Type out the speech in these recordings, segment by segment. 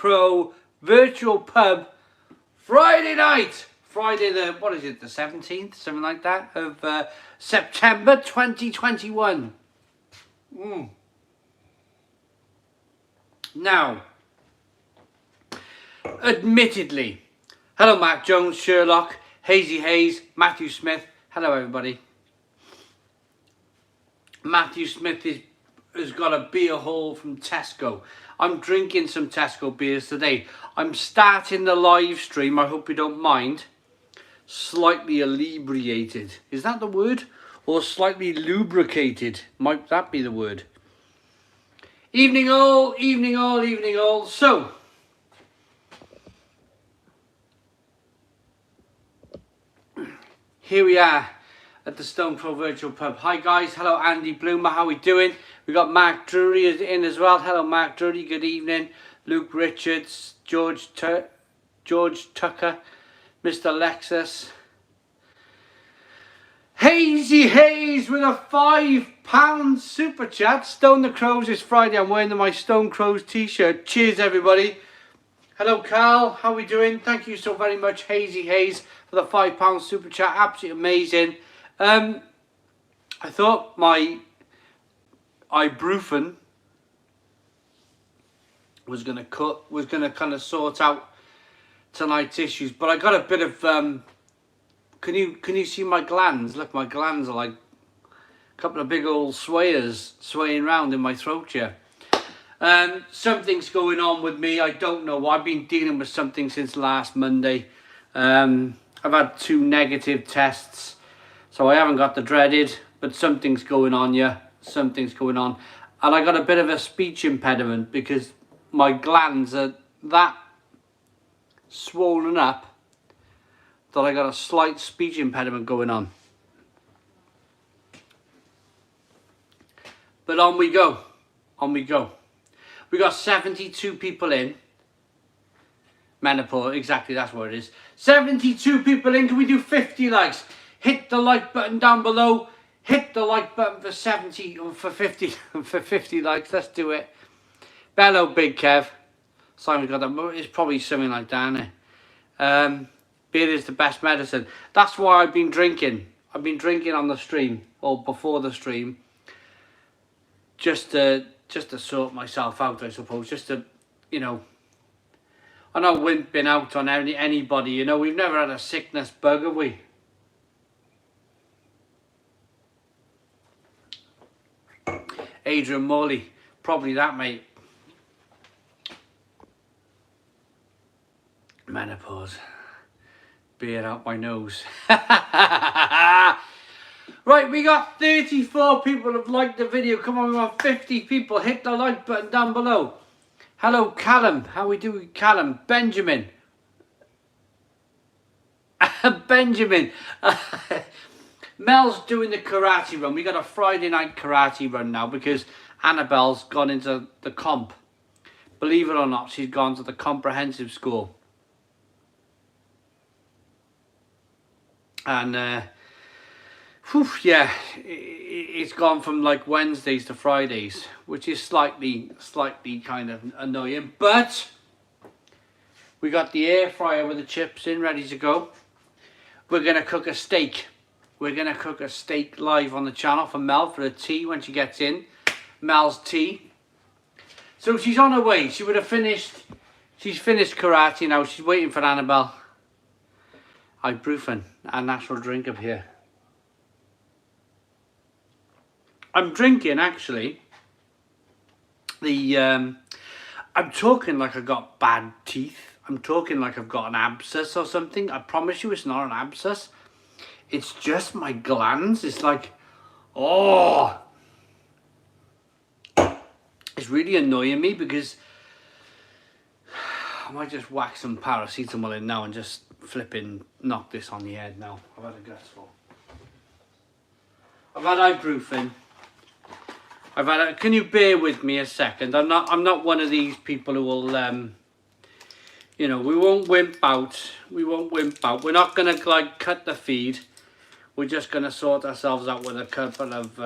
Crow virtual pub Friday night. Friday the, what is it, the 17th, something like that, of September 2021. Now, admittedly, hello Matt Jones, Sherlock, Hazy Hayes, Matthew Smith. Hello everybody. Matthew Smith has got a beer haul from Tesco. I'm drinking some Tesco beers today. I'm starting the live stream, I hope you don't mind, slightly inebriated. Is that the word? Or slightly lubricated? Might that be the word? Evening all, evening all, evening all. So, here we are at the Stone Crow Virtual Pub. Hi guys, hello Andy Bloomer, how we doing? We got Mark Drury in as well. Hello Mark Drury, good evening. Luke Richards, George Tucker, Mr. Lexus. Hazy Hayes with a £5 super chat. Stone the Crows is Friday. I'm wearing my Stone Crows t-shirt. Cheers everybody. Hello Carl, how we doing? Thank you so very much Hazy Hayes for the £5 super chat. Absolutely amazing. I thought my ibuprofen was gonna kind of sort out tonight's issues, but I got a bit of can you see my glands? Look, my glands are like a couple of big old swayers swaying around in my throat here. Something's going on with me. I don't know. I've been dealing with something since last Monday. I've had 2 negative tests, so I haven't got the dreaded, but something's going on, yeah. Something's going on. And I got a bit of a speech impediment because my glands are that swollen up that I got a slight speech impediment going on. But on we go. On we go. We got 72 people in. Menopause, exactly, that's what it is. 72 people in. Can we do 50 likes? Hit the like button down below. Hit the like button for 70 or for 50 for 50 likes. Let's do it. Bello, Big Kev. Simon's got that. It's probably something like that, isn't it? Beer is the best medicine. That's why I've been drinking. I've been drinking on the stream or before the stream, just to sort myself out, I suppose. Just to, you know, I'm not wimping out on anybody. You know, we've never had a sickness bug, have we? Adrian Morley, probably that, mate. Menopause. Beer out my nose. Right, we got 34 people have liked the video. Come on, we want 50 people. Hit the like button down below. Hello, Callum. How we doing, Callum? Benjamin. Benjamin. Mel's doing the karate run. We got a Friday night karate run now because Annabelle's gone into the comp. Believe it or not, she's gone to the comprehensive school. And yeah, it's gone from like Wednesdays to Fridays, which is slightly kind of annoying. But we got the air fryer with the chips in, ready to go. We're gonna cook a steak. We're gonna cook a steak live on the channel for Mel for a tea when she gets in. Mel's tea. So she's on her way. She would have finished. She's finished karate now. She's waiting for Annabelle. Ibuprofen, a natural drink up here. I'm drinking actually. I'm talking like I've got bad teeth. I'm talking like I've got an abscess or something. I promise you it's not an abscess. It's just my glands. It's like, oh. It's really annoying me because I might just whack some paracetamol in now and just flipping knock this on the head now. I've had a gutful. I've had ibuprofen. I've had a, can you bear with me a second? I'm not one of these people who will you know, we won't wimp out. We won't wimp out. We're not gonna like cut the feed. We're just gonna sort ourselves out with a couple of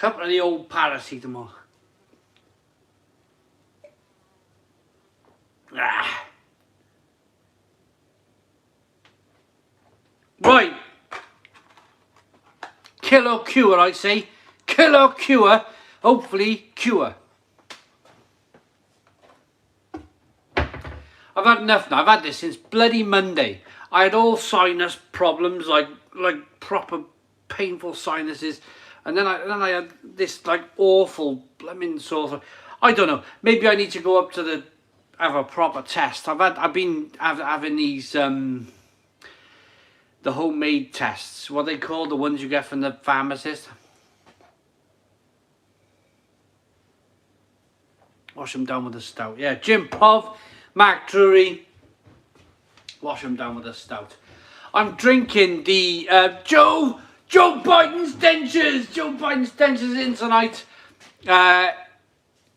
Couple of the old paracetamol. Ah. Right. Kill or cure, I say. Kill or cure. Hopefully cure. I've had enough now. I've had this since bloody Monday. I had all sinus problems, like proper painful sinuses, and then I had this like awful blooming sore throat. I don't know. Maybe I need to go up to have a proper test. I've been having these the homemade tests. What they call the ones you get from the pharmacist. Wash them down with a stout. Yeah, Jim Pov, Mark Drury. Wash them down with a stout. I'm drinking the Joe Biden's dentures. Joe Biden's dentures in tonight.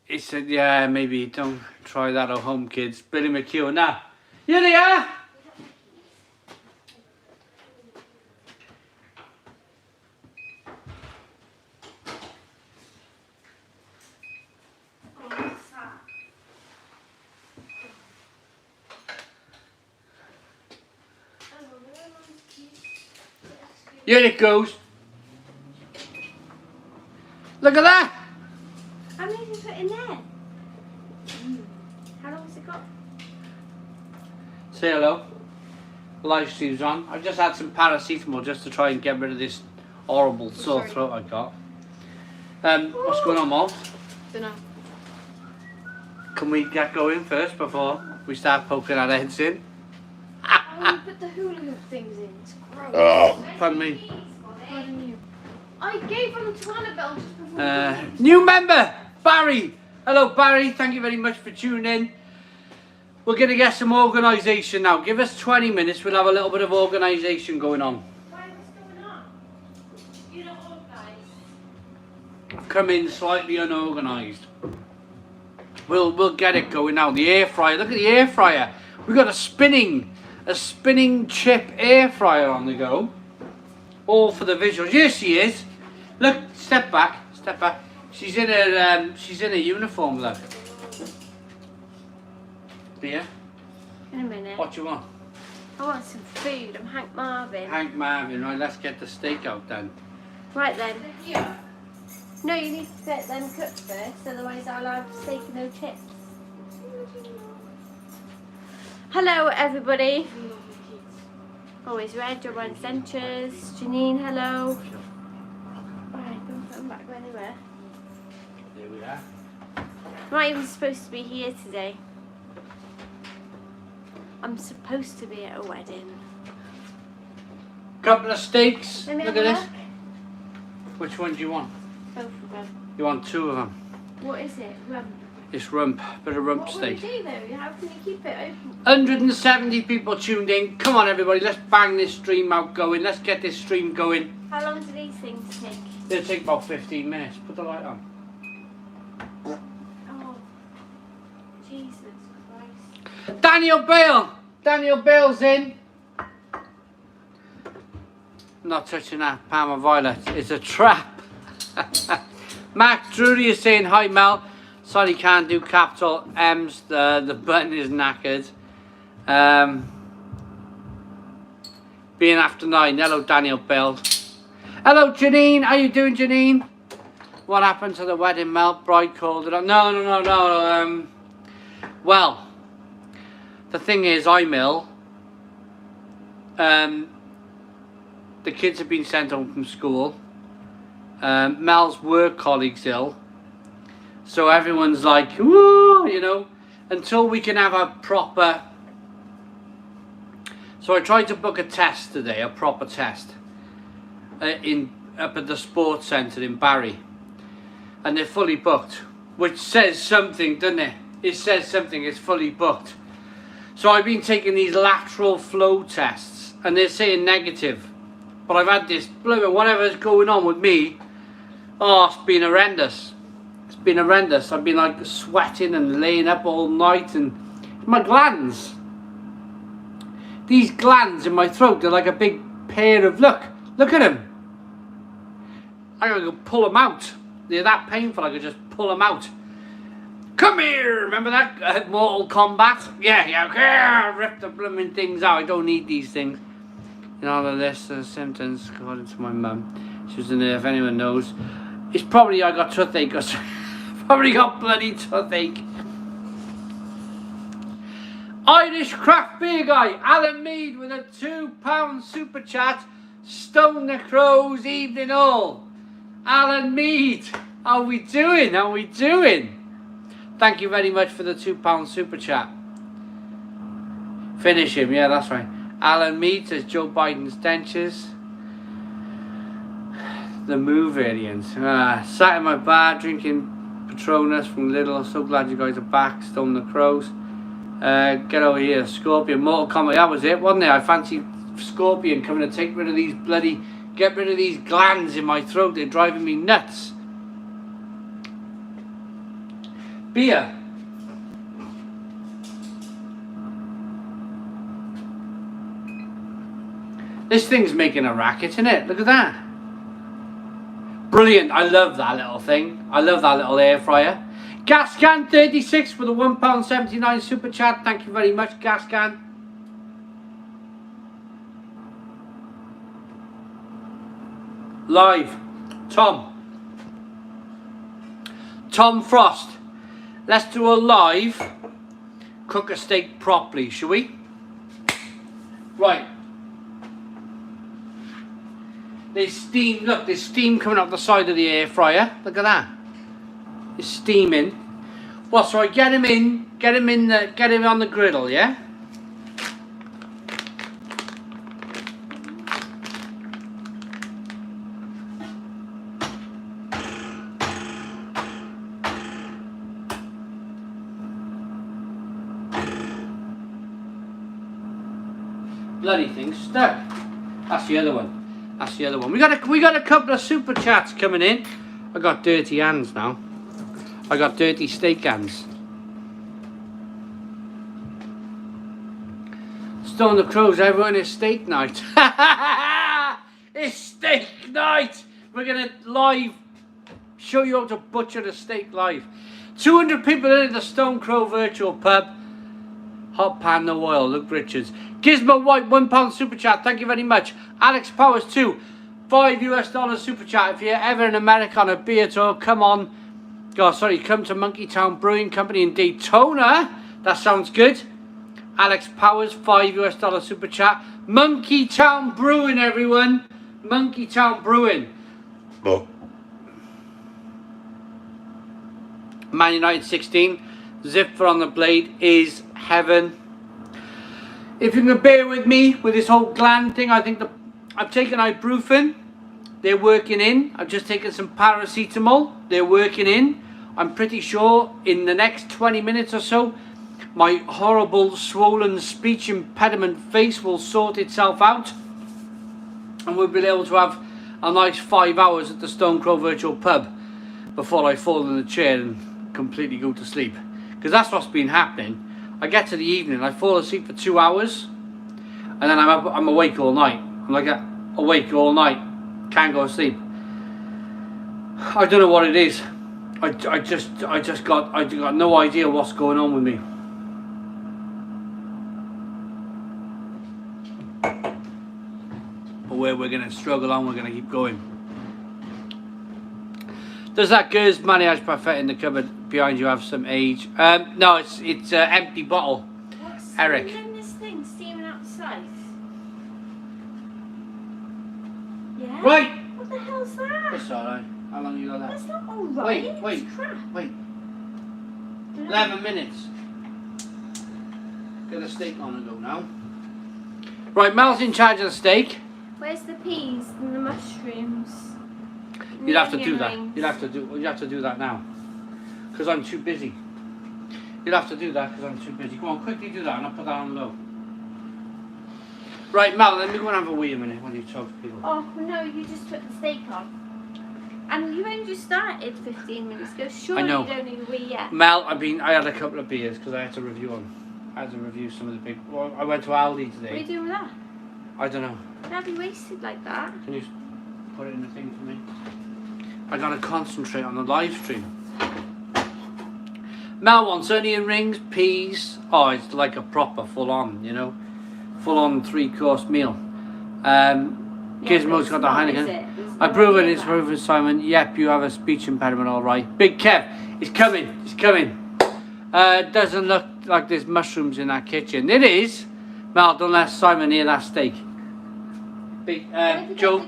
He said, yeah, maybe don't try that at home, kids. Billy McHugh. Now, here they are. Here it goes. Look at that. How many did you put in there? How long has it got? Say hello. Live stream's on. I've just had some paracetamol just to try and get rid of this horrible sore throat I got. What's going on, Mom? Dunno. Can we get going first before we start poking our heads in? I put the hula hoop things in. It's gross. Pardon me. Pardon you. I gave them to Annabelle just before. New member, Barry. Hello, Barry. Thank you very much for tuning in. We're going to get some organisation now. Give us 20 minutes. We'll have a little bit of organisation going on. Why, what's going on? You're not organised. Come in slightly unorganised. We'll get it going now. The air fryer. Look at the air fryer. We've got a spinning chip air fryer on the go. All for the visuals. Here she is. Look, step back. She's in her uniform, look. Beer? In a minute. What do you want? I want some food. I'm Hank Marvin. Hank Marvin, right, let's get the steak out then. Right then. No, you need to get them cooked first, otherwise I'll have steak and no chips. Hello everybody. Always red, your one dentures. Janine, hello. Alright, don't put them back anywhere. There we are. I'm not even supposed to be here today. I'm supposed to be at a wedding. Couple of steaks. Let me Look have at a this. look. Which one do you want? Both of them. You want two of them? What is it? Rump. It's rump, bit of rump What steak. will we do though? How can you keep it open? 170 people tuned in. Come on everybody, let's bang this stream out going. Let's get this stream going. How long do these things take? It'll take about 15 minutes. Put the light on. Oh, Jesus Christ. Daniel Bale's in. Not touching that Parma Violet. It's a trap. Mark Drury is saying hi Mel. Sorry can't do capital M's. The button is knackered. Being after 9. Hello Daniel Bale. Hello Janine. How you doing Janine? What happened to the wedding Mel? Bride called it up. No. Well, the thing is I'm ill. The kids have been sent home from school. Mel's work colleague's ill. So everyone's like, woo, you know, until we can have a proper... So I tried to book a test today, a proper test, up at the sports centre in Barry. And they're fully booked, which says something, doesn't it? It says something, it's fully booked. So I've been taking these lateral flow tests, and they're saying negative. But I've had this, whatever's going on with me, oh, it's been horrendous. It's been horrendous. I've been like sweating and laying up all night, and my glands. These glands in my throat, they're like a big pair of, look at them. I gotta go pull them out. They're that painful I could just pull them out. Come here! Remember that? Mortal Kombat? Yeah. Rip the blooming things out. I don't need these things. You know, the list of symptoms, according to my mum. She was in there, if anyone knows. It's probably I got toothache. Probably got bloody toothache. Irish craft beer guy, Alan Mead with a £2 super chat. Stone the Crows, evening all. Alan Mead, how we doing? How we doing? Thank you very much for the £2 super chat. Finish him, yeah, that's right. Alan Mead says Joe Biden's dentures. The move aliens. Sat in my bar drinking Patronus from Lidl. So glad you guys are back. Stone the Crows. Get over here. Scorpion. Mortal Kombat. That was it, wasn't it? I fancy Scorpion coming to take rid of these bloody... Get rid of these glands in my throat. They're driving me nuts. Beer. This thing's making a racket, isn't it? Look at that. Brilliant. I love that little thing. I love that little air fryer. Gascan 36 with a £1.79 super chat. Thank you very much, Gascan. Live. Tom Frost. Let's do a live cook a steak properly, shall we? Right. There's steam, look, there's steam coming out the side of the air fryer. Look at that. It's steaming. Well, so I get him on the griddle, yeah? Bloody thing's stuck. That's the other one. That's the other one. We got a couple of super chats coming in. I got dirty hands now. I got dirty steak hands. Stone the Crows, everyone is steak night. It's steak night. We're gonna live show you how to butcher the steak live. 200 people in the Stone Crow virtual pub. Hot pan, no oil. Luke Richards. Gizmo White, £1 super chat. Thank you very much. Alex Powers 2, $5 super chat. If you're ever in America on a beer tour, come on. Oh, sorry, come to Monkey Town Brewing Company in Daytona. That sounds good. Alex Powers, $5 super chat. Monkey Town Brewing, everyone. Monkey Town Brewing. Oh. Man United 16. Zipper on the blade is heaven. If you can bear with me with this whole gland thing, I think I've taken ibuprofen. They're working in. I've just taken some paracetamol. They're working in. I'm pretty sure in the next 20 minutes or so, my horrible swollen speech impediment face will sort itself out. And we'll be able to have a nice 5 hours at the Stone Crow Virtual Pub before I fall in the chair and completely go to sleep. Because that's what's been happening. I get to the evening, I fall asleep for 2 hours, and then I'm awake all night. I'm like awake all night, can't go to sleep. I don't know what it is. I got no idea what's going on with me. But we're gonna struggle on. We're gonna keep going. Does that girl's Maniage Parfait in the cupboard behind you have some age? No, it's an empty bottle. What's Eric. in this thing steaming outside? Yeah? Right. What the hell's that? It's alright. How long you got that? That's not alright. Wait. It's crap. Wait. 11 minutes. Get the steak on and go now. Right, Mel's in charge of the steak. Where's the peas and the mushrooms? You'd have to do that. You'd have to do that now. Because I'm too busy. You'd have to do that because I'm too busy. Come on, quickly do that and I'll put that on low. Right, Mel, let me go and have a wee a minute while you talk to people. Oh, no, you just put the steak on. And you only just started 15 minutes ago. Surely I know. you don't need a wee yet. Mel, I had a couple of beers because I had to review them. I had to review some of the big... Well, I went to Aldi today. What are you doing with that? I don't know. That'd be wasted like that. Can you put it in the thing for me? I gotta concentrate on the live stream. Mel wants onion rings, peas. Oh, it's like a proper full on, you know, full on 3-course meal. Gizmo's got the Heineken. I prove it, it's proven, Simon. Yep, you have a speech impediment, all right. Big Kev, it's coming, it's coming. Doesn't look like there's mushrooms in that kitchen. It is. Mel, don't let Simon hear that steak. Big Joe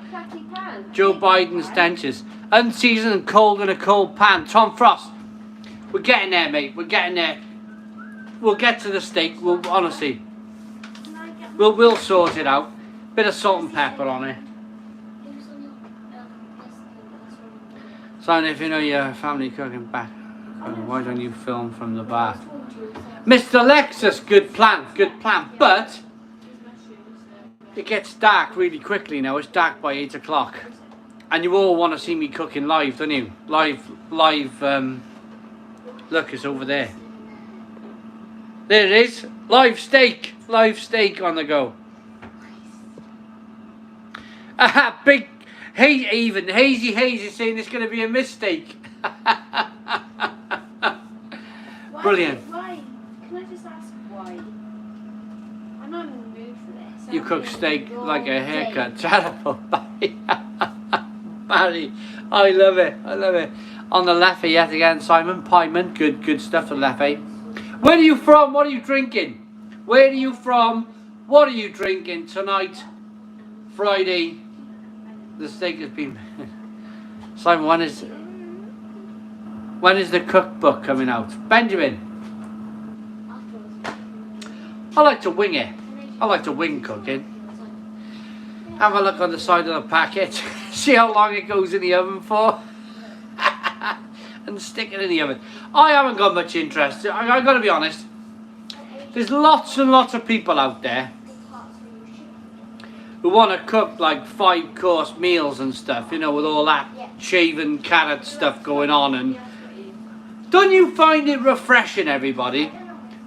Biden's dentures. Unseasoned and cold in a cold pan. Tom Frost. We're getting there, mate. We're getting there. We'll get to the steak. We'll honestly. We'll sort it out. Bit of salt and pepper on it. Simon, if you know your family cooking back, why don't you film from the bar? Mr. Lexus, good plan, good plan. But it gets dark really quickly now. It's dark by 8 o'clock. And you all want to see me cooking live, don't you? Live, look, it's over there. There it is. Live steak on the go. Big, even Hazy saying it's going to be a mistake. Brilliant. Why? Can I just ask why? I'm not in the mood for this. You cook steak like a haircut. Terrible. Barry, I love it. I love it. On the Leffe yet again, Simon Pyman. Good stuff for Leffe. Where are you from? What are you drinking? Where are you from? What are you drinking tonight? Friday. The steak has been. Simon, when is the cookbook coming out? Benjamin. I like to wing it. I like to wing cooking. Have a look on the side of the packet. See how long it goes in the oven for. And stick it in the oven. I haven't got much interest. I got to be honest. There's lots and lots of people out there who want to cook like 5-course meals and stuff, you know, with all that shaven carrot stuff going on. And don't you find it refreshing, everybody?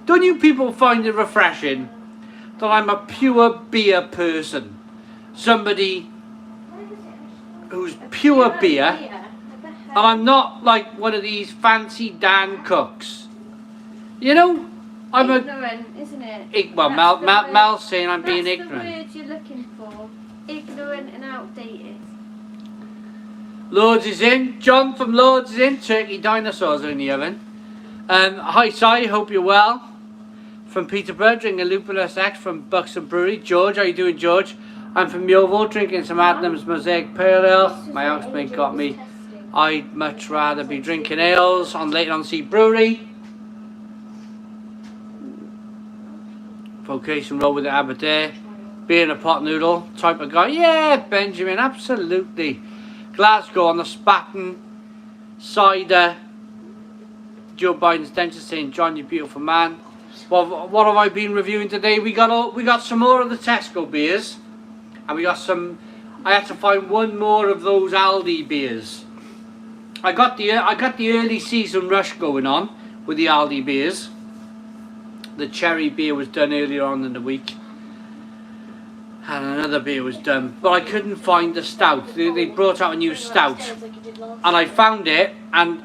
Don't you people find it refreshing that I'm a pure beer person? Somebody who's pure beer, and I'm not like one of these fancy Dan cooks. You know, I'm ignorant, isn't it? Well, Mel's saying I'm being ignorant. That's the word you're looking for. Ignorant and outdated. Lords is in. John from Lords is in. Turkey dinosaurs are in the oven. Hi, Si. Hope you're well. From Peterborough, drinking a Lupulus X from Buxton Brewery. George, how you doing, George? I'm from Yeovil, drinking some Adnams Mosaic Pale Ale. My housemate got me. I'd much rather be drinking ales on Leighton on Sea Brewery. Vocation roll with the Aberdare. Being a pot noodle type of guy. Yeah, Benjamin, absolutely. Glasgow on the Spatten. Cider. Joe Biden's dentist saying, John, you beautiful man. Well, what have I been reviewing today? We got some more of the Tesco beers. And we got some. I had to find one more of those Aldi beers. I got the early season rush going on with the Aldi beers. The cherry beer was done earlier on in the week, and another beer was done, but I couldn't find the stout. They brought out a new stout, and I found it, and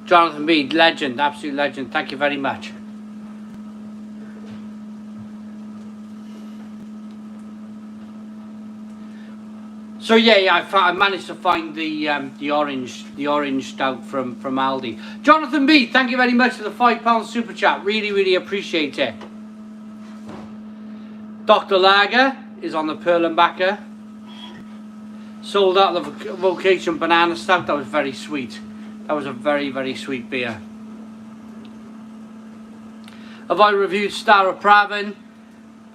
Jonathan Mead, legend, absolute legend. Thank you very much. So yeah, I managed to find the orange stout from Aldi. Jonathan B, thank you very much for the £5 super chat. Really appreciate it. Dr. Lager is on the Perlenbacher. Sold out the Vocation banana stout. That was very sweet. That was a very sweet beer. Have I reviewed Star of Praven?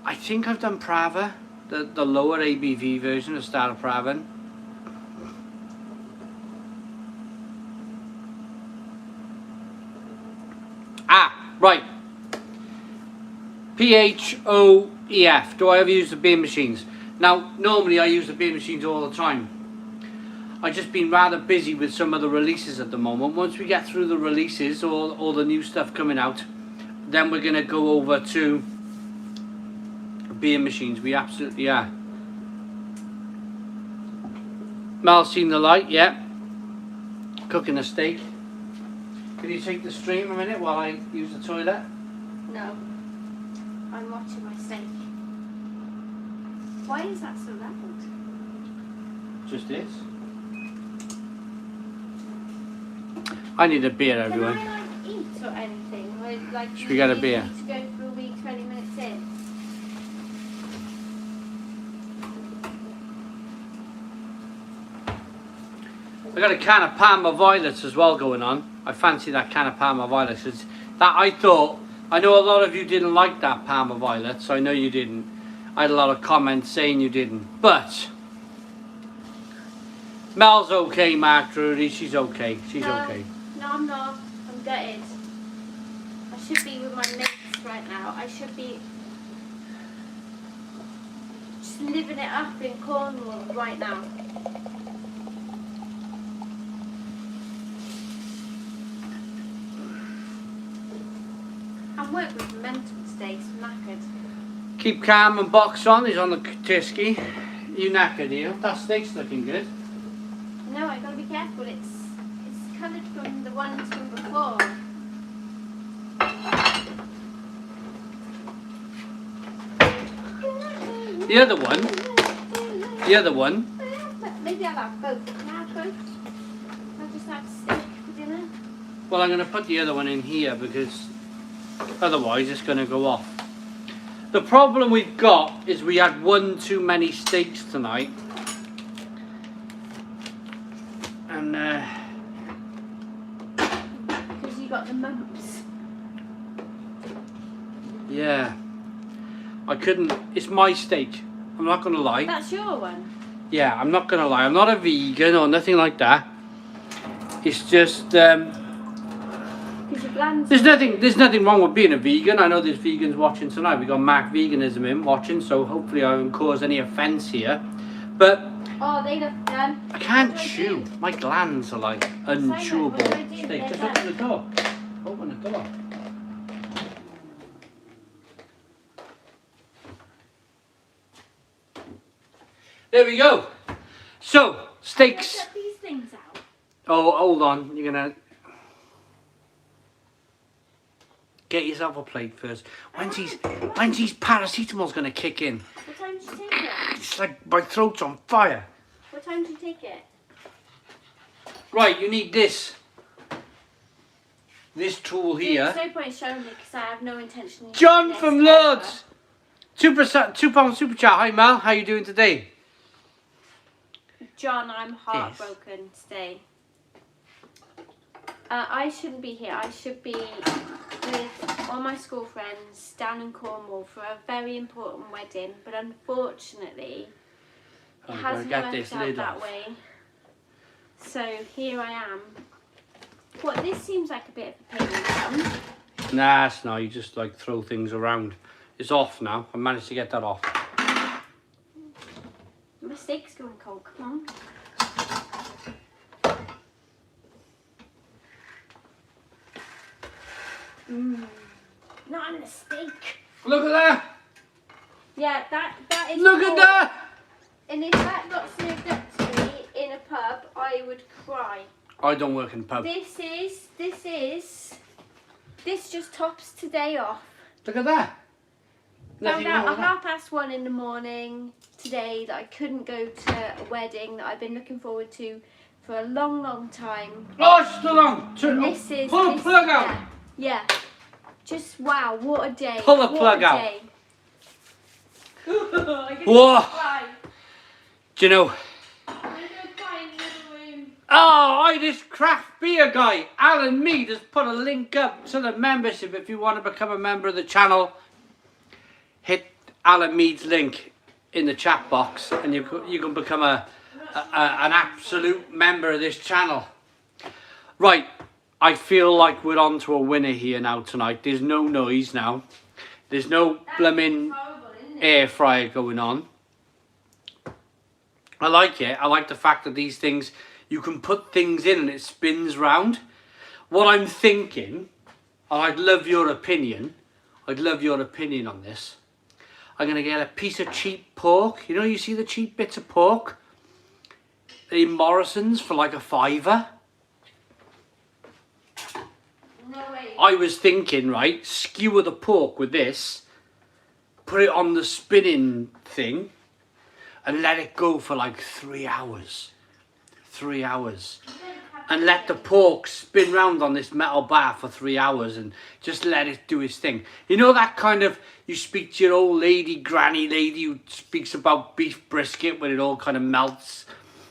I think I've done Prava. The lower ABV version of Star of Praven. Ah, right. PHOEF. Do I ever use the beer machines? Now, normally I use the beer machines all the time. I've just been rather busy with some of the releases at the moment. Once we get through the releases, all the new stuff coming out, then we're going to go over to beer machines. We absolutely are. Mel's seen the light, yeah. Cooking a steak. Can you take the stream a minute while I use the toilet? No. I'm watching my steak. Why is that so loud? Just is. I need a beer, everyone. Can I like eat or anything? Or, like, Should we get a beer? To go for a week 20 minutes in. I got a can of Parma Violets as well going on. I fancy that can of Parma Violets. It's that I know a lot of you didn't like that Parma Violets. I know you didn't. I had a lot of comments saying you didn't. But Mel's okay, Mark Drury. She's okay. She's okay. No, I'm not. I'm gutted. I should be with my mates right now. I should be just living it up in Cornwall right now. I'm working with mental today, so knackered. Keep calm and box on. He's on the Tisky. You knackered, you? That steak's looking good. No, I gotta be careful. It's coloured from the ones from before. The other one. Maybe I'll have both. Can I have both? I'll just have steak for dinner. Well, I'm going to put the other one in here because otherwise it's going to go off. The problem we've got is we had one too many steaks tonight. And because you got the mumps. Yeah. I couldn't. It's my steak. I'm not going to lie. That's your one? Yeah, I'm not going to lie. I'm not a vegan or nothing like that. It's just... there's nothing wrong with being a vegan. I know there's vegans watching tonight. We got Mark Veganism in watching, so hopefully I won't cause any offence here. But oh, they look done. I can't chew. My glands are like unchewable. Steak. Just open the door. Open the door. There we go. So steaks. Let's get these things out. Oh, hold on. You're gonna. Get yourself a plate first. When's these paracetamols gonna kick in? What time did you take it? It's like my throat's on fire. What time did you take it? Right, you need this. This tool here. There's no point showing me because I have no intention of John using from this Lords. £2 super chat. Hi Mel, how you doing today? John, I'm heartbroken today. I shouldn't be here. I should be with all my school friends down in Cornwall for a very important wedding, but unfortunately, it hasn't worked out that way. So here I am. What, this seems like a bit of a pain in the bum. Nah, it's not. You just like throw things around. It's off now. I managed to get that off. My steak's going cold. Come on. Not on the steak. Look at that. Yeah, that is. Look at that. And if that got served up to me in a pub, I would cry. I don't work in the pub. This just tops today off. Look at that. Found out at 1:30 in the morning today that I couldn't go to a wedding that I've been looking forward to for a long, long time. Oh, it's still on. Pull the plug out. Yeah. Just wow, what a day. Pull the plug out. Whoa. Do you know? Oh, this craft beer guy, Alan Mead, has put a link up to the membership. If you want to become a member of the channel, hit Alan Mead's link in the chat box and you can become an absolute member of this channel. Right, I feel like we're on to a winner here now tonight. There's no noise now. There's no blooming air fryer going on. I like it. I like the fact that these things, you can put things in and it spins round. What I'm thinking, and I'd love your opinion. I'd love your opinion on this. I'm going to get a piece of cheap pork. You know, you see the cheap bits of pork in Morrison's for like £5. No way. I was thinking, right, skewer the pork with this, put it on the spinning thing, and let it go for like 3 hours. 3 hours. And let the pork spin round on this metal bar for 3 hours and just let it do its thing. You know that kind of, you speak to your old lady, granny lady who speaks about beef brisket when it all kind of melts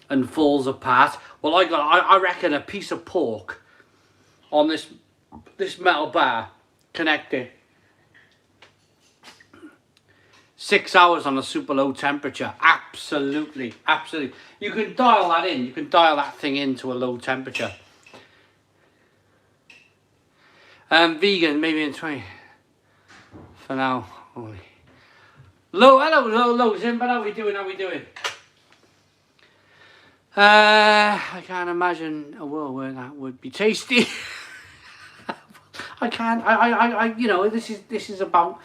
and falls apart. Well, I reckon a piece of pork on this metal bar, connected. 6 hours on a super low temperature. Absolutely, absolutely. You can dial that in. You can dial that thing into a low temperature. Vegan, maybe in 20. For now. Holy. Hello, Zim, but how we doing? I can't imagine a world where that would be tasty. I can't. You know, this is about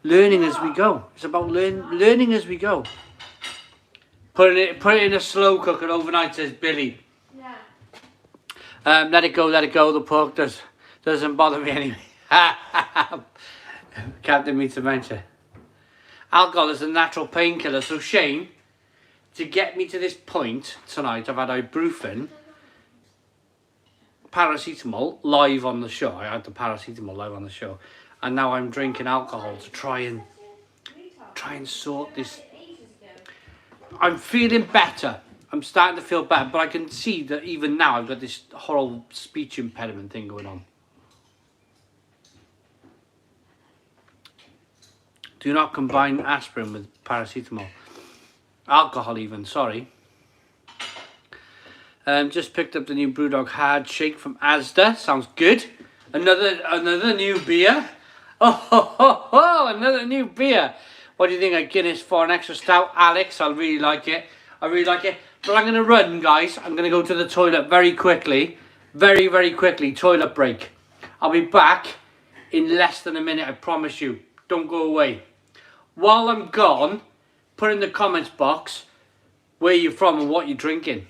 learning as we go. It's about learning as we go. Put it in a slow cooker overnight, says Billy. Yeah. Let it go. The pork doesn't bother me anyway. Captain meets dementia. Alcohol is a natural painkiller. So Shane, to get me to this point tonight, I've had ibuprofen, paracetamol live on the show. I had the paracetamol live on the show, and now I'm drinking alcohol to try and sort this. I'm feeling better. I'm starting to feel better, but I can see that even now I've got this horrible speech impediment thing going on. Do not combine aspirin with paracetamol. Alcohol even, sorry. Just picked up the new BrewDog Hard Shake from Asda. Sounds good. Another new beer. Another new beer. What do you think of Guinness for an extra stout? Alex, I really like it. But I'm going to run, guys. I'm going to go to the toilet very quickly. Very, very quickly. Toilet break. I'll be back in less than a minute, I promise you. Don't go away. While I'm gone, put in the comments box where you're from and what you're drinking.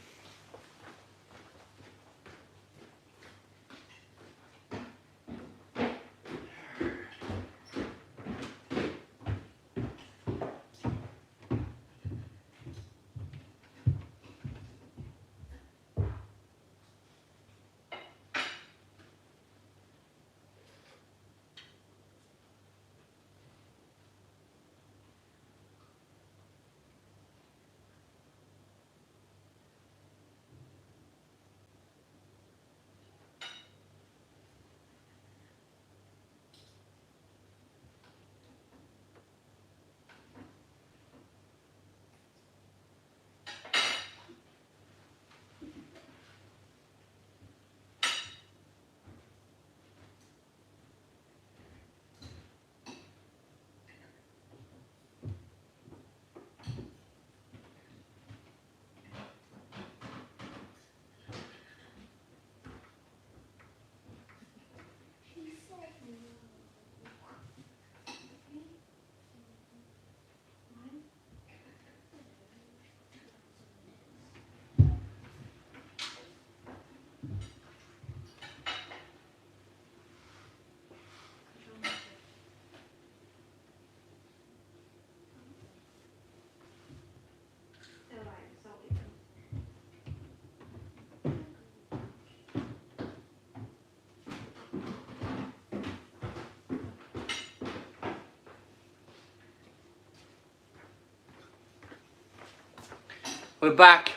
We're back.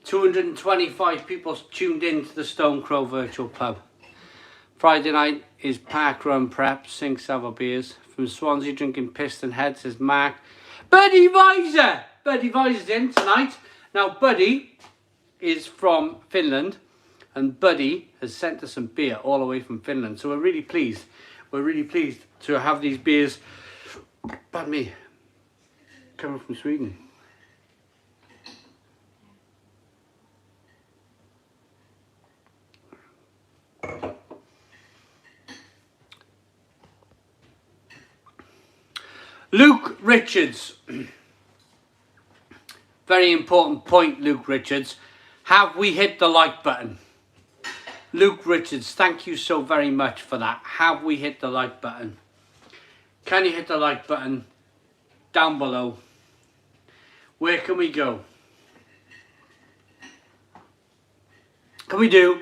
225 people tuned in to the Stone Crow Virtual Pub. Friday night is park run prep, 6 other beers. From Swansea, drinking Piston Head, says Mark. Buddy Visor! Buddy Visor's in tonight. Now, Buddy is from Finland, and Buddy has sent us some beer all the way from Finland. So we're really pleased. We're really pleased to have these beers, pardon me, coming from Sweden. Luke Richards. Very important point, Luke Richards. Have we hit the like button? Luke Richards, thank you so very much for that. Have we hit the like button? Can you hit the like button down below? Where can we go? Can we do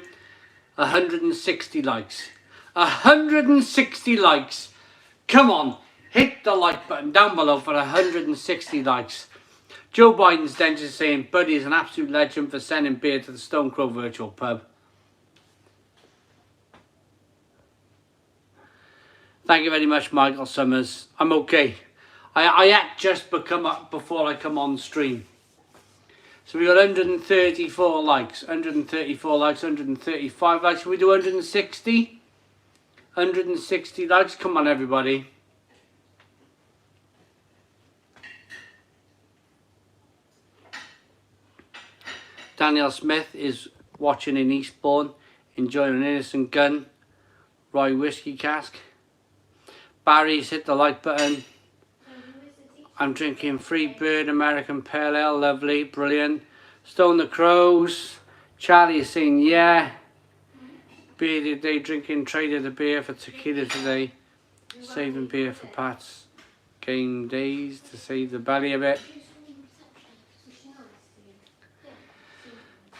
160 likes? 160 likes. Come on, hit the like button down below for 160 likes. Joe Biden's then just saying, Buddy is an absolute legend for sending beer to the Stone Crow virtual pub. Thank you very much, Michael Summers. I'm okay. I had just become up before I come on stream. So we got 134 likes, 134 likes, 135 likes. Should we do 160? 160 likes. Come on, everybody. Daniel Smith is watching in Eastbourne, enjoying an innocent gun. Rye whiskey cask. Barry's hit the like button. I'm drinking Freebird American Pale Ale. Lovely, brilliant. Stone the Crows. Charlie is saying yeah. Beer today, drinking traded the beer for tequila today. Saving beer for Pat's game days to save the belly a bit.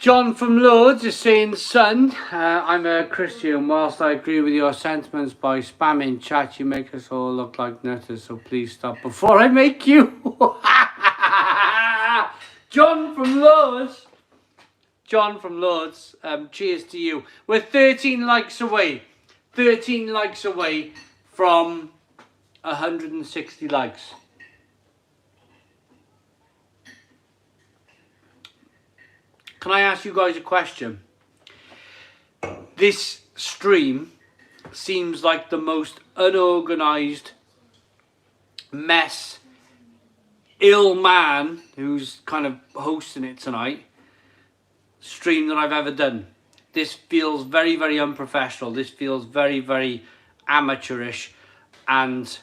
John from Lords is saying, son, I'm a Christian. Whilst I agree with your sentiments, by spamming chat, you make us all look like nutters. So please stop before I make you. John from Lords. John from Lords, cheers to you. We're 13 likes away. 13 likes away from 160 likes. Can I ask you guys a question? This stream seems like the most unorganised mess, ill man who's kind of hosting it tonight, stream that I've ever done. This feels very, very unprofessional. This feels very, very amateurish, and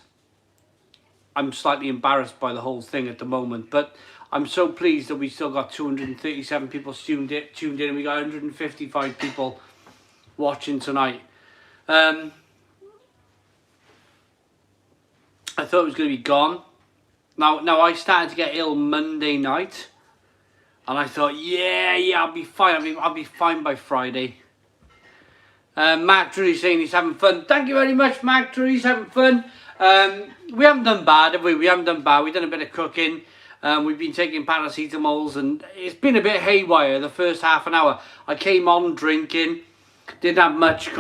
I'm slightly embarrassed by the whole thing at the moment, but I'm so pleased that we still got 237 people tuned in, and we got 155 people watching tonight. I thought it was going to be gone. Now I started to get ill Monday night, and I thought, yeah, I'll be fine. I'll be fine by Friday. Matt Drury's saying he's having fun. Thank you very much, Matt Drury's having fun. We haven't done bad, have we? We haven't done bad. We've done a bit of cooking. We've been taking paracetamols, and it's been a bit haywire the first half an hour. I came on drinking, didn't have much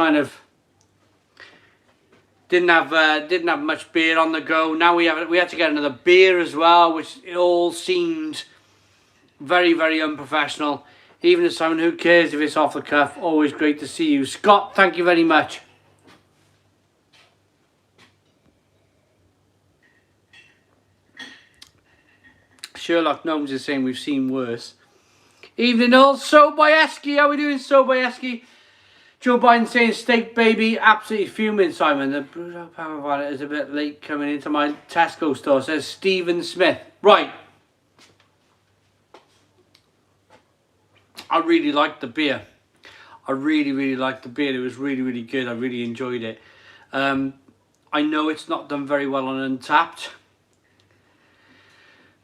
beer on the go. Now we had to get another beer as well, which it all seemed very, very unprofessional. Even as someone who cares if it's off the cuff, always great to see you. Scott, thank you very much. Sherlock Gnomes is saying we've seen worse. Evening all, Soboyeski, how are we doing, Soboyeski? Joe Biden saying steak baby, absolutely fuming, Simon. The BrewDog Power Violet is a bit late coming into my Tesco store, says Stephen Smith. Right. I really liked the beer. I really, really liked the beer. It was really, really good. I really enjoyed it. I know it's not done very well on Untapped.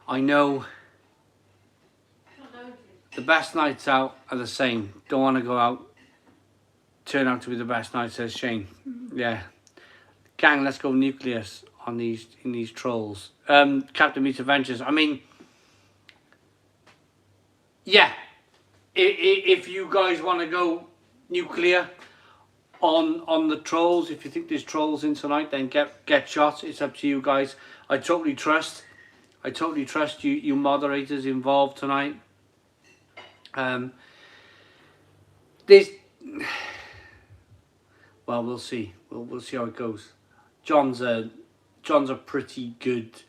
I know the best nights out are the same. Don't want to go out, turn out to be the best night, says Shane. Yeah. Gang, let's go nucleus on in these trolls. Captain Meets Adventures. I mean, yeah. If you guys want to go nuclear on the trolls, if you think there's trolls in tonight, then get shot. It's up to you guys. I totally trust you moderators involved tonight. There's, well, we'll see. We'll see how it goes. John's a pretty good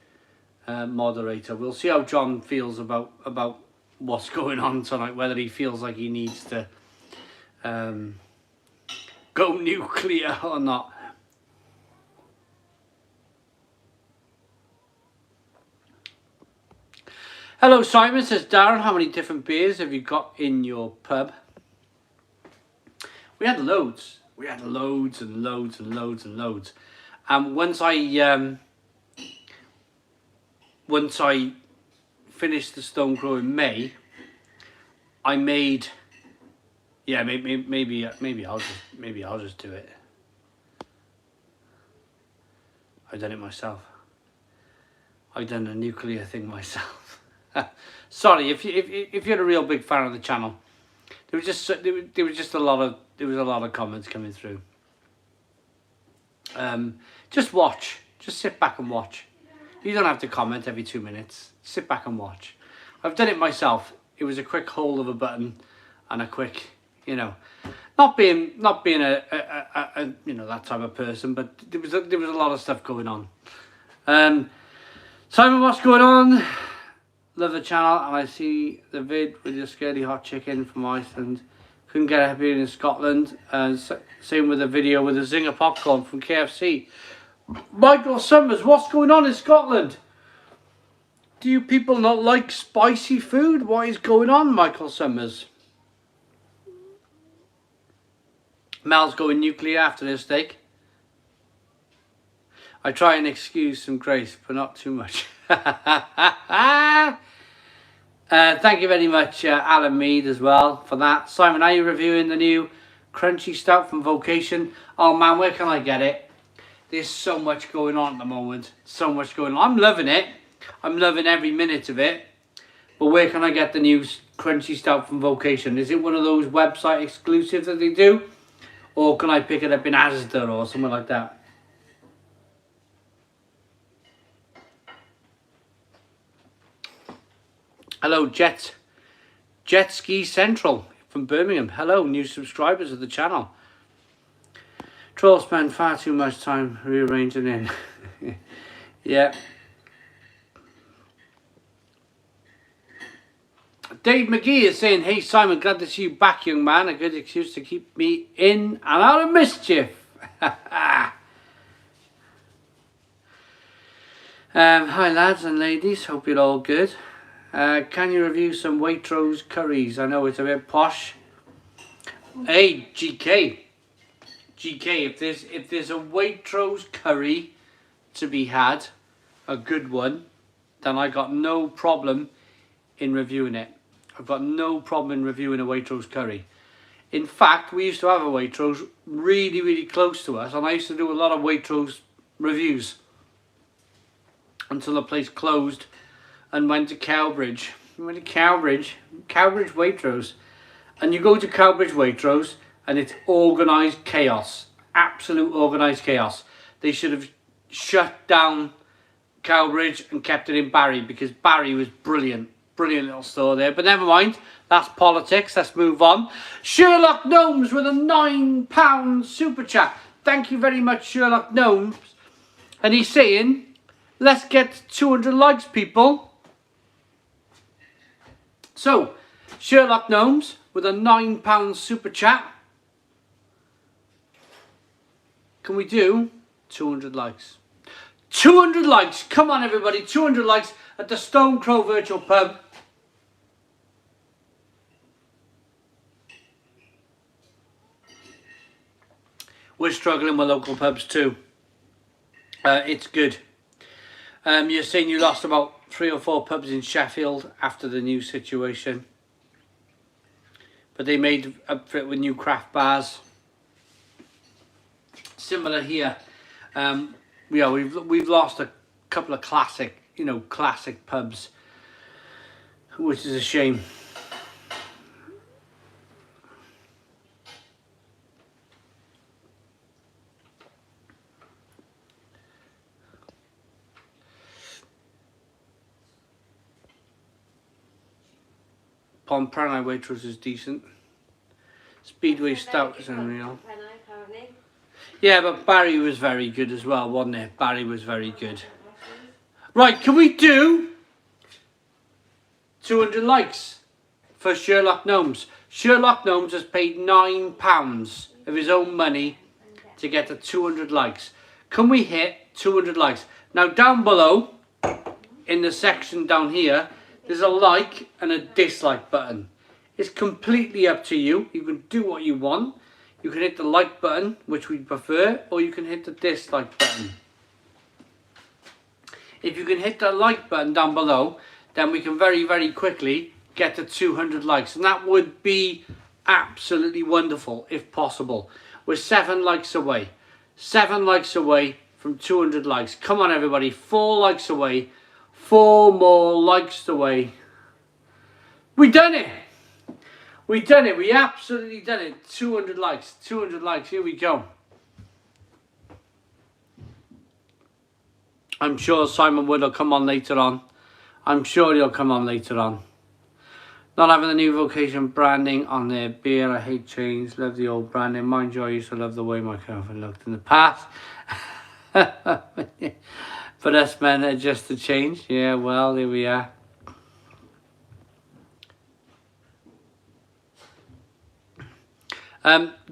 moderator. We'll see how John feels about what's going on tonight. Whether he feels like he needs to go nuclear or not. Hello Simon, says Darren, how many different beers have you got in your pub? We had loads. We had loads and loads and loads and loads. Once I finished the Stone Crow in May, I made, yeah, maybe I'll just do it. I've done it myself. I've done a nuclear thing myself. Sorry, if you're a real big fan of the channel, there was a lot of comments coming through. Just watch. Just sit back and watch. You don't have to comment every 2 minutes. Sit back and watch. I've done it myself. It was a quick hold of a button and a quick, you know, not being a you know, that type of person, but there was a lot of stuff going on. Simon, what's going on? Love the channel, and I see the vid with your scaredy hot chicken from Iceland. Couldn't get it here in Scotland. And same with the video with the Zinger popcorn from KFC. Michael Summers, what's going on in Scotland? Do you people not like spicy food? What is going on, Michael Summers? Mel's going nuclear after this steak. I try and excuse some grace, but not too much. Thank you very much, Alan Mead, as well, for that. Simon, are you reviewing the new Crunchy Stout from Vocation? Oh man, where can I get it? There's so much going on at the moment. So much going on. I'm loving it. I'm loving every minute of it. But where can I get the new Crunchy Stout from Vocation? Is it one of those website exclusives that they do? Or can I pick it up in Asda or something like that? Hello, Jet Ski Central from Birmingham. Hello, new subscribers of the channel. Troll spend far too much time rearranging in. Yeah. Dave McGee is saying, hey Simon, glad to see you back, young man. A good excuse to keep me in and out of mischief. Hi lads and ladies, hope you're all good. Can you review some Waitrose curries? I know it's a bit posh. Hey GK, if there's a Waitrose curry to be had, a good one, then I got no problem in reviewing it. I've got no problem in reviewing a Waitrose curry. In fact, we used to have a Waitrose really, really close to us, and I used to do a lot of Waitrose reviews until the place closed and went to Cowbridge. We went to Cowbridge Waitrose. And you go to Cowbridge Waitrose and it's organised chaos. Absolute organised chaos. They should have shut down Cowbridge and kept it in Barry, because Barry was brilliant. Brilliant little store there. But never mind. That's politics. Let's move on. Sherlock Gnomes with a £9 super chat. Thank you very much, Sherlock Gnomes. And he's saying, let's get 200 likes, people. So, Sherlock Gnomes with a £9 super chat. Can we do 200 likes? 200 likes. Come on, everybody. 200 likes at the Stone Crow Virtual Pub. We're struggling with local pubs too. It's good. You're saying you lost about 3 or 4 pubs in Sheffield after the new situation. But they made up for it with new craft bars. Similar here. Yeah, we've lost a couple of classic pubs, which is a shame. Pomprana Waitrose is decent. Speedway Stout is unreal. Yeah, but Barry was very good as well, wasn't it? Barry was very good. Right, can we do 200 likes for Sherlock Gnomes? Sherlock Gnomes has paid £9 of his own money to get to 200 likes. Can we hit 200 likes? Now down below, in the section down here, there's a like and a dislike button. It's completely up to you. You can do what you want. You can hit the like button, which we prefer, or you can hit the dislike button. If you can hit the like button down below, then we can very, very quickly get to 200 likes. And that would be absolutely wonderful, if possible. We're 7 likes away. 7 likes away from 200 likes. Come on, everybody. 4 likes away. 4 more likes away. We done it. We done it. We absolutely done it. 200 likes. 200 likes. Here we go. I'm sure Simon Wood will come on later on. I'm sure he'll come on later on. Not having the new vocation branding on their beer. I hate change. Love the old branding. Mind you, I used to love the way my coffee looked in the past. But us men are just a change. Yeah, well, here we are.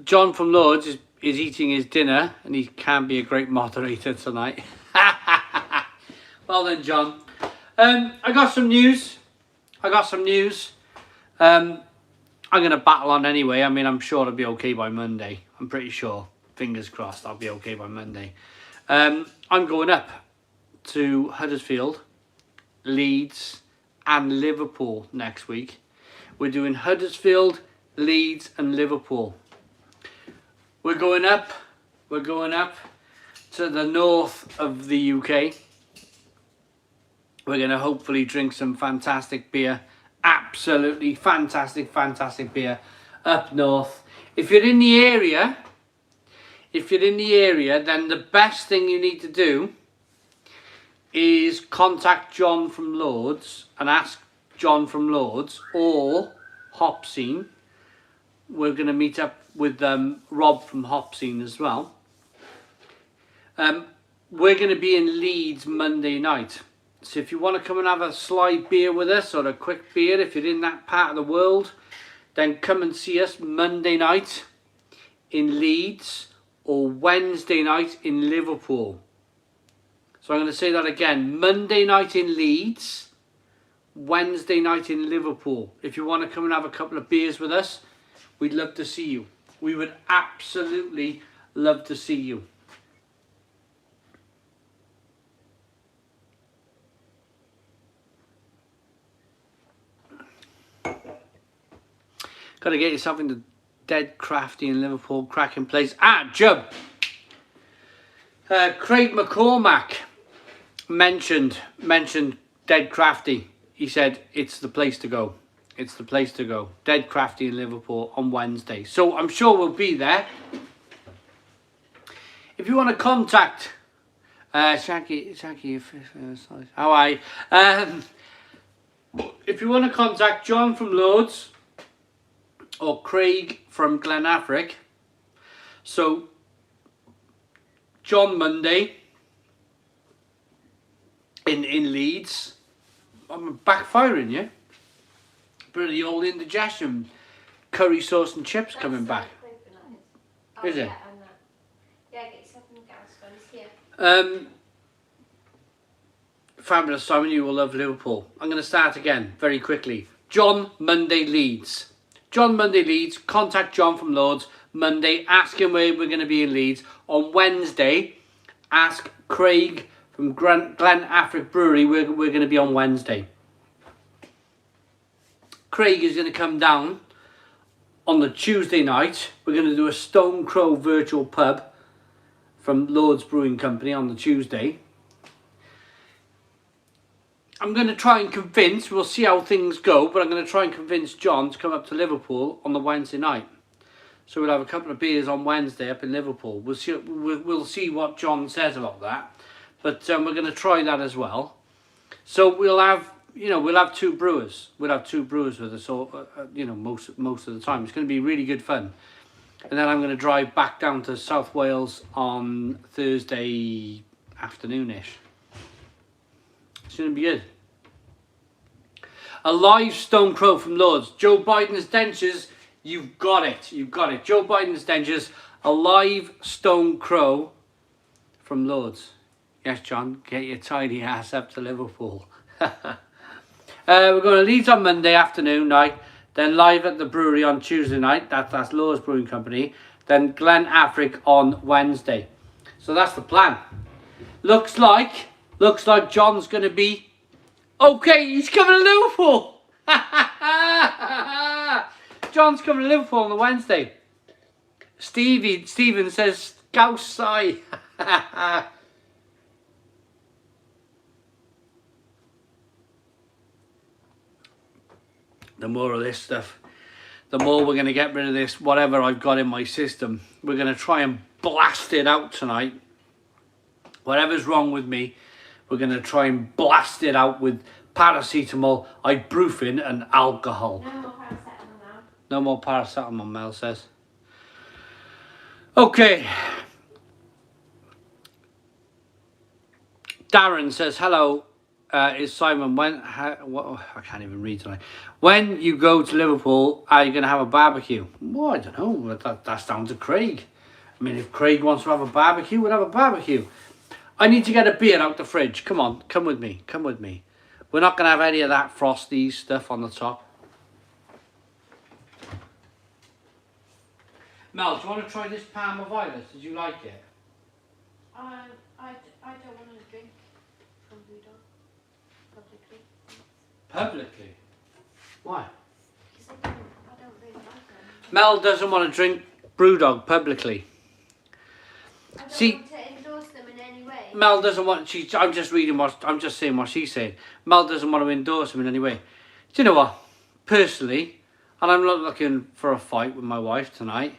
John from Lords is eating his dinner, and he can be a great moderator tonight. Well then, John. I got some news. I'm going to battle on anyway. I mean, I'm sure I'll be okay by Monday. I'm pretty sure. Fingers crossed I'll be okay by Monday. I'm going up to Huddersfield, Leeds and Liverpool next week. We're doing Huddersfield, Leeds and Liverpool. We're going up to the north of the UK. We're going to hopefully drink some fantastic beer. Absolutely fantastic beer up north. If you're in the area, then the best thing you need to do is contact John from Lords and ask John from Lords or Hop Scene. We're going to meet up with Rob from Hop Scene as well. We're going to be in Leeds Monday night. So if you want to come and have a slide beer with us or a quick beer, if you're in that part of the world, then come and see us Monday night in Leeds or Wednesday night in Liverpool. So I'm going to say that again. Monday night in Leeds, Wednesday night in Liverpool. If you want to come and have a couple of beers with us, we'd love to see you. We would absolutely love to see you. Got to get yourself into Dead Crafty in Liverpool, cracking place. Jub. Craig McCormack mentioned Dead Crafty. He said it's the place to go. It's the place to go. Dead Crafty in Liverpool on Wednesday. So I'm sure we'll be there. If you want to contact Shaggy, how are you? If you want to contact John from Lords or Craig from Glenafric, so John Monday in Leeds. I'm backfiring you. Bit of the old indigestion, curry sauce and chips coming back. Oh, Is it? Yeah, get yourself in the gas here. Fabulous, Simon. You will love Liverpool. I'm going to start again very quickly. John Monday Leeds. John Monday Leeds. Contact John from Lords Monday. Ask him where we're going to be in Leeds. On Wednesday, ask Craig from Glenafric Brewery. We're going to be on Wednesday. Craig is going to come down on the Tuesday night. We're going to do a Stone Crow virtual pub from Lords Brewing Company on the Tuesday. I'm going to try and convince, we'll see how things go, but I'm going to try and convince John to come up to Liverpool on the Wednesday night. So we'll have a couple of beers on Wednesday up in Liverpool. We'll see what John says about that. But we're going to try that as well. So we'll have two brewers. We'll have two brewers with us, most of the time. It's going to be really good fun. And then I'm going to drive back down to South Wales on Thursday afternoon-ish. It's going to be good. A live Stone Crow from Lords. Joe Biden's dentures. You've got it. You've got it. Joe Biden's dentures. A live Stone Crow from Lords. Yes, John. Get your tiny ass up to Liverpool. We're going to Leeds on Monday afternoon night. Then live at the brewery on Tuesday night. That's Law's Brewing Company. Then Glen Affric on Wednesday. So that's the plan. Looks like John's going to be okay. He's coming to Liverpool. John's coming to Liverpool on the Wednesday. Stephen says Gaussai. The more of this stuff, the more we're going to get rid of this, whatever I've got in my system. We're going to try and blast it out tonight. Whatever's wrong with me, we're going to try and blast it out with paracetamol, ibuprofen and alcohol. No more paracetamol now. No more paracetamol, Mel says. Okay. Darren says, hello. Is Simon, I can't even read tonight. When you go to Liverpool, are you going to have a barbecue? Well, I don't know. That's down to Craig. I mean, if Craig wants to have a barbecue, we'll have a barbecue. I need to get a beer out the fridge. Come on, come with me. Come with me. We're not going to have any of that frosty stuff on the top. Mel, do you want to try this Palmer Violet? Did you like it? I don't want to drink from BrewDog publicly. Publicly? Why? Because I don't really like them. Mel doesn't want to drink BrewDog publicly. I don't See, want to endorse them in any way. Mel doesn't want. I'm just saying what she's saying. Mel doesn't want to endorse him in any way. Do you know what? Personally, and I'm not looking for a fight with my wife tonight,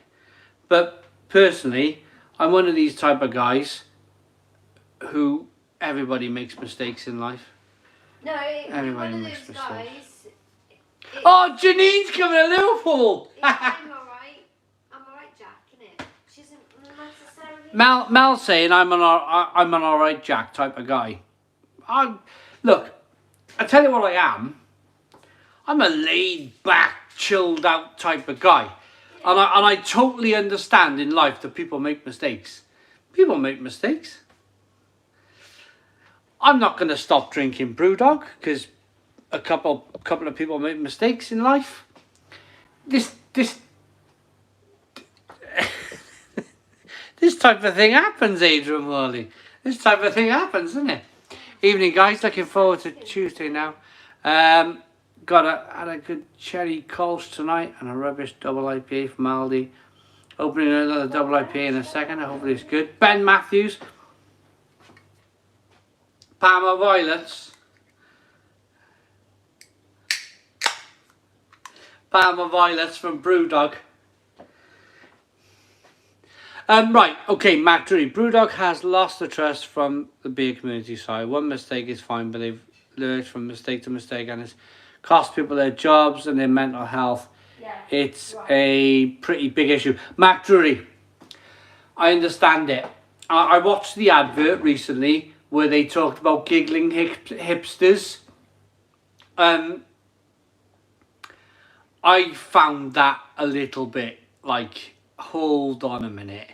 but personally, I'm one of these type of guys who everybody makes mistakes in life. No, Everybody one of makes those mistakes. guys. Oh, Janine's coming to Liverpool. I'm alright. I'm alright, Jack, innit? She isn't necessarily. Mel saying I'm an alright Jack type of guy. Look, I tell you what I am. I'm a laid back, chilled out type of guy. And I totally understand in life that people make mistakes. People make mistakes. I'm not going to stop drinking BrewDog because a couple of people make mistakes in life. This type of thing happens, Adrian Morley. This type of thing happens, isn't it? Evening, guys. Looking forward to Tuesday now. Had a good cherry Kolsch tonight and a rubbish double IPA from Aldi. Opening another double IPA in a second. Hopefully it's good. Ben Matthews. Palmer Violets. Palmer Violets from BrewDog. Right, okay, Matt Drury. BrewDog has lost the trust from the beer community side. One mistake is fine, but they've learned from mistake to mistake and it's cost people their jobs and their mental health. Yeah, it's a pretty big issue. Matt Drury, I understand it. I watched the advert recently where they talked about giggling hipsters. I found that a little bit like, hold on a minute.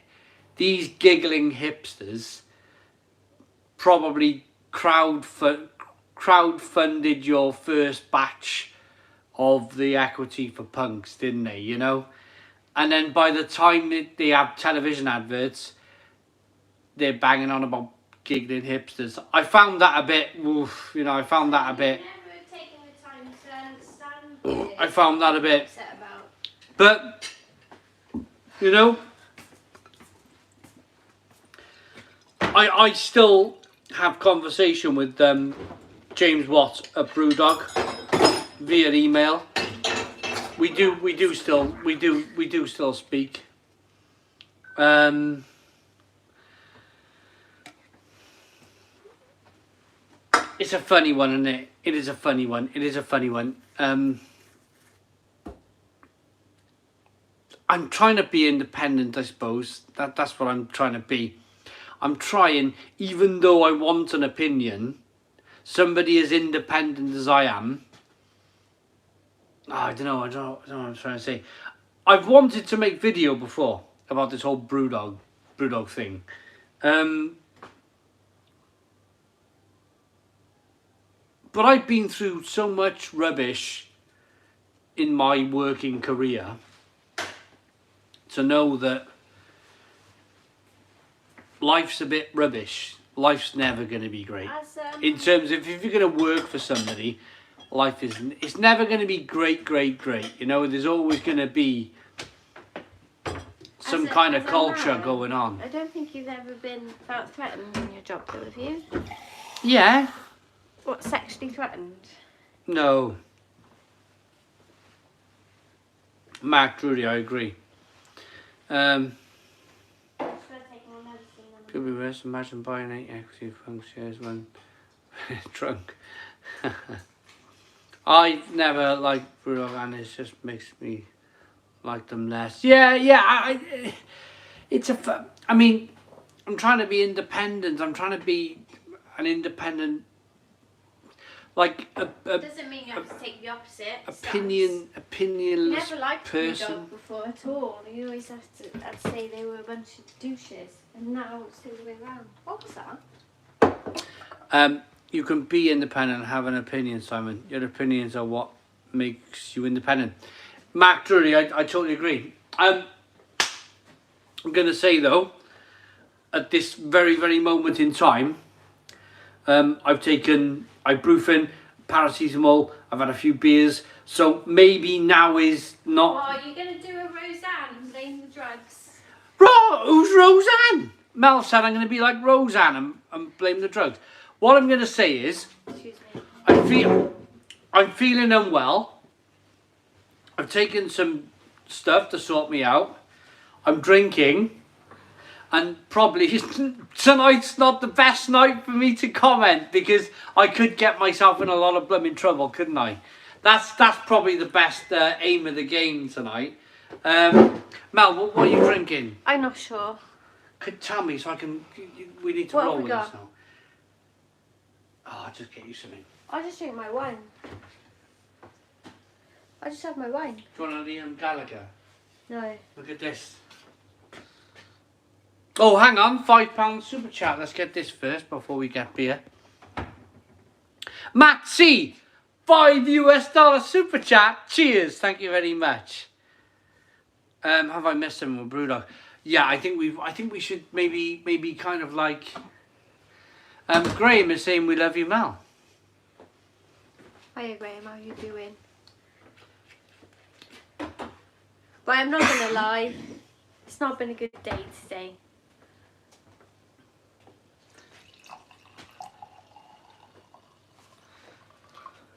These giggling hipsters probably crowdfunded your first batch of the equity for punks, didn't they, you know? And then by the time they have television adverts, they're banging on about giggling hipsters. I found that a bit, oof, you know, I found that a bit... Never taken the time to understand I found that a bit... upset about. But, you know, I still have conversation with James Watt at BrewDog via email. We do still speak. It's a funny one, isn't it? It is a funny one. It is a funny one. I'm trying to be independent, I suppose. That's what I'm trying to be. I'm trying, even though I want an opinion, somebody as independent as I am. I don't know what I'm trying to say. I've wanted to make video before about this whole BrewDog thing. but I've been through so much rubbish in my working career to know that life's a bit rubbish. Life's never going to be great. In terms of if you're going to work for somebody, life isn't. It's never going to be great. You know, there's always going to be some kind of culture going on. I don't think you've ever felt threatened in your job, though, have you? Yeah. What, sexually threatened? No. Mark, truly, I agree. Could be worse. Imagine buying 8 equity fund shares when drunk. I've never liked BrewDog, and it just makes me like them less. Yeah. I mean, I'm trying to be independent. I'm trying to be an independent, like doesn't mean you have to take the opposite. opinionless you never liked person. BrewDog before at all. You always I'd say they were a bunch of douches, and now it's the other way around. What was that? You can be independent and have an opinion, Simon. Your opinions are what makes you independent. Mark, truly, I totally agree. I'm going to say, though, at this very, very moment in time, I've taken ibuprofen, paracetamol, I've had a few beers, so maybe now is not... Oh, are you going to do a Roseanne and blame the drugs? Who's Roseanne? Mel said I'm going to be like Roseanne and blame the drugs. What I'm going to say is, Excuse me. I'm feeling unwell. I've taken some stuff to sort me out. I'm drinking. And probably tonight's not the best night for me to comment, because I could get myself in a lot of blooming trouble, couldn't I? That's probably the best aim of the game tonight. Mel, what are you drinking? I'm not sure. Could tell me so I can... We need to roll with this now. Oh, I'll just get you something. I'll just drink my wine. I just have my wine. Do you want a Liam Gallagher? No. Look at this. Oh, hang on. £5 super chat. Let's get this first before we get beer. Matt C. $5 super chat. Cheers. Thank you very much. Have I missed him with BrewDog? Yeah, I think we should maybe kind of like... Graham is saying we love you, Mel. Hiya, Graham. How are you doing? But I'm not going to lie. It's not been a good day today.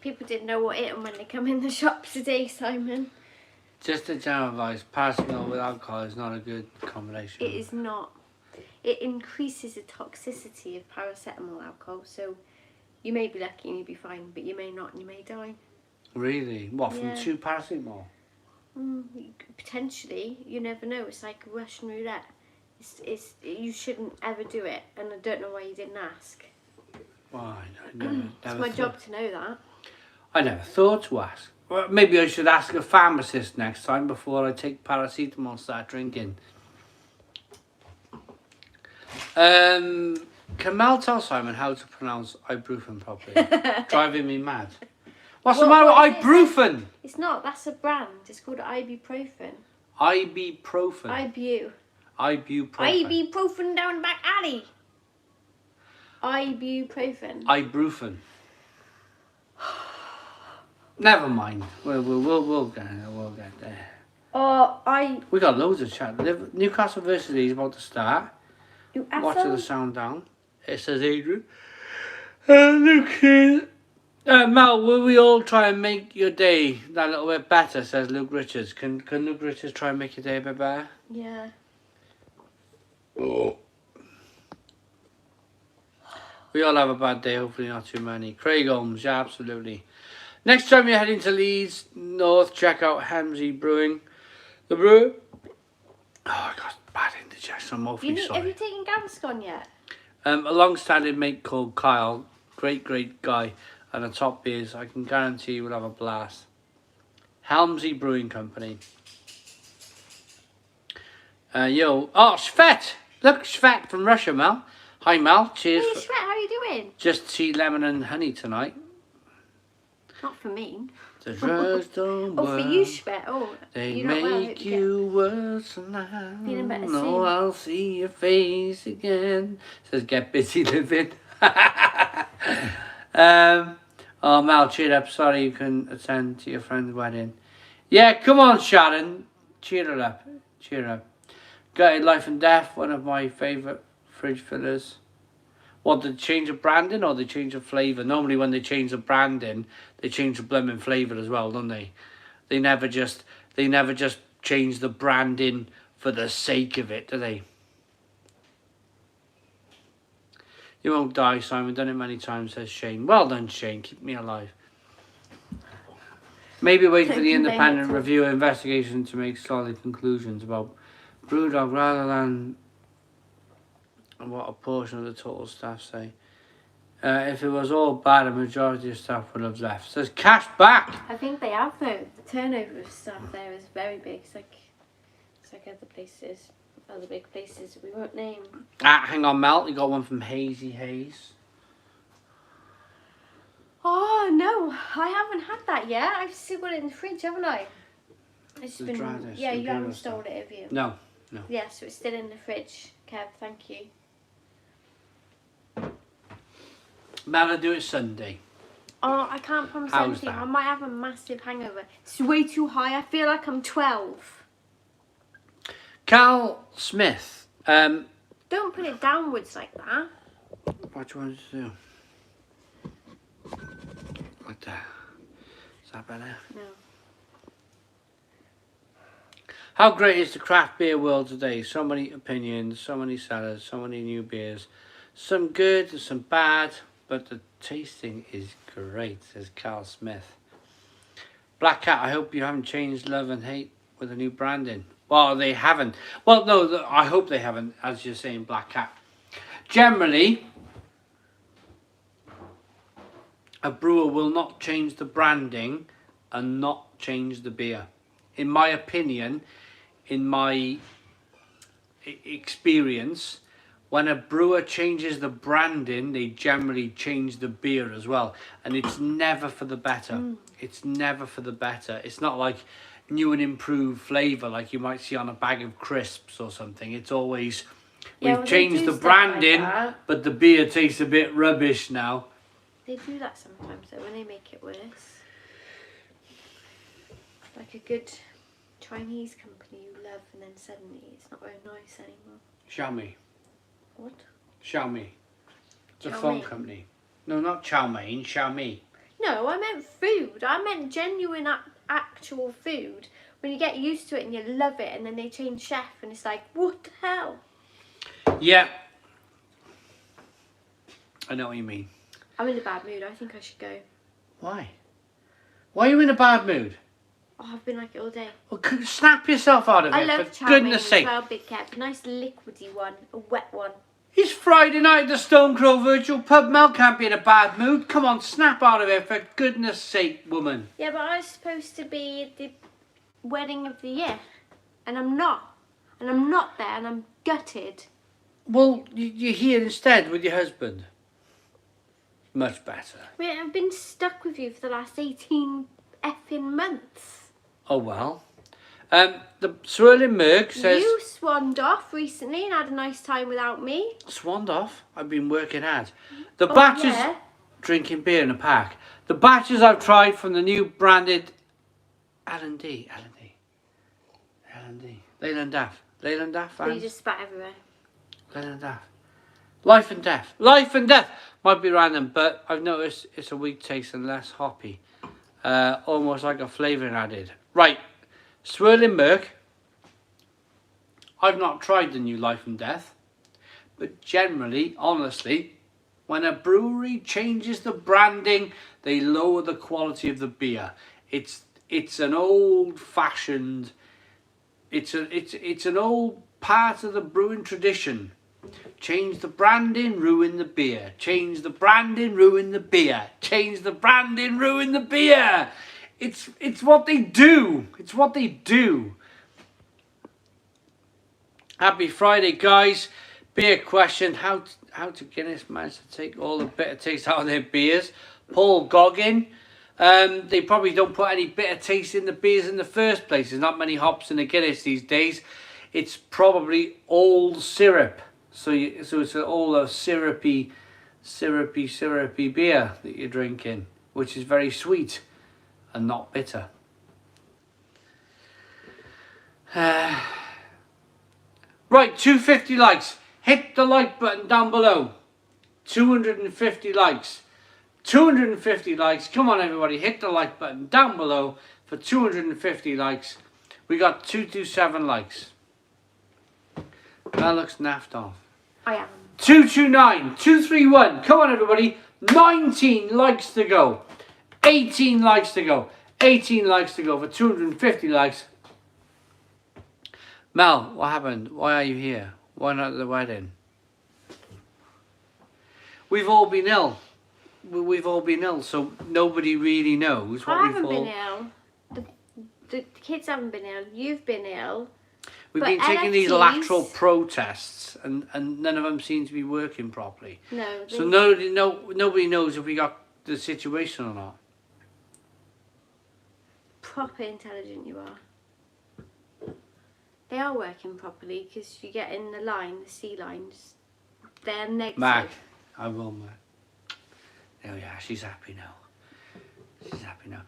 People didn't know what hit them when they come in the shop today, Simon. Just to generalise, paracetamol with alcohol is not a good combination. It is not. It increases the toxicity of paracetamol alcohol, so you may be lucky and you'll be fine, but you may not and you may die. Really? What, from Yeah. 2 paracetamol? Potentially, you never know. It's like Russian roulette. You shouldn't ever do it, and I don't know why you didn't ask. Why? Never It's my job to know that. I never thought to ask. Well, maybe I should ask a pharmacist next time before I take paracetamol and start drinking. Can Mel tell Simon how to pronounce ibuprofen properly? Driving me mad. What's the matter with ibuprofen? It's not. That's a brand. It's called ibuprofen. Ibuprofen. Ibuprofen. Ibuprofen down the back alley. Ibuprofen. Ibuprofen. Never mind. We'll get there. We got loads of chat. Newcastle versus Leeds about to start. Watching the sound down. It says Adrian. Luke. Mel, will we all try and make your day that little bit better? Says Luke Richards. Can Luke Richards try and make your day a bit better? Yeah. Oh. We all have a bad day. Hopefully not too many. Craig Holmes. Yeah, absolutely. Next time you're heading to Leeds North, check out Hemsey Brewing. The brewer. Oh, I got bad indigestion. I'm awfully sorry. Have you taken Gaviscon yet? A long-standing mate called Kyle. Great guy. And the top beers, I can guarantee you will have a blast. Helmsy Brewing Company. Shvet! Look, Shvet from Russia, Mel. Hi, Mel. Cheers. Hey, Shvet, how are you doing? Just tea, lemon and honey tonight. Not for me. The drugs don't work. Oh, for you, Shvet. Oh, They you're not well, I hope make you you worse now. Feeling better No, soon. I'll see your face again. Says get busy living. Oh, Mel, cheer up. Sorry you couldn't attend to your friend's wedding. Yeah, come on, Sharon. Cheer her up. Cheer her up. Gutted Life and Death, one of my favourite fridge fillers. What, did they change the branding or they change the flavour? Normally when they change the branding, they change the blooming flavour as well, don't they? They never just change the branding for the sake of it, do they? You won't die, Simon. Done it many times, says Shane. Well done, Shane. Keep me alive. Maybe wait for the independent review investigation to make solid conclusions about BrewDog rather than what a portion of the total staff say. If it was all bad, a majority of staff would have left. Says cash back. I think they have though. The turnover of staff there is very big. It's like other places, other big places we won't name. Hang on, Mel. You got one from Hazy Haze. Oh no, I haven't had that yet. I've still got it in the fridge, haven't I? It's been yeah. You haven't stolen it, have you? No. Yeah, so it's still in the fridge. Kev, thank you. Mel, I'll do it Sunday. Oh, I can't promise How's anything. that? I might have a massive hangover. It's way too high. I feel like I'm 12. Carl Smith. Don't put it downwards like that. What do you want to do? Like that. Is that better? No. How great is the craft beer world today? So many opinions, so many sellers, so many new beers. Some good and some bad, but the tasting is great, says Carl Smith. Black Cat, I hope you haven't changed love and hate with the new branding. Well, they haven't. Well, no, I hope they haven't, as you're saying, Black Cat. Generally, a brewer will not change the branding and not change the beer. In my opinion, in my experience, when a brewer changes the branding, they generally change the beer as well. And it's never for the better. It's never for the better. It's not like new and improved flavour like you might see on a bag of crisps or something. It's always, we've changed the branding, like but the beer tastes a bit rubbish now. They do that sometimes though, when they make it worse. Like a good Chinese company you love and then suddenly it's not very nice anymore. Xiaomi. What? Xiaomi. The Xiaomi. phone company. No, not chow mein, Xiaomi. No, I meant food. I meant genuine actual food. When you get used to it and you love it and then they change chef and it's like, what the hell? Yeah. I know what you mean. I'm in a bad mood. I think I should go. Why? Why are you in a bad mood? Oh, I've been like it all day. Well, snap yourself out of I it, love for chow mein goodness as sake. well, Big Kev. Nice liquidy one, a wet one. It's Friday night at the Stone Crow Virtual Pub. Mel can't be in a bad mood. Come on, snap out of it, for goodness sake, woman. Yeah, but I was supposed to be at the wedding of the year. And I'm not. And I'm not there and I'm gutted. Well, you're here instead with your husband. Much better. I mean, I've been stuck with you for the last 18 effing months. Oh, well. The Swirling Merc says... You swanned off recently and had a nice time without me. Swanned off? I've been working hard. The batches... Yeah. Drinking beer in a pack. The batches I've tried from the new branded... L&D. Leyland Daff. Leyland Daff, fans? You just spat everywhere. Leyland Daff. Life and Death. Life and Death. Might be random, but I've noticed it's a weak taste and less hoppy. Almost like a flavouring added. Right. Swirling Merc. I've not tried the new Life and Death. But generally, honestly, when a brewery changes the branding, they lower the quality of the beer. It's an old-fashioned... It's an old part of the brewing tradition. Change the branding, ruin the beer. Change the branding, ruin the beer. Change the branding, ruin the beer. It's what they do. It's what they do. Happy Friday, guys. Beer question: How to Guinness manage to take all the bitter taste out of their beers? Paul Goggin. They probably don't put any bitter taste in the beers in the first place. There's not many hops in the Guinness these days. It's probably all syrup. So it's all a syrupy beer that you're drinking, which is very sweet and not bitter. Right, 250 likes. Hit the like button down below. 250 likes. 250 likes. Come on, everybody. Hit the like button down below for 250 likes. We got 227 likes. That looks naffed off. I am. 229, 231. Come on, everybody. 19 likes to go. 18 likes to go. 18 likes to go for 250 likes. Mel, what happened? Why are you here? Why not at the wedding? We've all been ill. We've all been ill, so nobody really knows what I we've haven't all... been ill. The kids haven't been ill. You've been ill. We've But been taking these LFTs lateral protests, and none of them seem to be working properly. No. So nobody knows if we got the situation or not. Proper intelligent you are. They are working properly because you get in the line, the C lines. They're negative. Mac, I will, Mac. Oh yeah, she's happy now. She's happy now.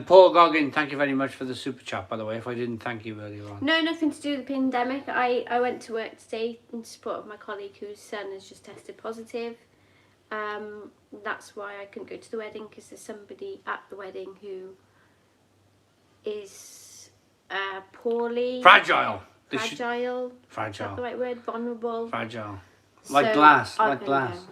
Paul Goggin, thank you very much for the super chat, by the way, if I didn't thank you earlier on. No, nothing to do with the pandemic. I went to work today in support of my colleague whose son has just tested positive. That's why I couldn't go to the wedding, because there's somebody at the wedding who is poorly... Fragile. Fragile. Is Fragile. that the right word? Vulnerable. Fragile. Like So, glass. I Like couldn't glass. go.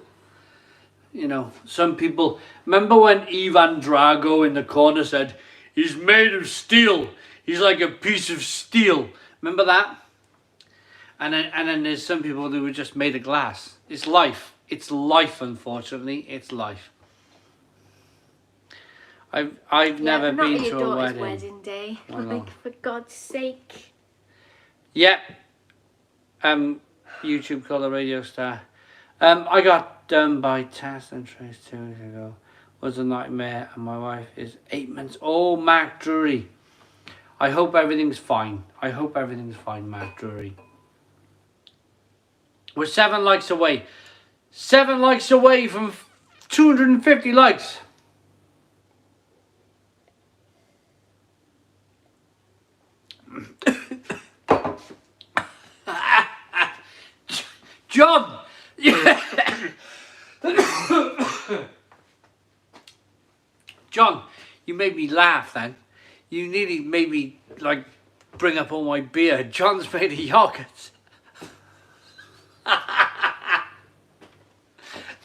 You know, some people... Remember when Ivan Drago in the corner said, he's made of steel. He's like a piece of steel. Remember that? And then there's some people who were just made of glass. It's life. It's life, unfortunately. It's life. I've never not been at to your a daughter's wedding. day. I know. Like, for God's sake. Yeah. YouTube called a radio star. I got done by Tess and Trace 2 weeks ago. Was a nightmare, and my wife is 8 months. Oh, Mac Drury. I hope everything's fine. I hope everything's fine, Mac Drury. We're 7 likes away. 7 likes away from 250 likes. John! John, you made me laugh then. You nearly made me, like, bring up all my beer. John's made a yogurt.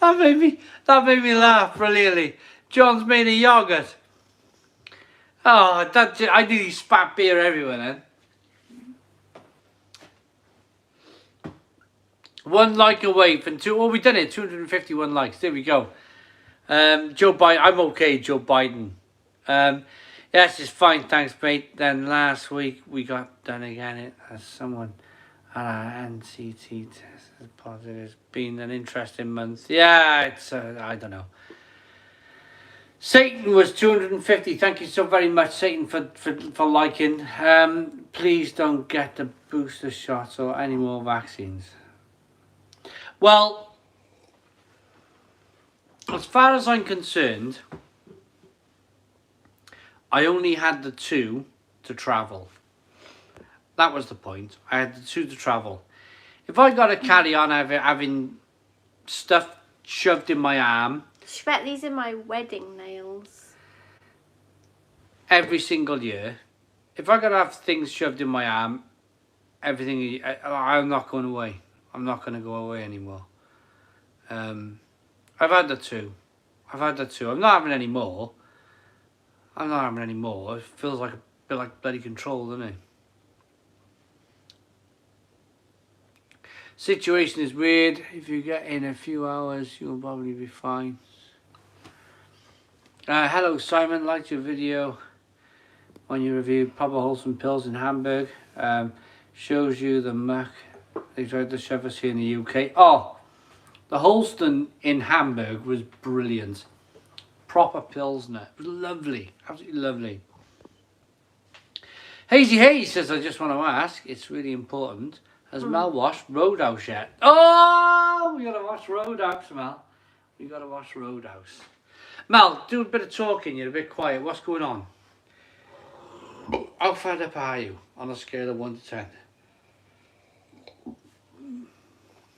That made me laugh brilliantly. John's made a yogurt. Oh, I nearly spat beer everywhere then. 1 like away from 2. Oh, we done it. 251 likes. There we go. Joe Biden. I'm okay, Joe Biden. Yes, it's fine. Thanks, mate. Then last week we got done again. It as someone at our NCT test is positive. It's been an interesting month. Yeah, it's I don't know. Satan was 250. Thank you so very much, Satan, for liking. Please don't get the booster shots or any more vaccines. Well, as far as I'm concerned, I only had the 2 to travel. That was the point. I had the 2 to travel. If I got to carry on having stuff shoved in my arm... Shvet, these are my wedding nails. Every single year. If I got to have things shoved in my arm, everything... I'm not going away. I'm not going to go away anymore. I've had the 2. I've had the 2. I'm not having any more. I'm not having any more. It feels like a bit like bloody control, doesn't it? Situation is weird. If you get in a few hours, you'll probably be fine. Hello, Simon. Liked your video when you reviewed proper wholesome pills in Hamburg. Shows you the muck they tried to shove us here in the UK. Oh, the Holston in Hamburg was brilliant. proper Pilsner. It was lovely. Absolutely lovely. Hazy Hayes says, I just want to ask, it's really important, has Mel washed Roadhouse yet? Oh, we got to wash Roadhouse, Mel. We got to wash Roadhouse. Mel, do a bit of talking. You're a bit quiet. What's going on? How fed up are you on a scale of 1 to 10?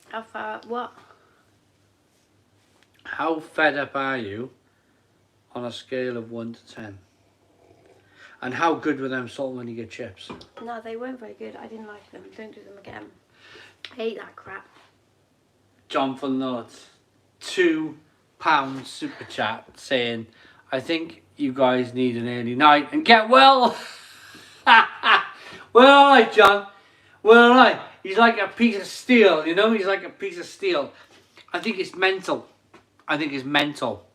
How far? What? How fed up are you on a scale of 1 to 10? And how good were them salt and vinegar chips? No, they weren't very good. I didn't like them. Don't do them again. I hate that crap. John from North, £2 super chat saying, I think you guys need an early night and get well. Well, alright, John. Well, alright. He's like a piece of steel, you know? He's like a piece of steel. I think it's mental. I think it's mental.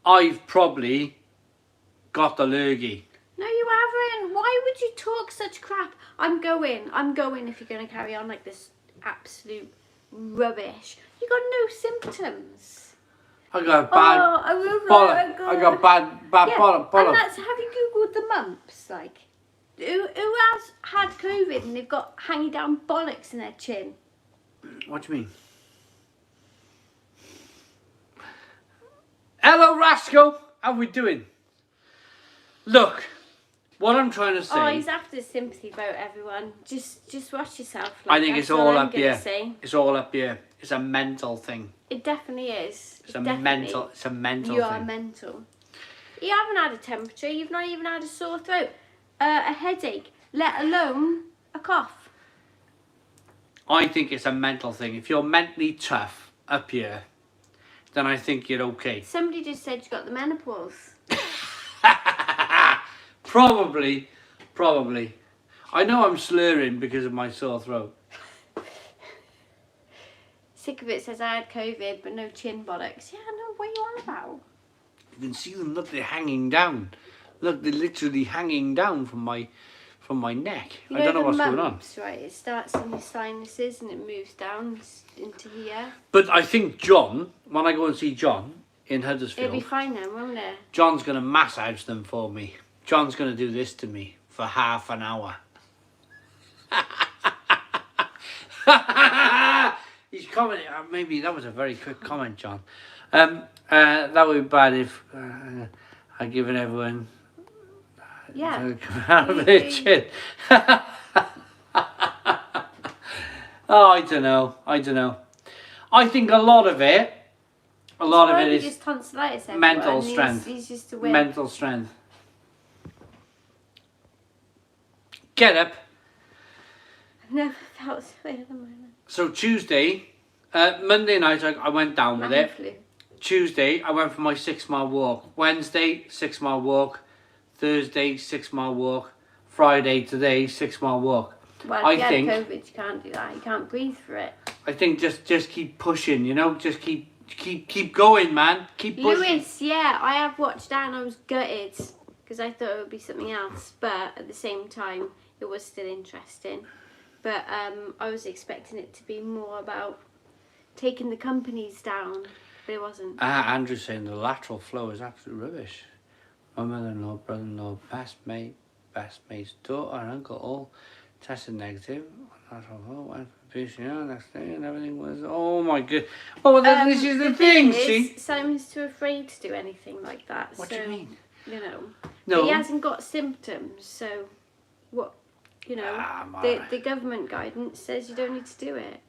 I've probably got the lurgy. No, you haven't. Why would you talk such crap? I'm going if you're going to carry on like this absolute rubbish. You got no symptoms. I got a bad bollock. I got bad bollock. And that's, have you googled the mumps? Like, who has had COVID and they've got hanging down bollocks in their chin? What do you mean? Hello, Rascal. How we doing? Look, what I'm trying to say. Oh, he's after sympathy vote, everyone. Just watch yourself. I think it's all up here. It's all up here. It's a mental thing. It definitely is. It's a mental thing. You are mental. You haven't had a temperature. You've not even had a sore throat, a headache, let alone a cough. I think it's a mental thing. If you're mentally tough up here, then I think you're okay. Somebody just said you got the menopause. Probably. I know I'm slurring because of my sore throat. Sick of it says I had COVID but no chin bollocks. Yeah, no, what are you on about? You can see them, look, they're hanging down. Look, they're literally hanging down from my neck. You I don't know what's going on. Mumps, right, it starts in your sinuses and it moves down into here. But I think John, when I go and see John in Huddersfield, It'll be fine then, won't it? John's going to massage them for me. John's going to do this to me for half an hour. He's commenting. Maybe that was a very quick comment, John. That would be bad if I'd given everyone. Yeah. Out of their chin. Oh, I don't know. I think a lot of it is just tonsillitis, everyone. mental strength. He's just a wimp. Mental strength. Get up. I've never felt so ill in my life. So Tuesday, Monday night I went down with it. Flu. Tuesday I went for my 6 mile walk. Wednesday 6 mile walk. Thursday 6 mile walk. Friday today 6 mile walk. Well, if you had COVID, you can't do that. You can't breathe for it. I think just keep pushing. You know, just keep going, man. Keep pushing. Lewis, yeah, I have watched that and I was gutted because I thought it would be something else, but at the same time it was still interesting. But I was expecting it to be more about taking the companies down, but it wasn't. Andrew's saying the lateral flow is absolute rubbish. My mother-in-law, brother-in-law, best mate's daughter and uncle all tested negative. Lateral flow went for PCR next day and everything was, oh my god. Oh, this is the thing, see? Simon's too afraid to do anything like that. What do you mean? You know. No. But he hasn't got symptoms, so what, you know, the government guidance says you don't need to do it.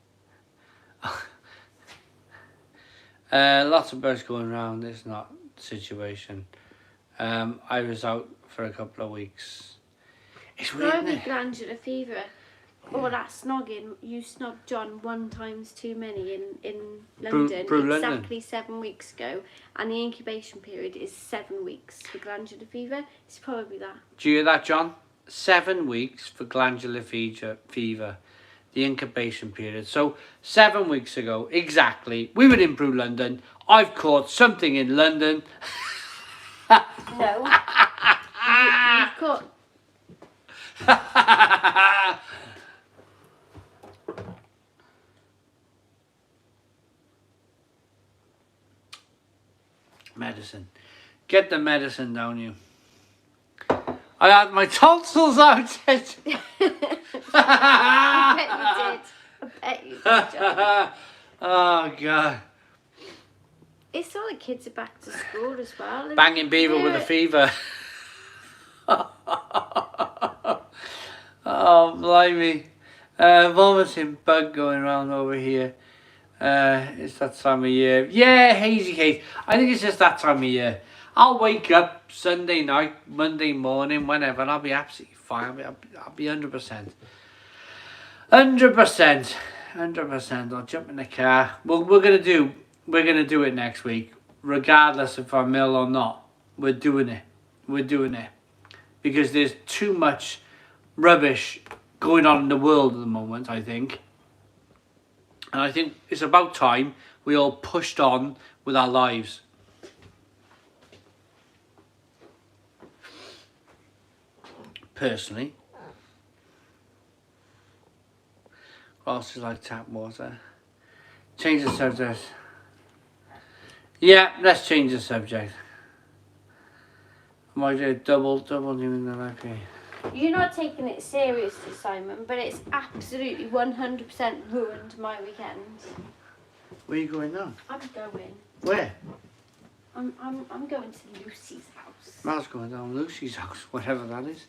Lots of birds going around. It's not the situation. I was out for a couple of weeks. It's weird, isn't it? Glandular fever. All that snogging. You snogged John 1 times too many in London exactly 7 weeks ago, and the incubation period is 7 weeks for glandular fever. It's probably that. Do you hear that, John? 7 weeks for glandular fever. The incubation period. So 7 weeks ago, exactly, we were in Brew London. I've caught something in London. No. You've caught. medicine. Get the medicine down you. I had my tonsils out. I bet you did, John. Oh, God. It's all the kids are back to school as well. Banging beaver with a fever. Oh, blimey. Vomiting bug going around over here. It's that time of year. Yeah, hazy haze. I think it's just that time of year. I'll wake up Sunday night, Monday morning, whenever, and I'll be absolutely fine. I'll be 100%. 100%. 100%. I'll jump in the car. Well, we're gonna do it next week, regardless if I'm ill or not. We're doing it. We're doing it because there's too much rubbish going on in the world at the moment, I think. And I think it's about time we all pushed on with our lives. Personally. What else is like tap water? Change the subject. Yeah, let's change the subject. Am I doing double doing the life here? You're not taking it seriously, Simon, but it's absolutely 100% ruined my weekend. Where are you going now? I'm going. Where? I'm going to Lucy's house. Mal's going down Lucy's house, whatever that is.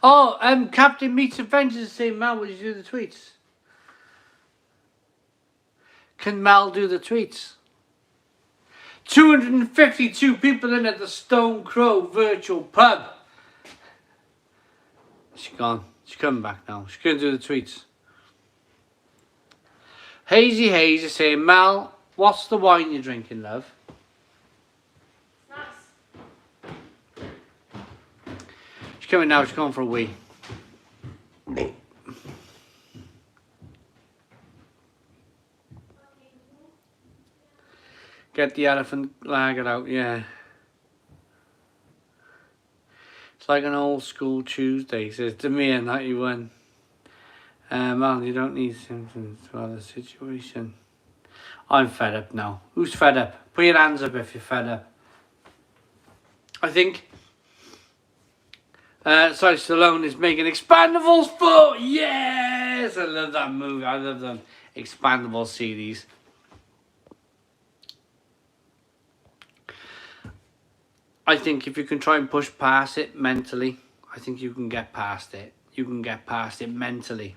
Oh, Captain Meets Adventures saying, Mal, will you do the tweets? Can Mal do the tweets? 252 people in at the Stone Crow virtual pub. She's gone. She's coming back now. She's going to do the tweets. Hazy Haze is saying, Mal, what's the wine you're drinking, love? Nice. She's coming now. She's going for a wee. Get the elephant lager out, yeah. It's like an old school Tuesday, says Demir 91. Man, you don't need symptoms to other situation. I'm fed up now. Who's fed up? Put your hands up if you're fed up. I think sorry, Stallone is making Expendables 4. Yes! I love that movie. I love them Expendables series. I think if you can try and push past it mentally, I think you can get past it. You can get past it mentally.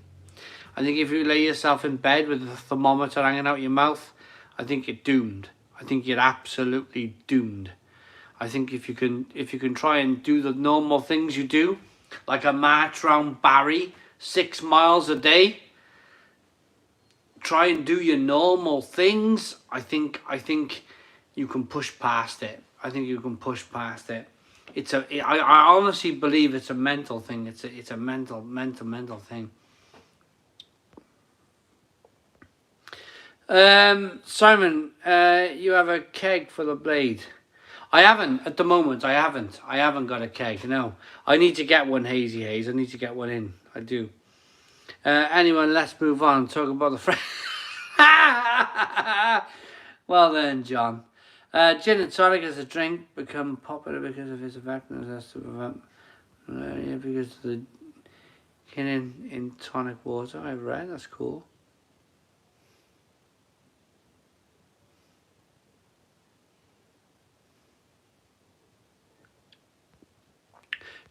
I think if you lay yourself in bed with the thermometer hanging out your mouth, I think you're doomed. I think you're absolutely doomed. I think if you can try and do the normal things you do, like a march round Barry 6 miles a day, try and do your normal things, I think you can push past it. I think you can push past it. I honestly believe it's a mental thing. It's a mental thing. Simon, you have a keg for the blade. I haven't at the moment. I haven't got a keg. No, I need to get one, Hazy Haze. I need to get one in. I do. Anyone? Let's move on and talk about the friend. Well then, John. Gin and tonic as a drink become popular because of its effectiveness to prevent because of the gin in tonic water. I've read. That's cool.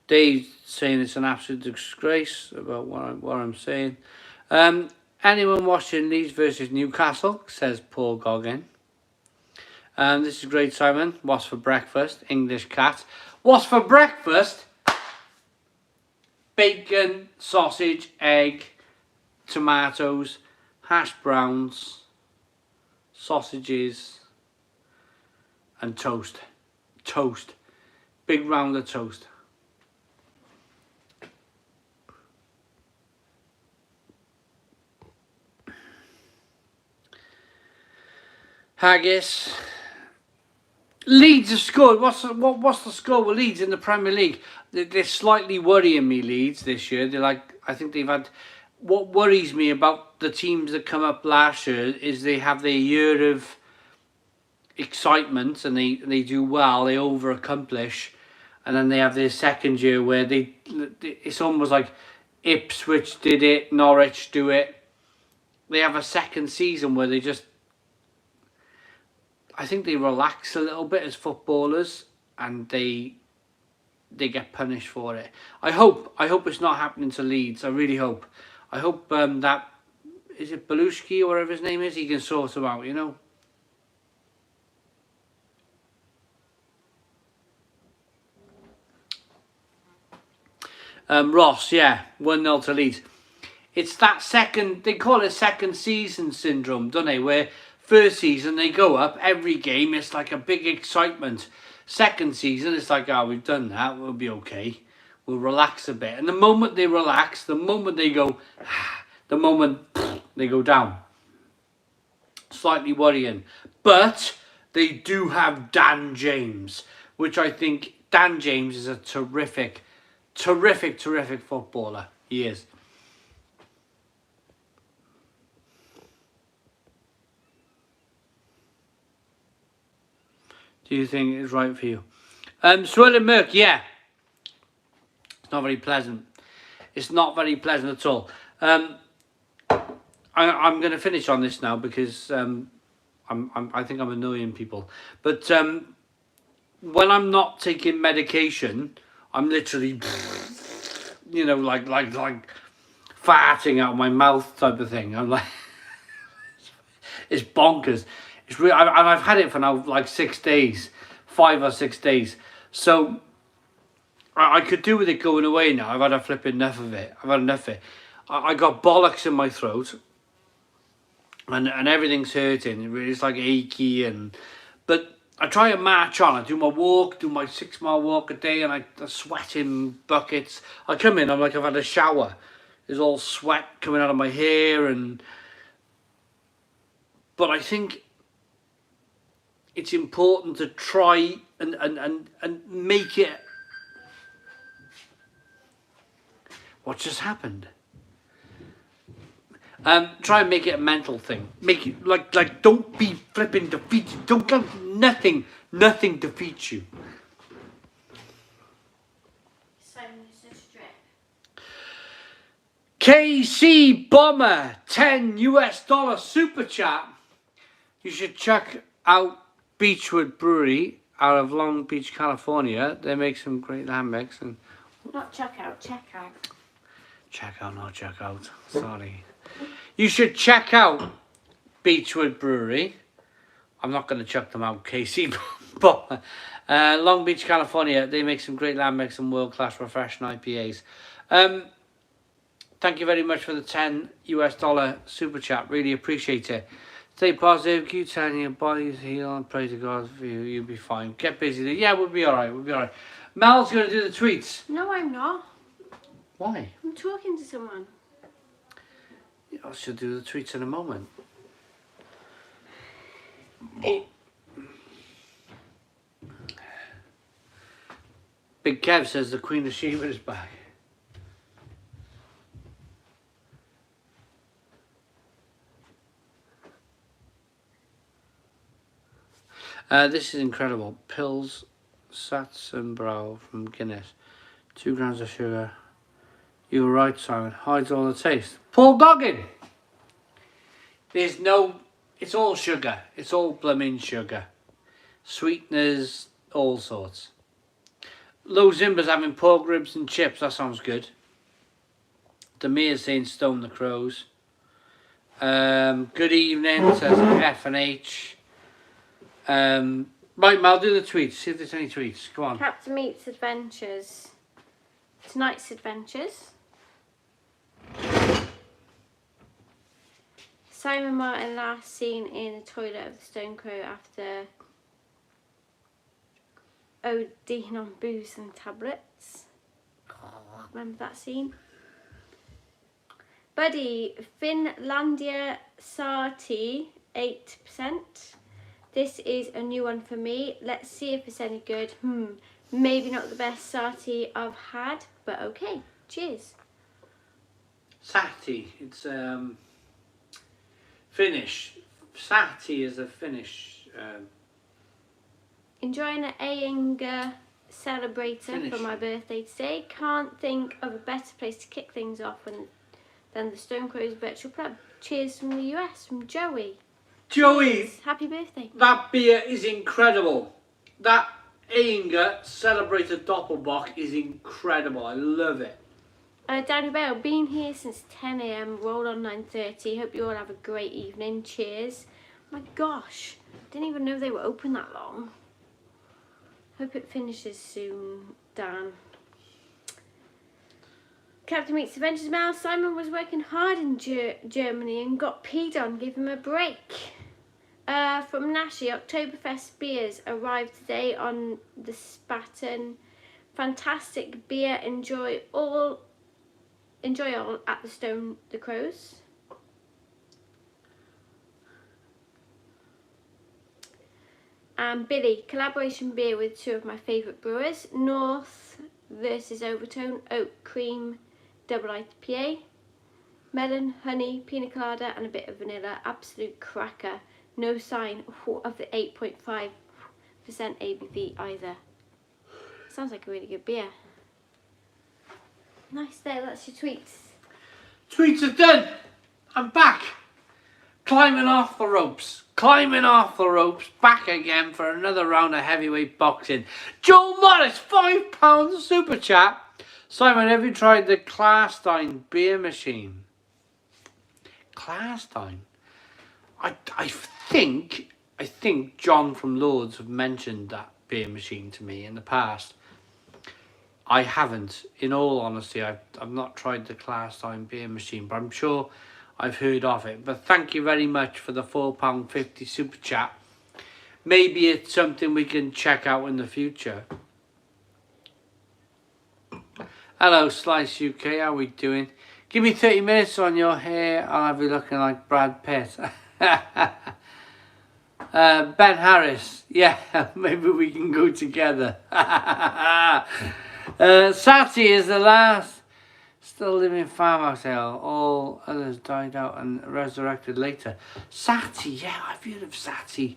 Dave's saying it's an absolute disgrace about what I'm saying. Anyone watching Leeds versus Newcastle, says Paul Goggin. This is great, Simon. What's for breakfast? English cat. What's for breakfast? Bacon, sausage, egg, tomatoes, hash browns, sausages, and toast. Toast. Big round of toast. Haggis. Leeds have scored. What's the score with Leeds in the Premier League? They're slightly worrying me, Leeds, this year. I think they've had what worries me about the teams that come up last year is they have their year of excitement and they do well, they over-accomplish, and then they have their second year where it's almost like Ipswich did it, Norwich do it. They have a second season where they just, I think they relax a little bit as footballers, and they get punished for it. I hope it's not happening to Leeds. I really hope. I hope that, is it Belushi or whatever his name is, he can sort them out, you know. Ross, yeah, 1-0 to Leeds. It's that second, they call it second season syndrome, don't they? Where first season they go up, every game it's like a big excitement. Second season it's like, oh, we've done that, we'll be okay. We'll relax a bit. And the moment they relax, the moment they go, the moment they go down. Slightly worrying. But they do have Dan James, which I think Dan James is a terrific footballer. He is. Do you think it's right for you? Swirling Merc, yeah. It's not very pleasant. It's not very pleasant at all. I'm going to finish on this now because I think I'm annoying people. But when I'm not taking medication, I'm literally, you know, like farting out of my mouth type of thing. I'm like, it's bonkers. It's real, and I've had it for now like 6 days, 5 or 6 days. So I could do with it going away now. I've had a flipping enough of it. I've had enough of it. I got bollocks in my throat, and everything's hurting. It's like achy, but I try and march on. I do my walk, do my 6-mile walk a day, and I sweat in buckets. I come in, I'm like I've had a shower. There's all sweat coming out of my hair, but I think it's important to try and make it. What just happened? Try and make it a mental thing. Make it like don't be flipping defeated. Don't let nothing defeats you. KC Bomber, $10 super chat. You should check out Beechwood Brewery out of Long Beach, California. They make some great lambics and. Not check out, check out. Check out, not check out. Sorry. You should check out Beechwood Brewery. I'm not going to chuck them out, KC, but Long Beach, California. They make some great lambics and world-class refreshing IPAs. Thank you very much for the $10 super chat. Really appreciate it. Stay positive. Keep telling your body's heal and pray to God for you. You'll be fine. Get busy. Yeah, we'll be all right. We'll be all right. Mel's going to do the tweets. No, I'm not. Why? I'm talking to someone. I should do the tweets in a moment. Big Kev says the Queen of Sheba is back. This is incredible. Pills, Sats and Brow from Guinness. 2 grams of sugar. You were right, Simon. Hides all the taste. Paul Doggin! There's no... It's all sugar. It's all blooming sugar. Sweeteners, all sorts. Low Zimba's having pork ribs and chips. That sounds good. Demir's saying Stone the Crows. Good evening, says F&H. Right, Mal, do the tweets. See if there's any tweets. Go on. Captain Meat's Adventures. Tonight's Adventures. Simon Martin last seen in the toilet of the Stone Crow after ODing on booze and tablets. Remember that scene? Buddy, Finlandia Sarti, 8%. This is a new one for me. Let's see if it's any good. Maybe not the best Sarti I've had, but okay. Cheers. Sahti. It's Finnish. Sahti is a Finnish. Enjoying an Ainger celebrator for my birthday today. Can't think of a better place to kick things off than the Stone Crows virtual pub. Cheers from the US, from Joey. Joey! Cheers. Happy birthday. That beer is incredible. That Ainger Celebrator Doppelbock is incredible. I love it. Danny Bell, been here since 10 a.m, rolled on 9:30. Hope you all have a great evening. Cheers. My gosh, didn't even know they were open that long. Hope it finishes soon, Dan. Captain Meets Adventures Mouse. Simon was working hard in Germany and got peed on. Give him a break. From Nashi, Oktoberfest beers arrived today on the Spaten. Fantastic beer. Enjoy all at the Crows. And Billy, collaboration beer with two of my favourite brewers. North versus Overtone, Oak Cream, Double IPA. Melon, honey, pina colada and a bit of vanilla. Absolute cracker. No sign of the 8.5% ABV either. Sounds like a really good beer. Nice there, that's your tweets. Tweets are done. I'm back. Climbing off the ropes. Climbing off the ropes. Back again for another round of heavyweight boxing. Joe Morris, £5 super chat. Simon, have you tried the Klarstein beer machine? Klarstein? I think John from Lords have mentioned that beer machine to me in the past. I haven't, in all honesty. I've not tried the Klarstein beer machine, but I'm sure I've heard of it. But thank you very much for the £4.50 super chat. Maybe it's something we can check out in the future. Hello Slice UK, how are we doing? Give me 30 minutes on your hair, I'll have you looking like Brad Pitt. Ben Harris, yeah, maybe we can go together. Sati is the last still living farmhouse ale. All others died out and resurrected later. Sati, yeah, I've heard of Sati.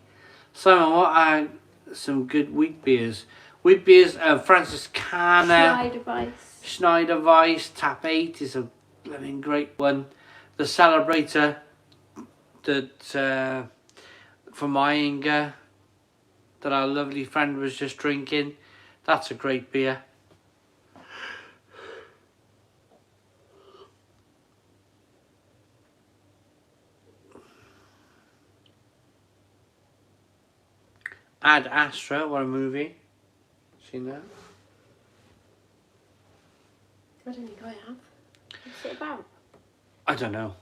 Simon, what are some good wheat beers? Wheat beers, Francis Carner, Schneider Weiss, Tap 8 is a blooming great one. The Celebrator that from Ainger that our lovely friend was just drinking, that's a great beer. Ad Astra, what a movie. Seen that? I don't think I have. What's it about? I don't know.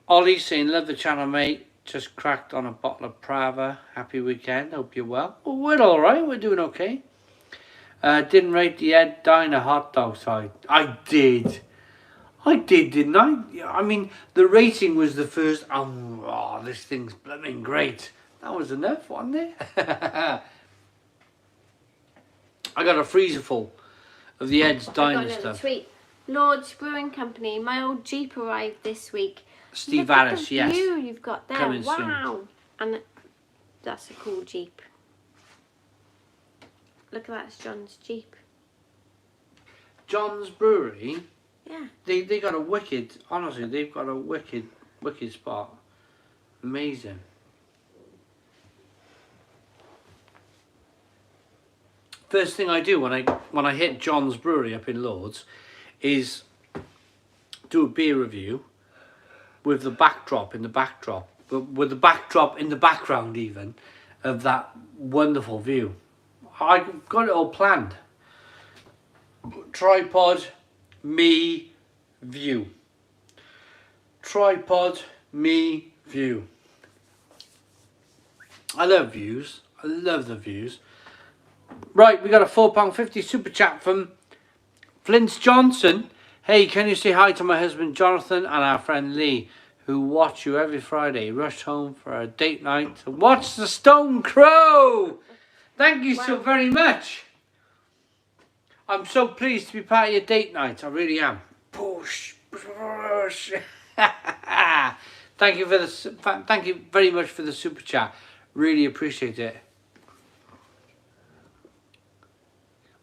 Ollie's saying, love the channel, mate. Just cracked on a bottle of Prava. Happy weekend. Hope you're well. Well, we're all right. We're doing okay. Didn't rate the Ed Diner hot dog side. I did. I did, didn't I? I mean, the rating was the first. Oh, this thing's blooming great. That was enough, wasn't it? I got a freezer full of the Ed's Diner stuff. Tweet. Lord's Brewing Company. My old Jeep arrived this week. Steve Harris, yes. Look at the view you've got there. Coming wow. soon. And that's a cool Jeep. Look at that, it's John's Jeep. John's Brewery? Yeah. They got a wicked, honestly, they've got a wicked spot. Amazing. First thing I do when I hit John's Brewery up in Lords is do a beer review with the backdrop in the backdrop, with the backdrop in the background even of that wonderful view. I've got it all planned. Tripod, me, view. Tripod, me, view. I love views. I love the views. Right, we got a £4.50 super chat from Flint Johnson. Hey, can you say hi to my husband Jonathan and our friend Lee, who watch you every Friday? Rushed home for a date night to watch the Stone Crow. Thank you so very much. I'm so pleased to be part of your date night. I really am. Push. Thank you very much for the super chat. Really appreciate it.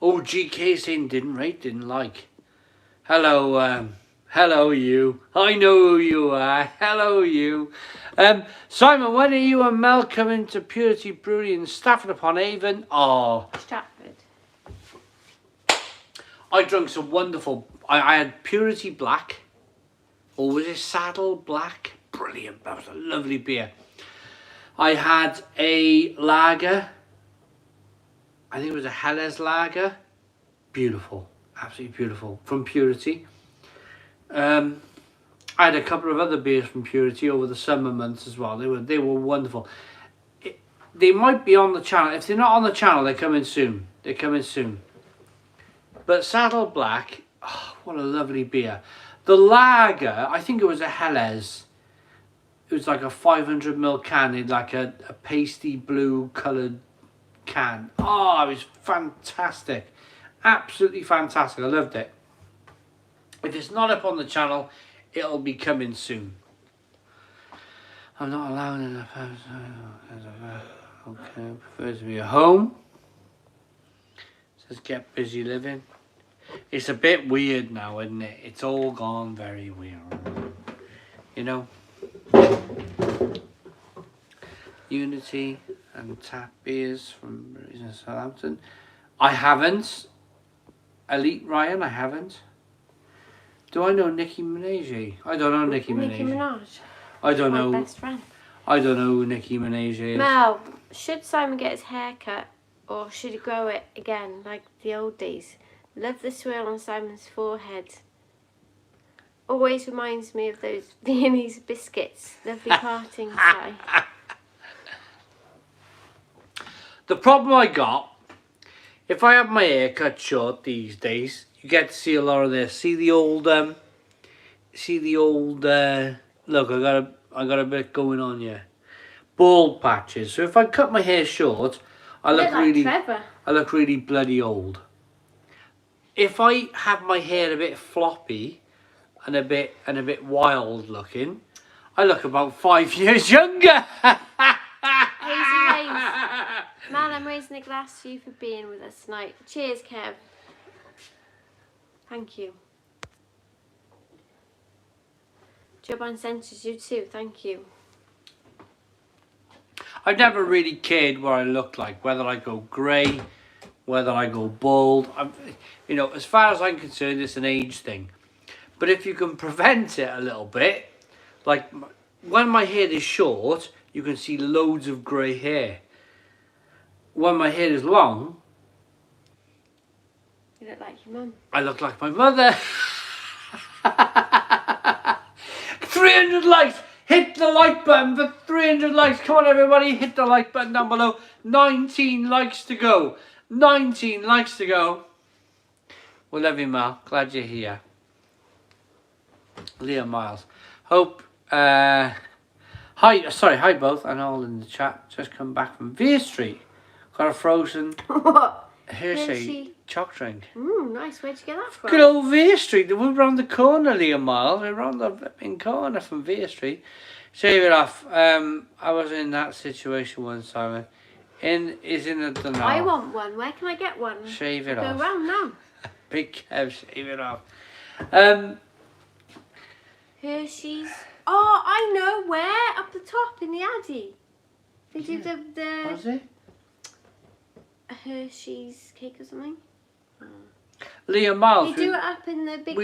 Oh, GK saying didn't rate, didn't like. Hello, hello you. I know who you are. Hello you. Simon, when are you and Mel coming to Purity Brewery in Stafford upon Avon? Oh, Stratford. I drank some wonderful. I had Purity Black. Or was it Saddle Black? Brilliant. That was a lovely beer. I had a lager. I think it was a Helles lager. Beautiful. Absolutely beautiful. From Purity. I had a couple of other beers from Purity over the summer months as well. They were wonderful. They might be on the channel. If they're not on the channel, they're coming soon. They're coming soon. But Saddle Black, oh, what a lovely beer. The lager, I think it was a Helles. It was like a 500ml can in like a pasty blue coloured can. Oh, it was fantastic. Absolutely fantastic. I loved it. If it's not up on the channel, it'll be coming soon. I'm not allowed in the pub. Okay, I prefer to be at home. It says get busy living. It's a bit weird now, isn't it? It's all gone very weird. You know? Unity and tap beers from Southampton. I haven't. Elite Ryan, I haven't. Do I know Nicki Minaj? I don't know Nicki Minaj. Nicki Minaj. I don't know. My best friend. I don't know who Nicki Minaj is. Mel, should Simon get his hair cut or should he grow it again like the old days? Love the swirl on Simon's forehead. Always reminds me of those Viennese biscuits. Lovely parting time. The problem I got, if I have my hair cut short these days, you get to see a lot of this. See the old, look, I got a bit going on here. Bald patches. So if I cut my hair short, I look really bloody old. If I have my hair a bit floppy and a bit wild looking, I look about 5 years younger. Man, I'm raising a glass to you for being with us tonight. Cheers, Kev. Thank you. Joban Centres, you too. Thank you. I've never really cared what I look like, whether I go grey, whether I go bald. You know, as far as I'm concerned, it's an age thing. But if you can prevent it a little bit, like when my hair is short, you can see loads of grey hair. When my hair is long, you look like your mum. I look like my mother. 300 likes! Hit the like button for 300 likes. Come on, everybody, hit the like button down below. 19 likes to go. 19 likes to go. We love you, Mal. Glad you're here. Leah Miles. Hope, hi both, and all in the chat. Just come back from Veer Street. Got a frozen Hershey choc drink. Nice. Where'd you get that from? Good old Veer Street. We're round the corner, Leah Miles. We're round the flipping corner from Veer Street. Shave it off. I was in that situation once, Simon. Is in a denial. I want one. Where can I get one? Shave it off. Go round now. Big Kev, shave it off. Hershey's. Oh, I know where. Up the top in the Addy. They do the. What is it? A Hershey's cake or something. Leah Miles. They do it up in the big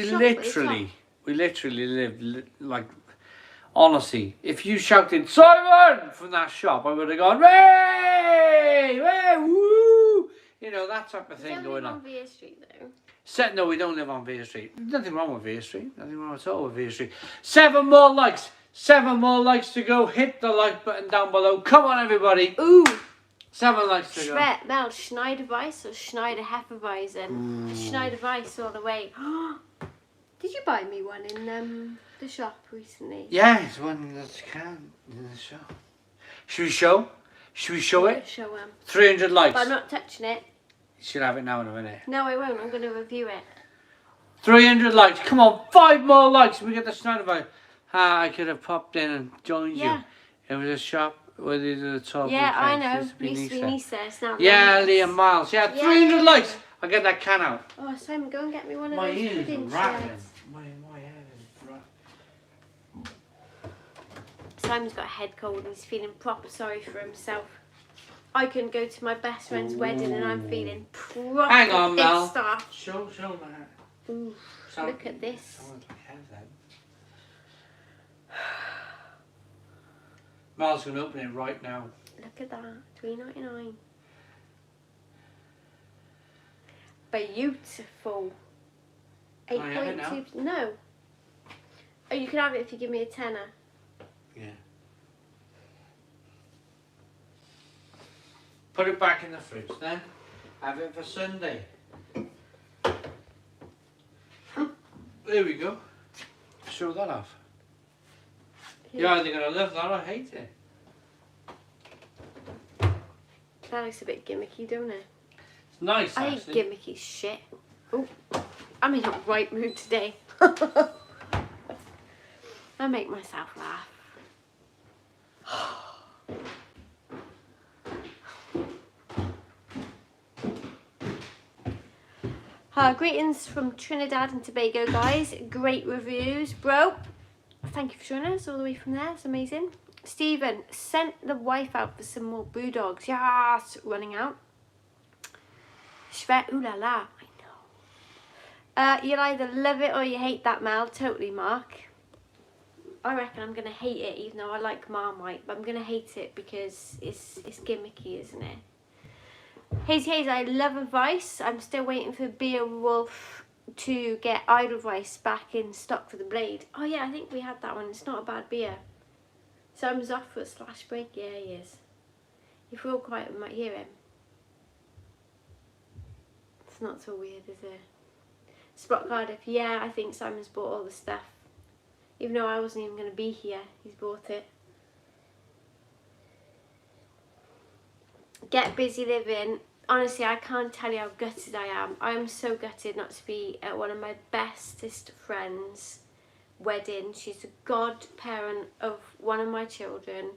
shop. We literally live like. Honestly, if you shouted Simon from that shop, I would have gone, "Way, way, woo!" You know, that type of thing going on. Veer Street though. No, we don't live on Veer Street. There's nothing wrong with Veer Street. Nothing wrong at all with Veer Street. 7 more likes. 7 more likes to go. Hit the like button down below. Come on, everybody. Ooh. 7 likes to go. Mel, Schneider Weiss or Schneider Hefeweizen? Schneider Weiss all the way. Did you buy me one in the shop recently? Yeah, it's one that you can in the shop. Should we show? Should we show it? Show 'em. 300 likes. But I'm not touching it. You should have it now in a minute. No, I won't. I'm going to review it. 300 likes. Come on, 5 more likes. We get the Snyder vibe. I could have popped in and joined you. It was a shop where these are the top. Yeah, I know. Used to be Nisa. It's now yeah, Liam Miles. Yeah, 300 likes. I'll get that can out. Oh, Simon, go and get me one of my those ears pudding are rattling. shirts. My head is rattling. Simon's got a head cold and he's feeling proper sorry for himself. I couldn't go to my best friend's wedding and I'm feeling proper Hang on, Mel. stuff. Show that. Ooh, look at this. Mel's going to open it right now. Look at that, $3.99. Beautiful. 8.2. No. Oh, you can have it if you give me a tenner. Yeah. Put it back in the fridge then. Have it for Sunday. There we go. Show that off. You're either going to love that or hate it. That looks a bit gimmicky, don't it? It's nice, I actually. hate gimmicky shit. Oh, I'm in a right mood today. I make myself laugh. Greetings from Trinidad and Tobago, guys. Great reviews, bro. Thank you for joining us all the way from there. It's amazing. Stephen sent the wife out for some more BrewDogs. Yes, running out. Ooh la la. I know. You'll either love it or you hate that, Mel. Totally, Mark. I reckon I'm gonna hate it, even though I like Marmite. But I'm gonna hate it because it's gimmicky, isn't it? Hazy Haze, I love advice. I'm still waiting for Beowulf to get Idlevice back in stock for the Blade. Oh yeah, I think we had that one. It's not a bad beer. Simon's off for a slash break. Yeah, he is. If we're all quiet, we might hear him. It's not so weird, is it? Spot Cardiff. Yeah, I think Simon's bought all the stuff. Even though I wasn't even going to be here, he's bought it. Get busy living. Honestly, I can't tell you how gutted I am. I am so gutted not to be at one of my bestest friends' wedding. She's a godparent of one of my children.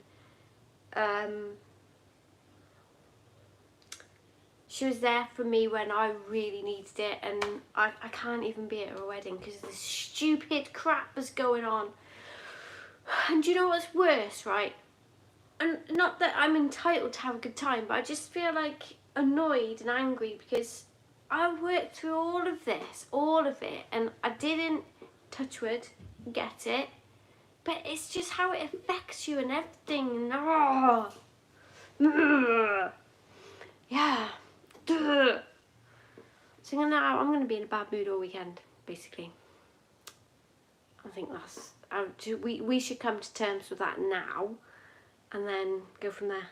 She was there for me when I really needed it, and I can't even be at her wedding because of the stupid crap that's going on. And do you know what's worse, right? And not that I'm entitled to have a good time, but I just feel like annoyed and angry because I worked through all of it, and I didn't, touch wood, get it. But it's just how it affects you and everything. Yeah. So now I'm going to be in a bad mood all weekend, basically. I think that's... we should come to terms with that now, and then go from there.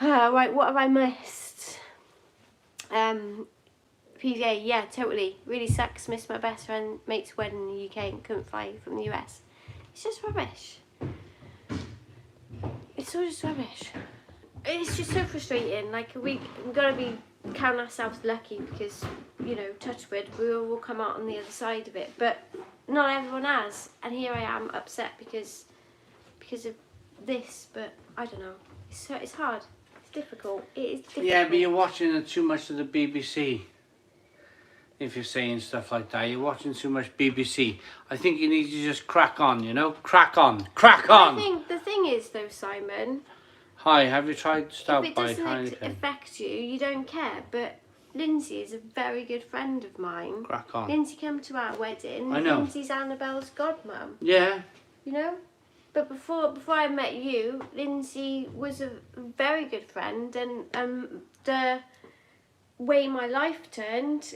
Right, what have I missed? PJ, yeah, totally. Really sucks. Missed my best friend mate's wedding in the UK and couldn't fly from the US. It's just rubbish. It's all just rubbish. It's just so frustrating. Like, we've got to be count ourselves lucky because, you know, touch wood, we will come out on the other side of it. But not everyone has. And here I am upset because of this. But I don't know. It's hard. It's difficult. It is difficult. Yeah, but you're watching too much of the BBC. If you're saying stuff like that, you're watching too much BBC. I think you need to just crack on, you know? Crack on. Crack on! I think the thing is, though, Simon... Hi, have you tried stout by Heineken? If it doesn't Heineken? affect you, you don't care. But Lindsay is a very good friend of mine. Crack on. Lindsay came to our wedding. I know. Lindsay's Annabelle's godmum. Yeah. You know? But before I met you, Lindsay was a very good friend, and the way my life turned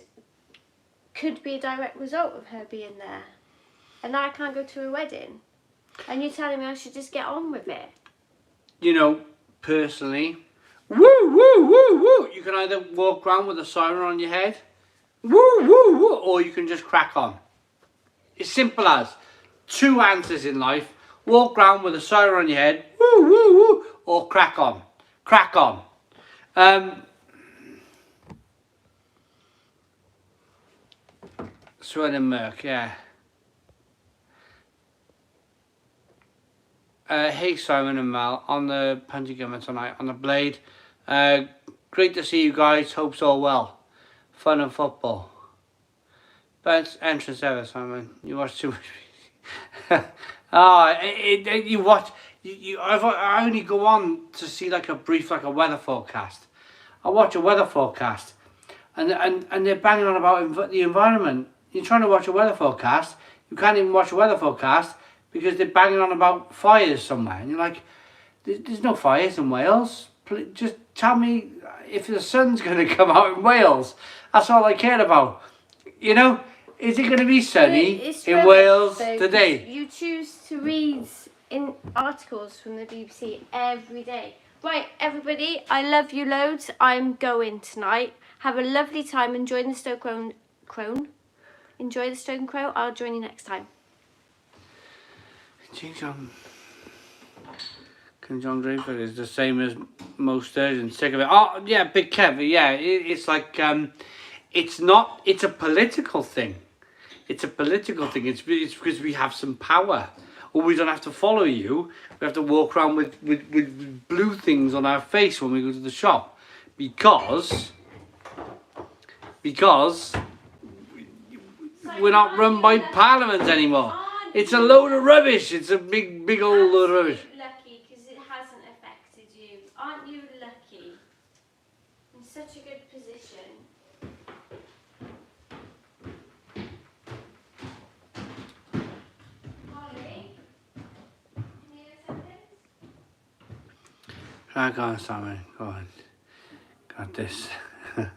could be a direct result of her being there. And now I can't go to her wedding. And you're telling me I should just get on with it. You know, personally, woo, woo, woo, woo. You can either walk around with a siren on your head, woo, woo, woo, or you can just crack on. It's simple as. Two answers in life. Walk around with a siren on your head, woo, woo, woo, or crack on. Crack on. Sweden Merc, yeah. Hey Simon and Mel, on the Punty Gummer tonight, on the Blade. Great to see you guys, hope's all well. Fun and football. Best entrance ever, Simon. You watch too much. You watch. I only go on to see like a brief, like a weather forecast. I watch a weather forecast, and they're banging on about the environment. You're trying to watch a weather forecast, you can't even watch a weather forecast because they're banging on about fires somewhere, and you're like, there's no fires in Wales. Just tell me if the sun's going to come out in Wales. That's all I care about. You know, is it going to be sunny in Wales today? You choose to read in articles from the BBC every day. Right, everybody, I love you loads. I'm going tonight. Have a lovely time enjoying the Stone Crone. Enjoy the Stone Crow. I'll join you next time. King John Draper is the same as most urgent. Sick of it. Oh yeah, Big Kev. Yeah, it's like it's not. It's a political thing. It's a political thing. It's because we have some power, or we don't have to follow you. We have to walk around with blue things on our face when we go to the shop, because we're not run by Parliament anymore. It's a load of rubbish. It's a big old load of rubbish. Lucky because it hasn't affected you. Aren't you lucky? In such a good position. Molly, you need a second? Right, go on, Simon. Go on. Got this. Good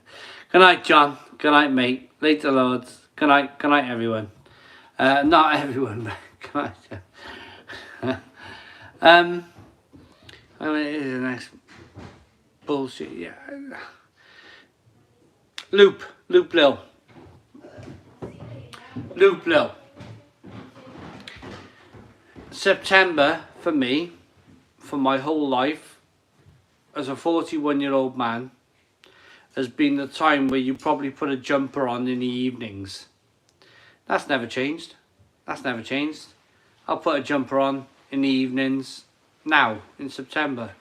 night, John. Good night, mate. Later, lords. Good night, everyone. Not everyone, but good night. I mean, it is the next bullshit. Yeah. Loop Lil. September for me, for my whole life, as a 41-year-old man, has been the time where you probably put a jumper on in the evenings. That's never changed. I'll put a jumper on in the evenings now, in September.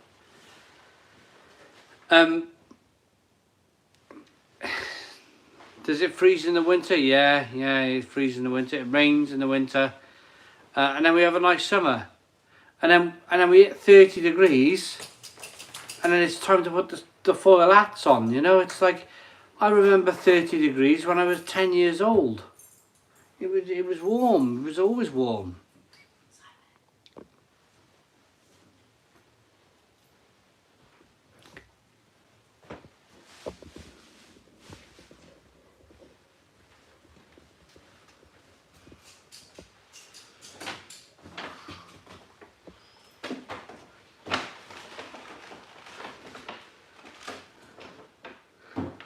Does it freeze in the winter? Yeah, it freezes in the winter. It rains in the winter. And then we have a nice summer. And then we hit 30 degrees. And then it's time to put the foil hats on, you know. It's like, I remember 30 degrees when I was 10 years old. It was warm. It was always warm.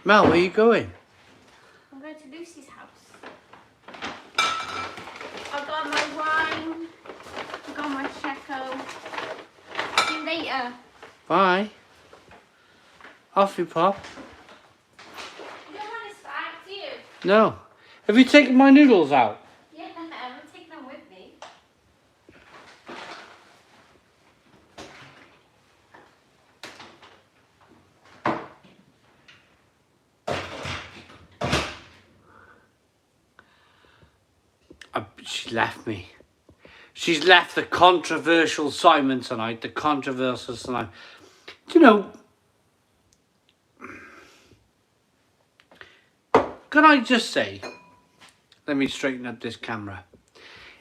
Mel, where are you going? I'm going to Lucy's house. I've got my wine. I've got my Checo. See you later. Bye. Off you pop. You don't want this back, do you? No. Have you taken my noodles out? Yeah, I'm going to take them with me. She's left me. She's left the controversial Simon tonight. The controversial Simon. Do you know, can I just say, let me straighten up this camera.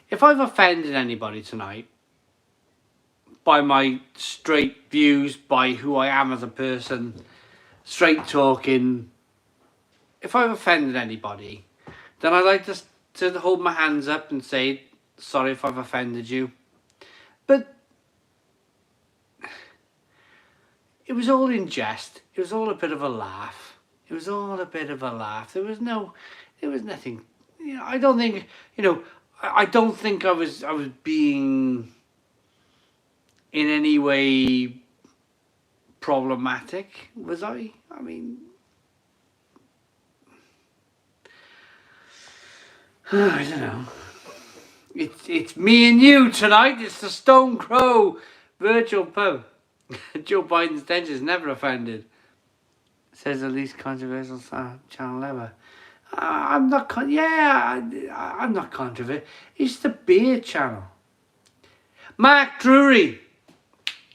If I've offended anybody tonight by my straight views, by who I am as a person, straight talking, if I've offended anybody, then I'd like to hold my hands up and say, sorry if I've offended you. But it was all in jest. It was all a bit of a laugh. There was nothing, you know, I don't think, you know, I don't think I was being in any way problematic, was I? I mean, I don't know. It's me and you tonight. It's the Stone Crow virtual pub. Joe Biden's dentist is never offended. Says the least controversial channel ever. I'm not. I'm not controversial. It's the beer channel. Mark Drury.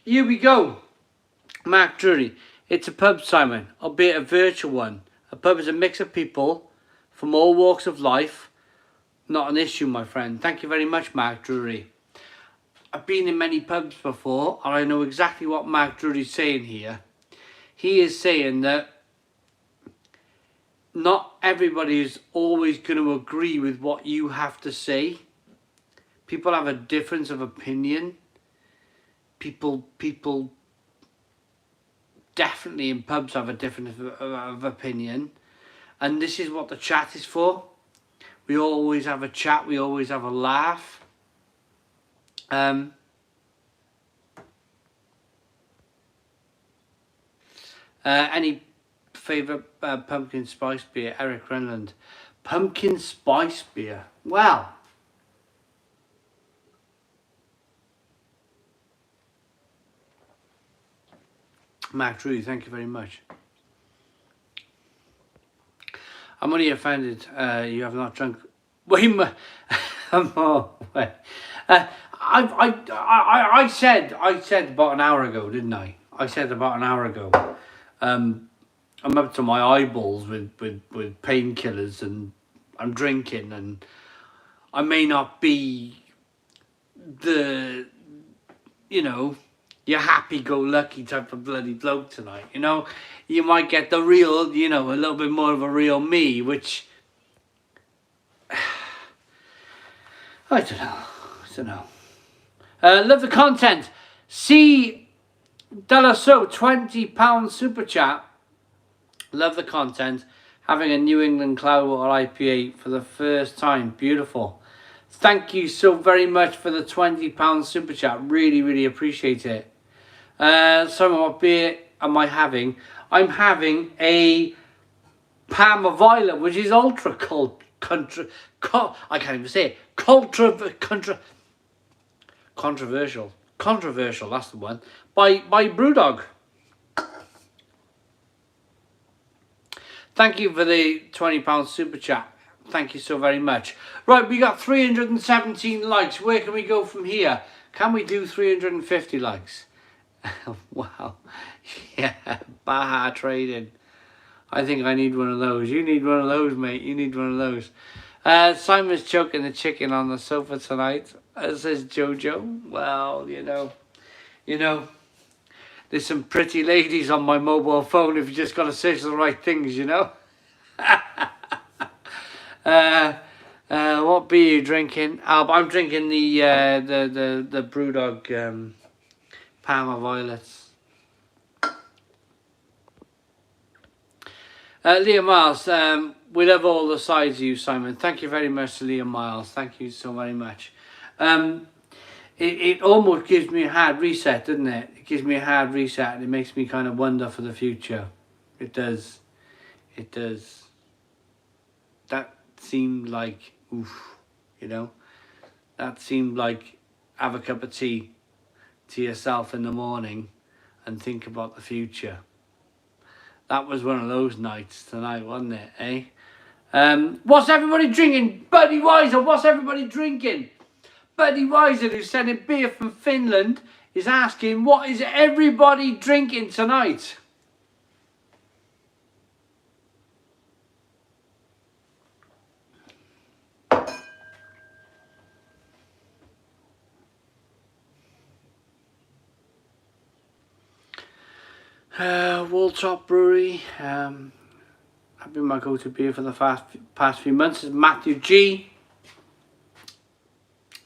Here we go. Mark Drury. It's a pub, Simon, albeit a virtual one. A pub is a mix of people from all walks of life. Not an issue, my friend. Thank you very much, Mark Drury. I've been in many pubs before, and I know exactly what Mark Drury's saying here. He is saying that not everybody is always going to agree with what you have to say. People have a difference of opinion. People definitely in pubs have a difference of opinion. And this is what the chat is for. We always have a chat. We always have a laugh. Any favourite pumpkin spice beer? Eric Renland. Pumpkin spice beer. Well, Mark Drew, thank you very much. I'm only offended you have not drunk way more. I said about an hour ago, didn't I? I said about an hour ago. I'm up to my eyeballs with painkillers, and I'm drinking, and I may not be the, your happy-go-lucky type of bloody bloke tonight, You might get the real, a little bit more of a real me, which I don't know. Love the content. C. Delasso, £20 super chat. Love the content. Having a New England Cloudwater IPA for the first time. Beautiful. Thank you so very much for the £20 super chat. Really, really appreciate it. So what beer am I having? I'm having a Parma Violet, which is ultra cold. I can't even say it. Controversial. Controversial, that's the one. By BrewDog. Thank you for the £20 super chat. Thank you so very much. Right, we got 317 likes. Where can we go from here? Can we do 350 likes? Wow. Yeah, Baja trading. I think I need one of those. You need one of those, mate. You need one of those. Simon's choking the chicken on the sofa tonight. Says Jojo. Well, there's some pretty ladies on my mobile phone if you just got to search the right things, What beer are you drinking? I'm drinking the BrewDog Parma Violets. Liam Miles, we love all the sides of you, Simon. Thank you very much to Liam Miles. Thank you so very much. It almost gives me a hard reset, doesn't it? It gives me a hard reset, and it makes me kind of wonder for the future. It does. It does. That seemed like, oof, That seemed like have a cup of tea to yourself in the morning and think about the future. That was one of those nights tonight, wasn't it, eh? What's everybody drinking? Buddy Weiser, what's everybody drinking? Buddy Weiser, who's sending beer from Finland, is asking, what is everybody drinking tonight? Walltop Brewery. I've been my go-to beer for the past few months is Matthew G.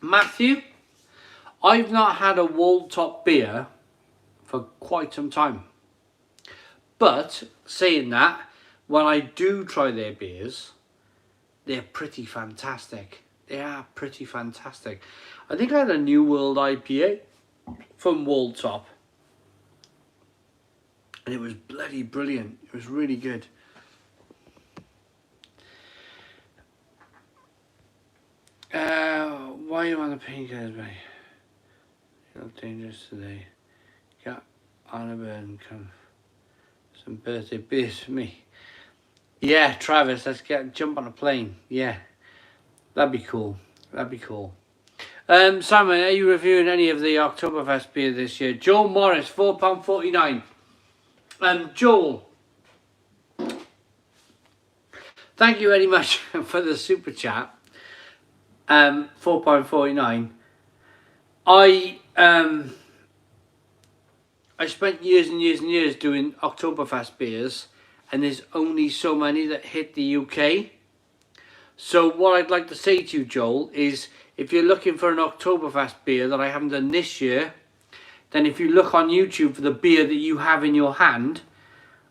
Matthew, I've not had a Walltop beer for quite some time. But saying that, when I do try their beers, they're pretty fantastic. They are pretty fantastic. I think I had a New World IPA from Walltop. And it was bloody brilliant. It was really good. Why are you on the painkillers, mate? You look dangerous today. Get on a bed and come. Some birthday beers for me. Yeah, Travis, let's jump on a plane. Yeah, that'd be cool. That'd be cool. Simon, are you reviewing any of the Oktoberfest beer this year? Joel Morris, £4.49. Joel, thank you very much for the super chat. £4.49. I spent years and years and years doing Oktoberfest beers, and there's only so many that hit the UK. So what I'd like to say to you, Joel, is if you're looking for an Oktoberfest beer that I haven't done this year, then if you look on YouTube for the beer that you have in your hand,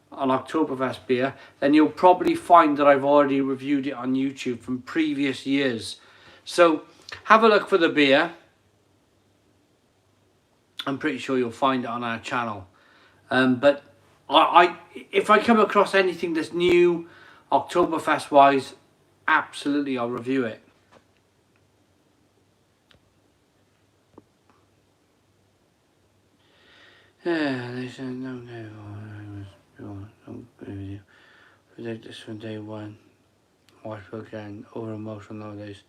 on Oktoberfest beer, then you'll probably find that I've already reviewed it on YouTube from previous years. So have a look for the beer. I'm pretty sure you'll find it on our channel. But if I come across anything that's new, Oktoberfest wise, absolutely I'll review it. Yeah, they said no, don't agree with you. Predict this from day one. Watch again, over emotional nowadays.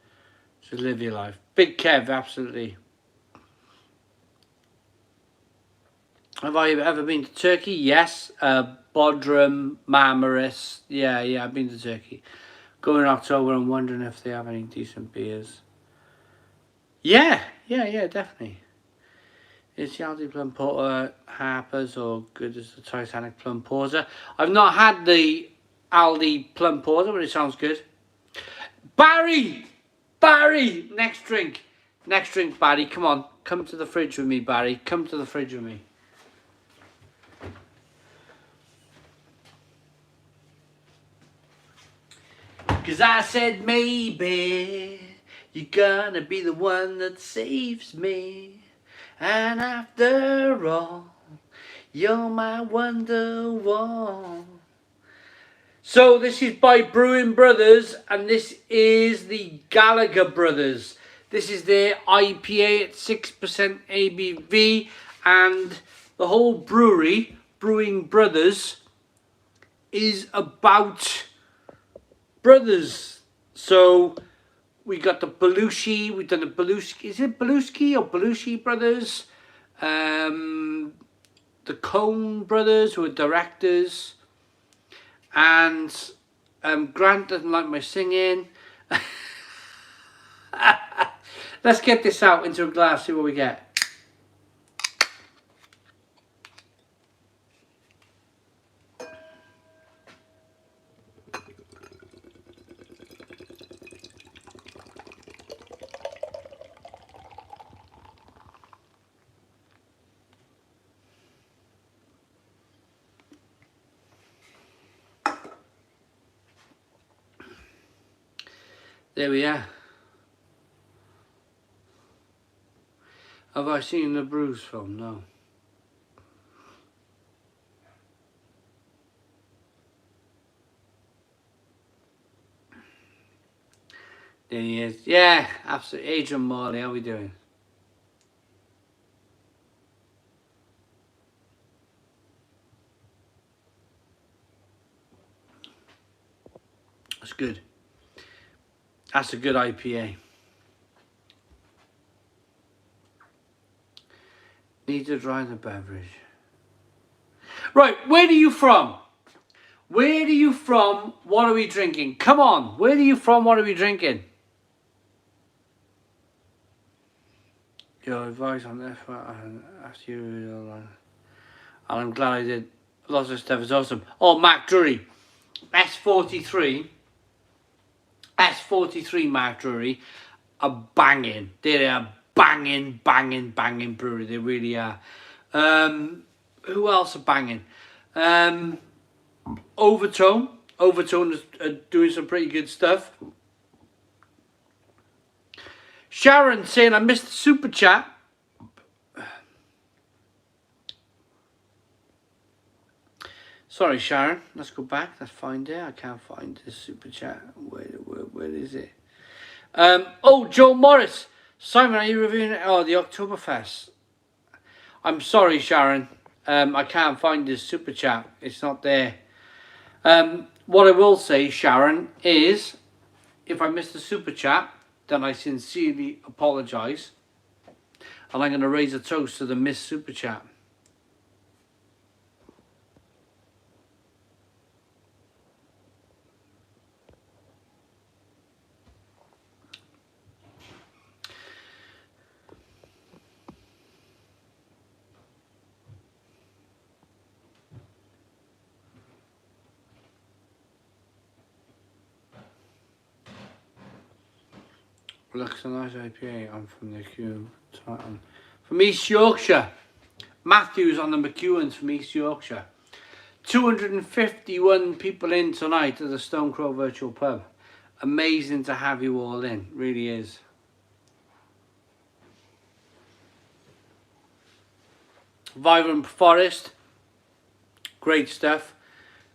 Just live your life. Big Kev, absolutely. Have I ever been to Turkey? Yes. Bodrum, Marmaris. Yeah, I've been to Turkey. Going in October, I'm wondering if they have any decent beers. Yeah, definitely. Is the Aldi Plum Porter Harper's or good as the Titanic Plum Porter? I've not had the Aldi Plum Porter, but it sounds good. Barry! Next drink, Barry. Come on. Come to the fridge with me, Barry. Come to the fridge with me. Cause I said maybe you're gonna be the one that saves me. And after all, you're my wonderwall. So this is by Brewing Brothers, and this is the Gallagher Brothers. This is their IPA at 6% ABV, and the whole brewery, Brewing Brothers, is about brothers. So we got the Belushi, we've done the Belushi, is it Belushi or Belushi brothers? The Coen brothers, who are directors. And Grant doesn't like my singing. Let's get this out into a glass, see what we get. There we are. Have I seen the Bruce film? No. There he is. Yeah, absolutely. Adrian Morley, how are we doing? That's good. That's a good IPA. Need to dry the beverage. Right, where are you from? Where are you from? What are we drinking? Come on, where are you from? What are we drinking? Your advice on this one, after you, and I'm glad I did. Lots of stuff is awesome. Oh, Mac Drury, S43 Mac Drury are banging. They are banging brewery. They really are. Who else are banging? Overtone is doing some pretty good stuff. Sharon saying I missed the super chat. Sorry, Sharon. Let's go back. Let's find it. I can't find this super chat. Where is it? Oh, Joe Morris. Simon, are you reviewing it? Oh, the Oktoberfest. I'm sorry, Sharon. I can't find this super chat. It's not there. What I will say, Sharon, is if I missed the super chat, then I sincerely apologise. And I'm going to raise a toast to the missed super chat. Looks a nice IPA. I'm from the Q. From East Yorkshire. Matthews on the McEwens from East Yorkshire. 251 people in tonight at the Stone Crow Virtual Pub. Amazing to have you all in. Really is. Vibrant Forest. Great stuff.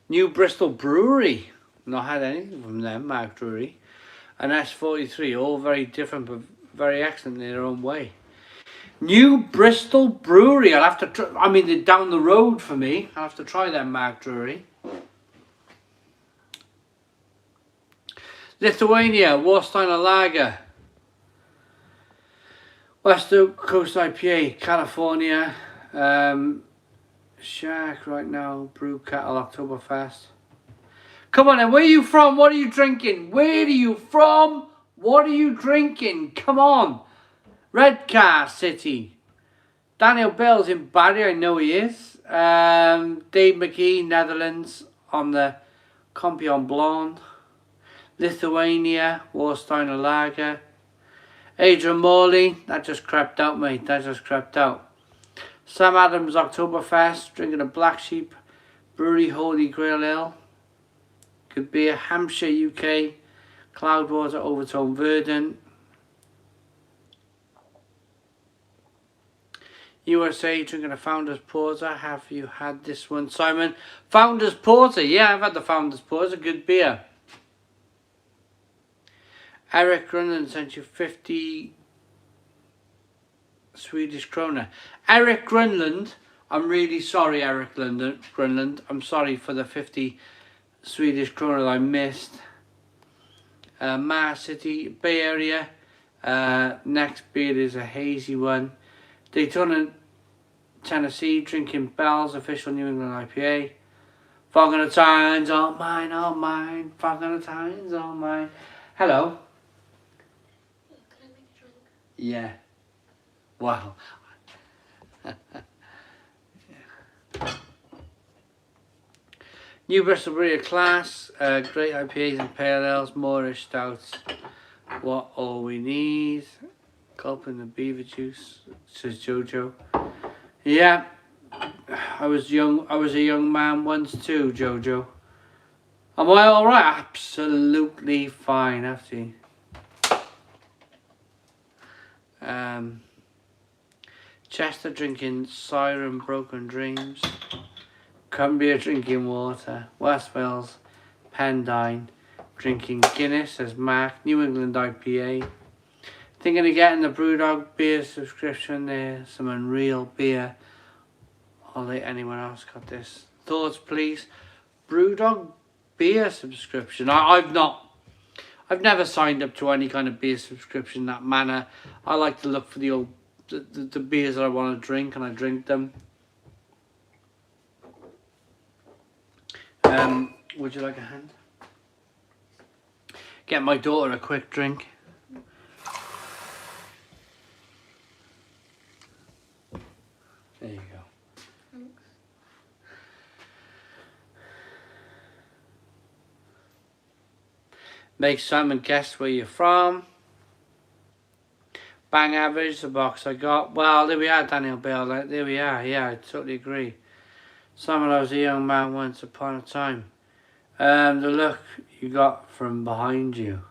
New Bristol Brewery. Not had anything from them, Mark Brewery. And S43, all very different but very excellent in their own way. New Bristol Brewery. I'll have to try, I mean, they're down the road for me. I'll have to try them, Mark Brewery. Lithuania, Warsteiner Lager. West Coast IPA, California. Shark right now, Brew Cattle Oktoberfest. Come on then, where are you from? What are you drinking? Where are you from? What are you drinking? Come on. Redcar City. Daniel Bell's in Barry, I know he is. Dave McGee, Netherlands, on the Compion Blonde. Lithuania, Warsteiner Lager. Adrian Morley, that just crept out, mate. That just crept out. Sam Adams, Oktoberfest, drinking a Black Sheep Brewery Holy Grail Ale. Could be a Hampshire, UK, Cloudwater, Overtone, Verdant. USA, drinking a Founders Porter. Have you had this one, Simon? Founders Porter, yeah, I've had the Founders Porter. Good beer. Eric Grunland sent you 50 Swedish krona. Eric Grunland, I'm really sorry, Eric Grunland. I'm sorry for the 50 Swedish krona I missed. Mars City, Bay Area. Next beer is a hazy one. Daytona, Tennessee, drinking Bell's official New England IPA. Fog on the Tynes, all mine, all mine. Fog on the Tynes, all mine. Hello. Can I make a drink? Yeah. Wow. New Bristol Brewery Class, great IPAs and pale ales, Moorish stouts. What all we need. Gulping the beaver juice, says Jojo. Yeah, I was a young man once too, Jojo. Am I all right? Absolutely fine, actually. Chester drinking Siren Broken Dreams. Cumbria drinking water. West Wales, Pendine drinking Guinness, says Mark. New England IPA. Thinking of getting the BrewDog beer subscription there. Some unreal beer. Ollie, anyone else got this? Thoughts, please. BrewDog beer subscription. I've never signed up to any kind of beer subscription in that manner. I like to look for the beers that I want to drink, and I drink them. Would you like a hand? Get my daughter a quick drink. There you go. Thanks. Make Simon guess where you're from. Bang average, the box I got. Well, there we are, Daniel Bell. There we are. Yeah, I totally agree. Simon, I was a young man once upon a time. The look you got from behind you.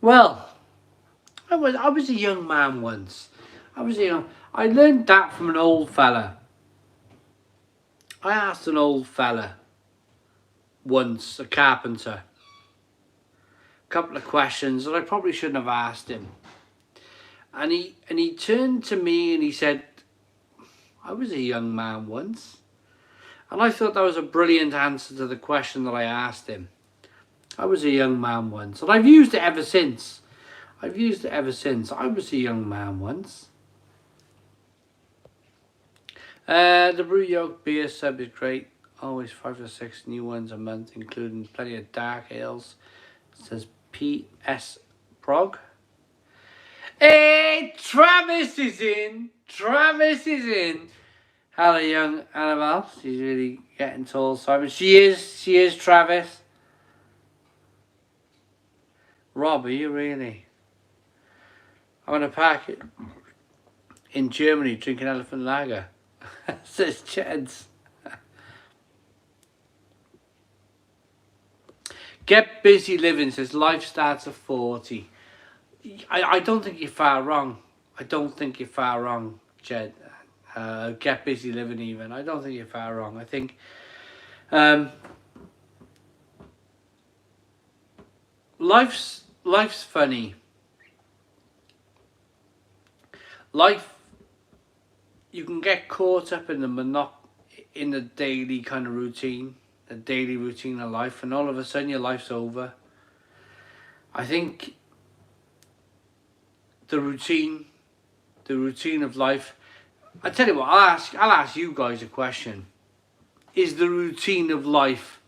Well, I was a young man once. I learned that from an old fella. I asked an old fella once, a carpenter, couple of questions that I probably shouldn't have asked him. And he turned to me and he said, I was a young man once. And I thought that was a brilliant answer to the question that I asked him. I was a young man once. And I've used it ever since. I was a young man once. The BrewDog beer sub is great. Always 5 or 6 new ones a month, including plenty of dark ales. It says P.S. Prog. Hey, Travis is in. Hello, young Annabelle. She's really getting tall, Simon. She is, Travis. Rob, are you really? I'm in a park in Germany drinking elephant lager. Says Cheds. Get busy living, says life starts at 40. I don't think you're far wrong. Jed. Get busy living even. I don't think you're far wrong. I think life's funny. Life, you can get caught up in the daily kind of routine, the daily routine of life, and all of a sudden your life's over. I think the routine of life. I tell you what, I'll ask you guys a question. Is the routine of life,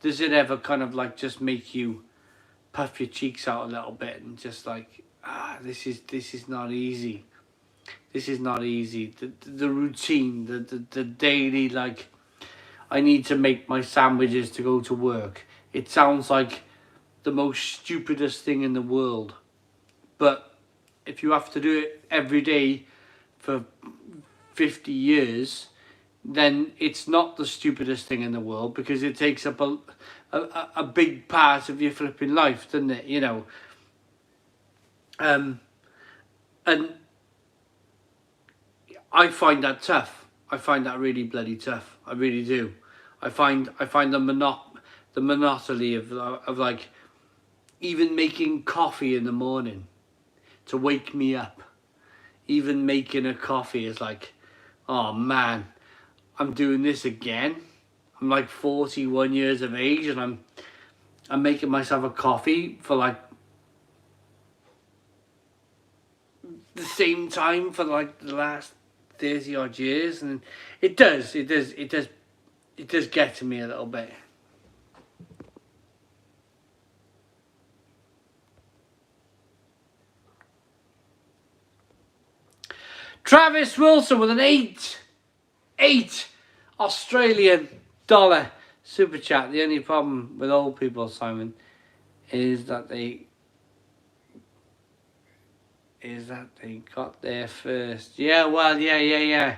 does it ever kind of like just make you puff your cheeks out a little bit and just like, this is not easy. This is not easy. The routine, the daily, like, I need to make my sandwiches to go to work. It sounds like the most stupidest thing in the world. But if you have to do it every day for 50 years, then it's not the stupidest thing in the world, because it takes up a big part of your flipping life, doesn't it? You know. And I find that tough. I find that really bloody tough. I really do. I find the monotony of like even making coffee in the morning to wake me up. Even making a coffee is like, oh man, I'm doing this again. I'm like 41 years of age and I'm making myself a coffee for like the same time for like the last 30 odd years, and it does get to me a little bit. Travis Wilson with an eight Australian dollar super chat. The only problem with old people, Simon, is that they got there first. Yeah, well, yeah.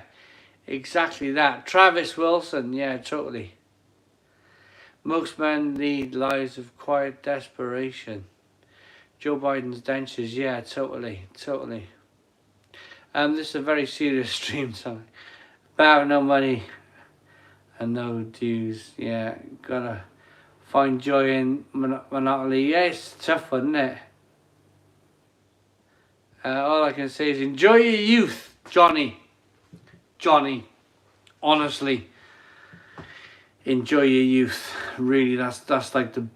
Exactly that. Travis Wilson, yeah, totally. Most men lead lives of quiet desperation. Joe Biden's dentures, yeah, totally. This is a very serious stream, so about no money and no dues. Yeah, gotta find joy in monopoly. Yeah, it's a tough one, isn't it? All I can say is enjoy your youth, Johnny. Honestly, enjoy your youth. Really, that's like the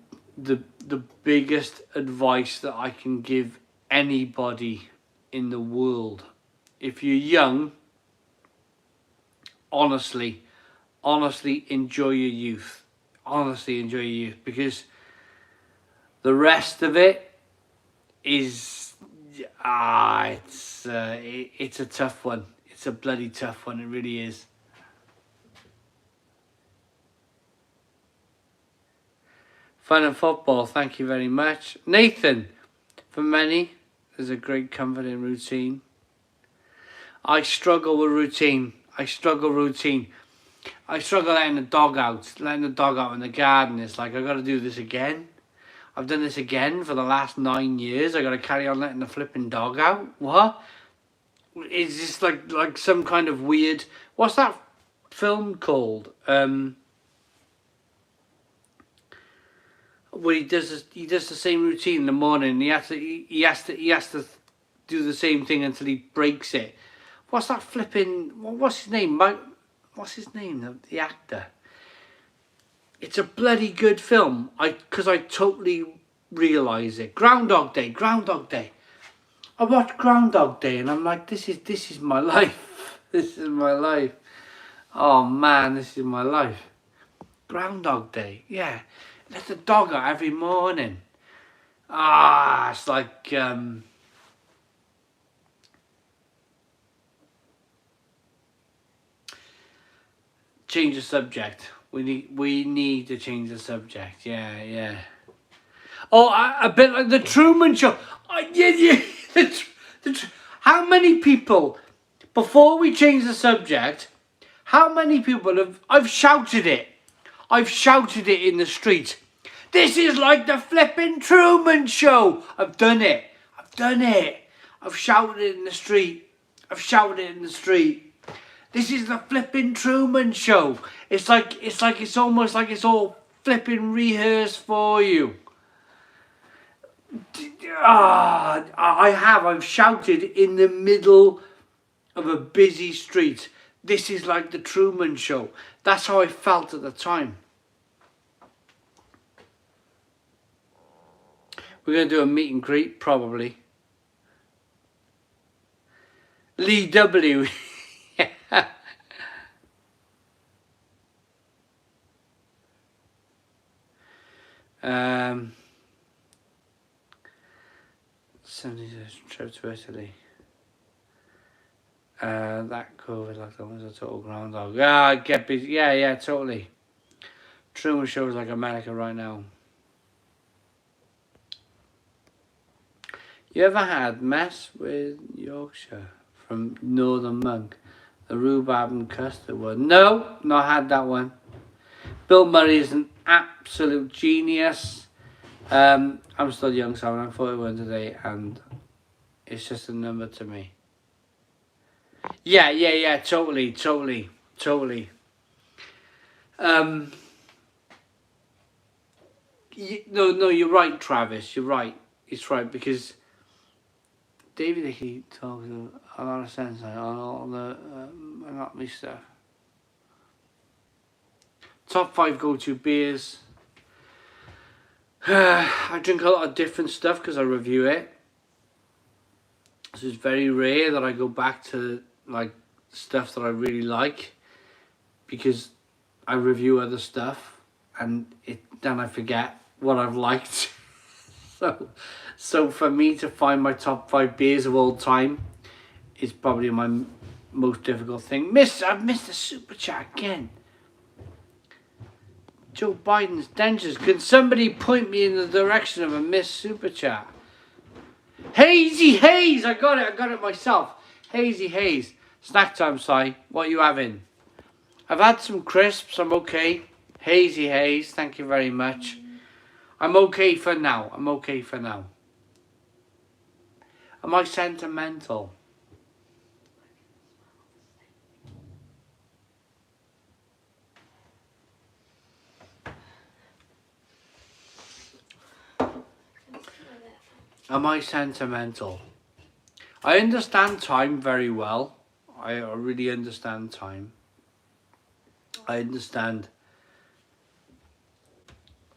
biggest advice that I can give anybody in the world. If you're young, honestly enjoy your youth. Honestly enjoy your youth, because the rest of it is it's a tough one. It's a bloody tough one. It really is. Fun and football, thank you very much. Nathan, for many, there's a great comfort in routine. I struggle with routine. I struggle letting the dog out. Letting the dog out in the garden. It's like, I got to do this again. I've done this again for the last 9 years. I got to carry on letting the flipping dog out. What? Is this like some kind of weird... What's that film called? where he does the same routine in the morning. He has to do the same thing until he breaks it. What's that flipping? What's his name? What's his name? The actor. It's a bloody good film. Because I totally realise it. Groundhog Day. I watched Groundhog Day and I'm like, this is my life. This is my life. Oh man, this is my life. Groundhog Day, yeah. Let the dog out every morning. It's like change the subject. We need to change the subject. Yeah. Oh, a bit like the Truman Show. Yeah. How many people, before we change the subject, how many people I've shouted it in the street. This is like the flipping Truman Show. I've done it. I've shouted it in the street. This is the flipping Truman Show. It's almost like it's all flipping rehearsed for you. I've shouted in the middle of a busy street. This is like the Truman Show. That's how I felt at the time. We're going to do a meet and greet, probably. Lee W. Somebody's trip to Italy. That COVID lockdown was a total groundhog. Yeah, I get busy. Yeah, totally. Truman Show is like America right now. You ever had mess with Yorkshire from Northern Monk? The rhubarb and custard one? No, not had that one. Bill Murray is an absolute genius. I'm still young, so I'm 41 today, and it's just a number to me. Yeah, totally. No, you're right, Travis. You're right. It's right, because David Hickey talks a lot of sense on all the monotony stuff. Top 5 go-to beers. I drink a lot of different stuff because I review it. So it's very rare that I go back to like stuff that I really like, because I review other stuff and then I forget what I've liked. So for me to find my top 5 beers of all time is probably my most difficult thing. I've missed the super chat again. Joe Biden's dentures. Can somebody point me in the direction of a missed super chat? Hazy Haze, I got it myself. Hazy Haze. Snack time, Si. What are you having? I've had some crisps, I'm okay. Hazy Haze, thank you very much. I'm okay for now. Am I sentimental? Am I sentimental? I understand time very well. I really understand time. I understand.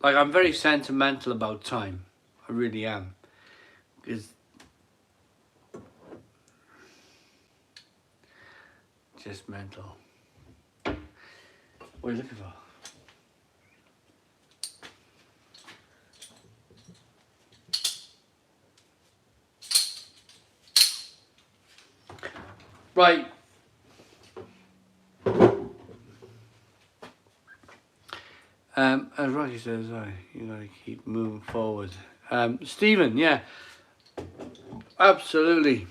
Like, I'm very sentimental about time. I really am. Because just mental. What are you looking for? Right. As Rocky says, you gotta keep moving forward. Stephen, yeah, absolutely.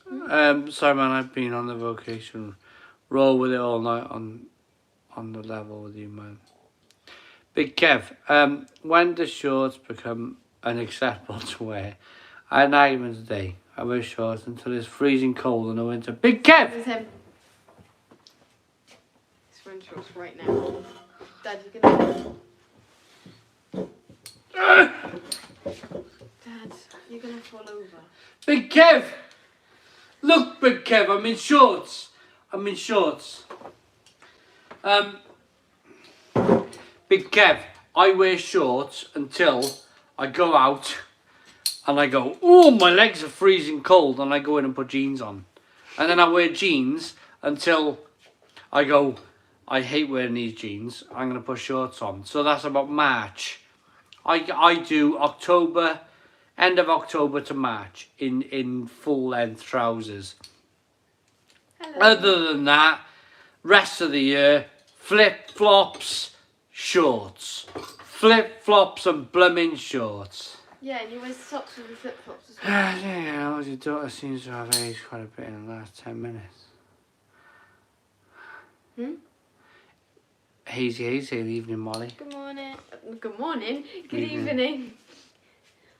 Sorry, man, I've been on the vocation roll with it all night on the level with you, man. Big Kev, when do shorts become unacceptable to wear? I had an argument today. I wear shorts until it's freezing cold in the winter. Big Kev! This is him. He's wearing shorts right now. Dad, you can... Dad, you're gonna fall over. Big Kev! Look, Big Kev, I'm in shorts. Big Kev, I wear shorts until I go out and I go, oh, my legs are freezing cold, and I go in and put jeans on. And then I wear jeans until I go, I hate wearing these jeans, I'm going to put shorts on. So that's about March. I do October, end of October to March in full length trousers. Hello. Other than that, rest of the year, flip-flops, shorts. Flip-flops and blooming shorts. Yeah, and you wear socks with the flip-flops as well. Yeah, your daughter seems to have aged quite a bit in the last 10 minutes. Hazy, good evening, Molly. Good morning. Good morning? Good evening.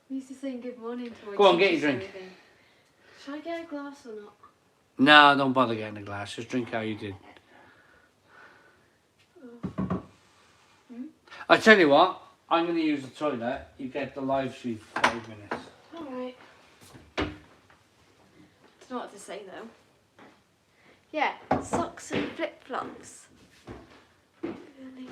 We used to say good morning to our Go on, get your teachers and drink. everything. Should I get a glass or not? No, don't bother getting a glass. Just drink how you did. I tell you what, I'm going to use the toilet. You get the live stream for 5 minutes. Alright. Don't know what to say though. Yeah, socks and flip-flops. Really?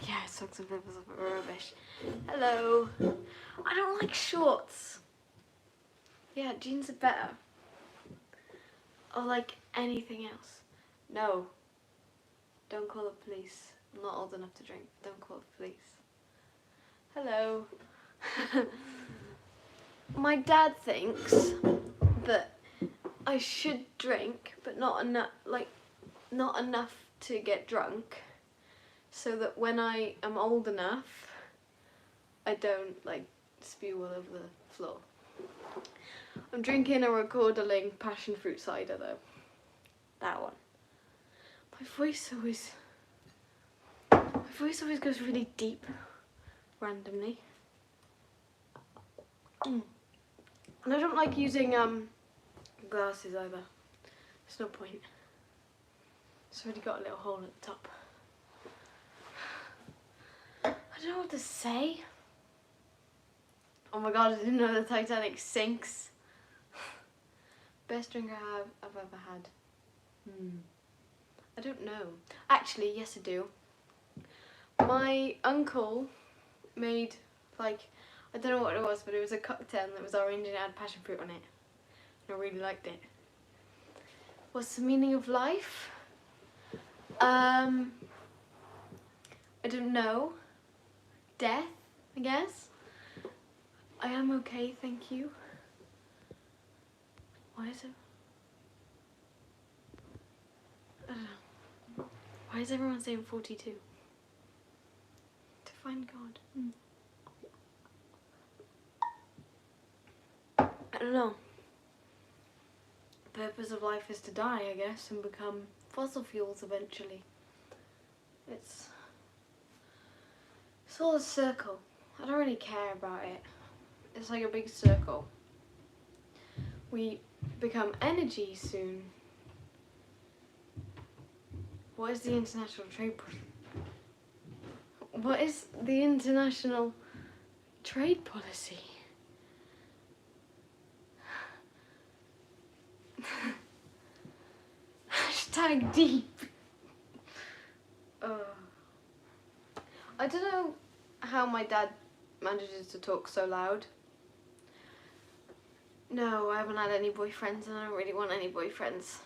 Yeah, socks and flip-flops are rubbish. Hello. I don't like shorts. Yeah, jeans are better. Or like anything else. No. Don't call the police. I'm not old enough to drink. Don't call the police. Hello. My dad thinks that I should drink, but not enough. Not enough to get drunk, so that when I am old enough, I don't spew all over the floor. I'm drinking a Recorderling passion fruit cider though. That one. My voice always goes really deep, randomly. And I don't like using glasses either. There's no point. It's already got a little hole at the top. I don't know what to say. Oh my god, I didn't know the Titanic sinks. Best drink I've ever had. I don't know. Actually, yes I do. My uncle made I don't know what it was, but it was a cocktail that was orange and it had passion fruit on it. And I really liked it. What's the meaning of life? I don't know. Death, I guess. I am okay, thank you. Why is it? I don't know. Why is everyone saying 42? To find God. I don't know. The purpose of life is to die, I guess, and become fossil fuels eventually. It's all a circle. I don't really care about it. It's like a big circle. We become energy soon. What is the international trade policy? What is the international trade policy? Hashtag deep. I don't know how my dad manages to talk so loud. No, I haven't had any boyfriends and I don't really want any boyfriends.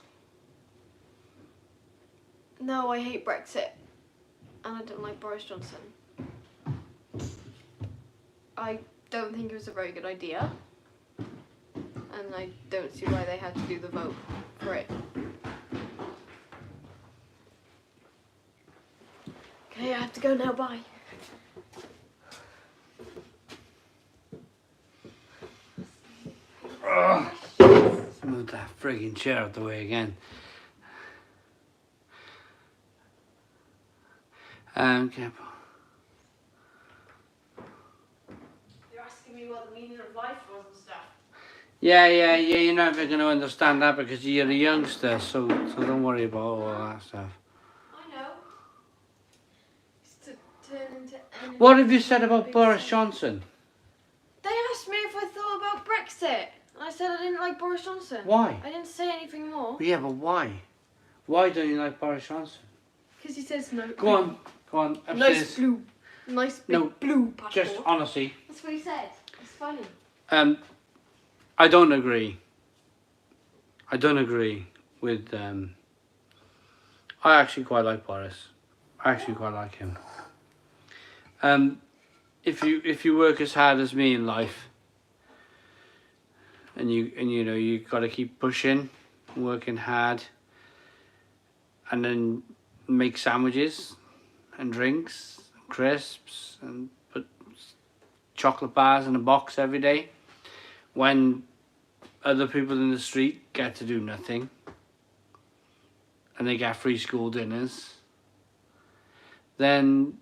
No, I hate Brexit. And I don't like Boris Johnson. I don't think it was a very good idea. And I don't see why they had to do the vote for it. Okay, I have to go now, bye. Move that frigging chair out the way again. Okay. You're asking me what the meaning of life was and stuff. Yeah, you're never going to understand that because you're a youngster, so don't worry about all that stuff. I know. It's to turn into anything. What have you said about Boris Johnson? They asked me if I thought about Brexit, and I said I didn't like Boris Johnson. Why? I didn't say anything more. Yeah, but why? Why don't you like Boris Johnson? Because he says no. Go on. Nice blue. Nice big blue passport. Just honestly. That's what he said. It's funny. I don't agree. I don't agree with. I actually quite like Boris. I actually quite like him. If you work as hard as me in life, and you know you got to keep pushing, working hard, and then make sandwiches, and drinks, and crisps, and put chocolate bars in a box every day, when other people in the street get to do nothing and they get free school dinners, then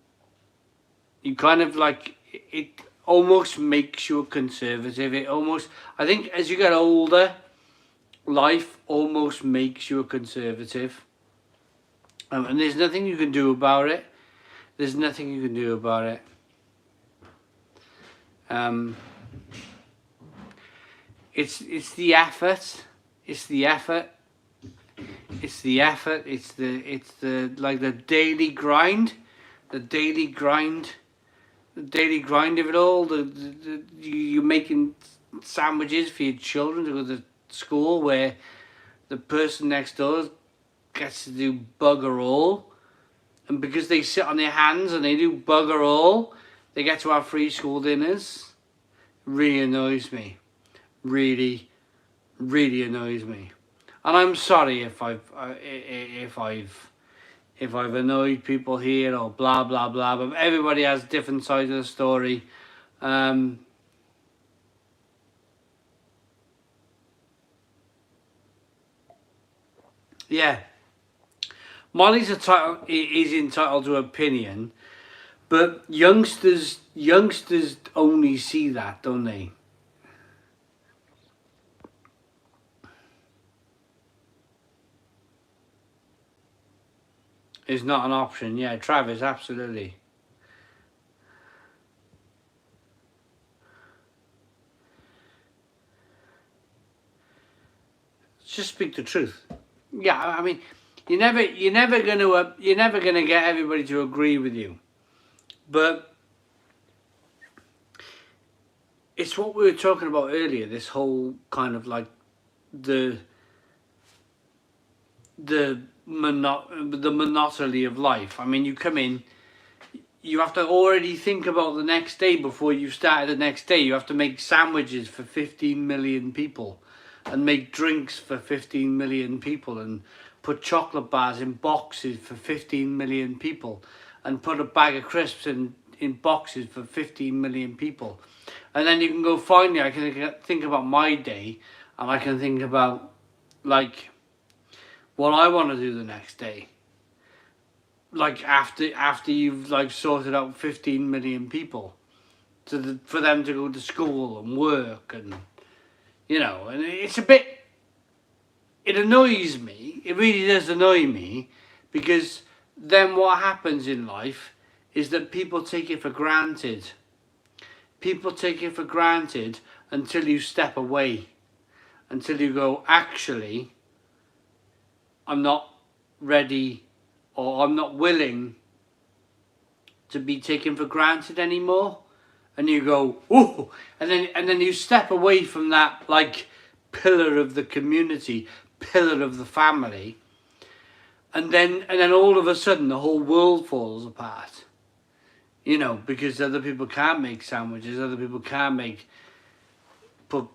you kind of like, it almost makes you a conservative. I think as you get older, life almost makes you a conservative. And there's nothing you can do about it. There's nothing you can do about it. It's the effort. It's the effort. It's the effort. It's the like the daily grind. The daily grind. The daily grind of it all. You're making sandwiches for your children to go to school, where the person next door gets to do bugger all, and because they sit on their hands and they do bugger all, they get to have free school dinners. Really annoys me. Really annoys me. And I'm sorry if I've annoyed people here or blah blah blah. But everybody has different sides of the story. Yeah. Molly's is entitled to opinion, but youngsters only see that, don't they? It's not an option. Yeah, Travis, absolutely. Just speak the truth. Yeah, I mean, you're never gonna get everybody to agree with you, but it's what we were talking about earlier. This whole kind of like the monotony of life. I mean, you come in, you have to already think about the next day before you start the next day. You have to make sandwiches for 15 million people, and make drinks for 15 million people, and put chocolate bars in boxes for 15 million people, and put a bag of crisps in boxes for 15 million people. And then you can go, finally, I can think about my day, and I can think about, like, what I want to do the next day. Like, after you've, like, sorted out 15 million people, for them to go to school and work, and, you know, and it's a bit, it annoys me. It really does annoy me, because then what happens in life is that people take it for granted. People take it for granted until you step away, until you go, actually, I'm not ready, or I'm not willing to be taken for granted anymore. And you go, oh, and then you step away from that, like, pillar of the community, pillar of the family, and then all of a sudden the whole world falls apart. You know, because other people can't make sandwiches, other people can't put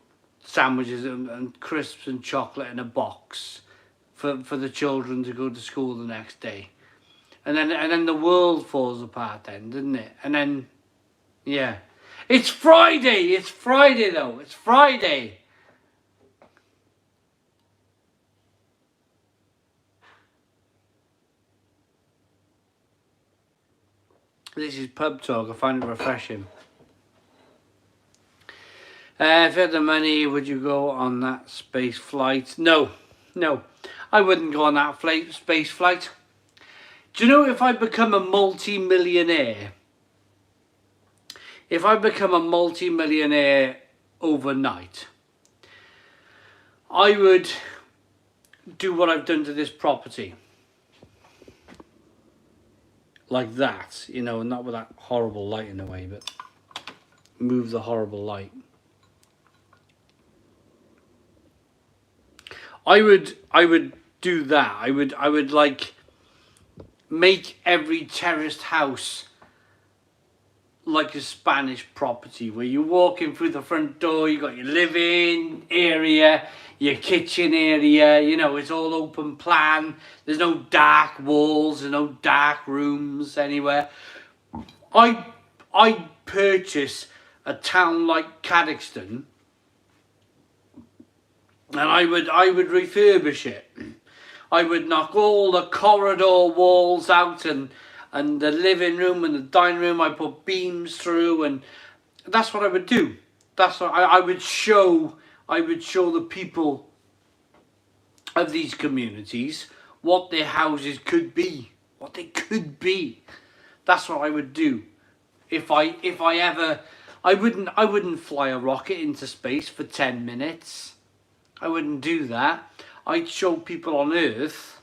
sandwiches and crisps and chocolate in a box for the children to go to school the next day. And then the world falls apart then, doesn't it? And then, yeah. It's Friday though, it's Friday. This is pub talk, I find it refreshing. If you had the money, would you go on that space flight? No, no, I wouldn't go on that space flight. Do you know, if I become a multi-millionaire, overnight, I would do what I've done to this property. Like that, you know, not with that horrible light in the way, but move the horrible light. I would do that. I would like make every terraced house like a Spanish property, where you walk in through the front door, you got your living area, your kitchen area, you know, it's all open plan. There's no dark walls, there's no dark rooms anywhere. I'd purchase a town like Cadoxton, and I would refurbish it. I would knock all the corridor walls out, and the living room and the dining room I put beams through, and that's what I would do. That's what I would show the people of these communities what their houses could be, what they could be. That's what I would do. If I ever, I wouldn't fly a rocket into space for 10 minutes. I wouldn't do that. I'd show people on Earth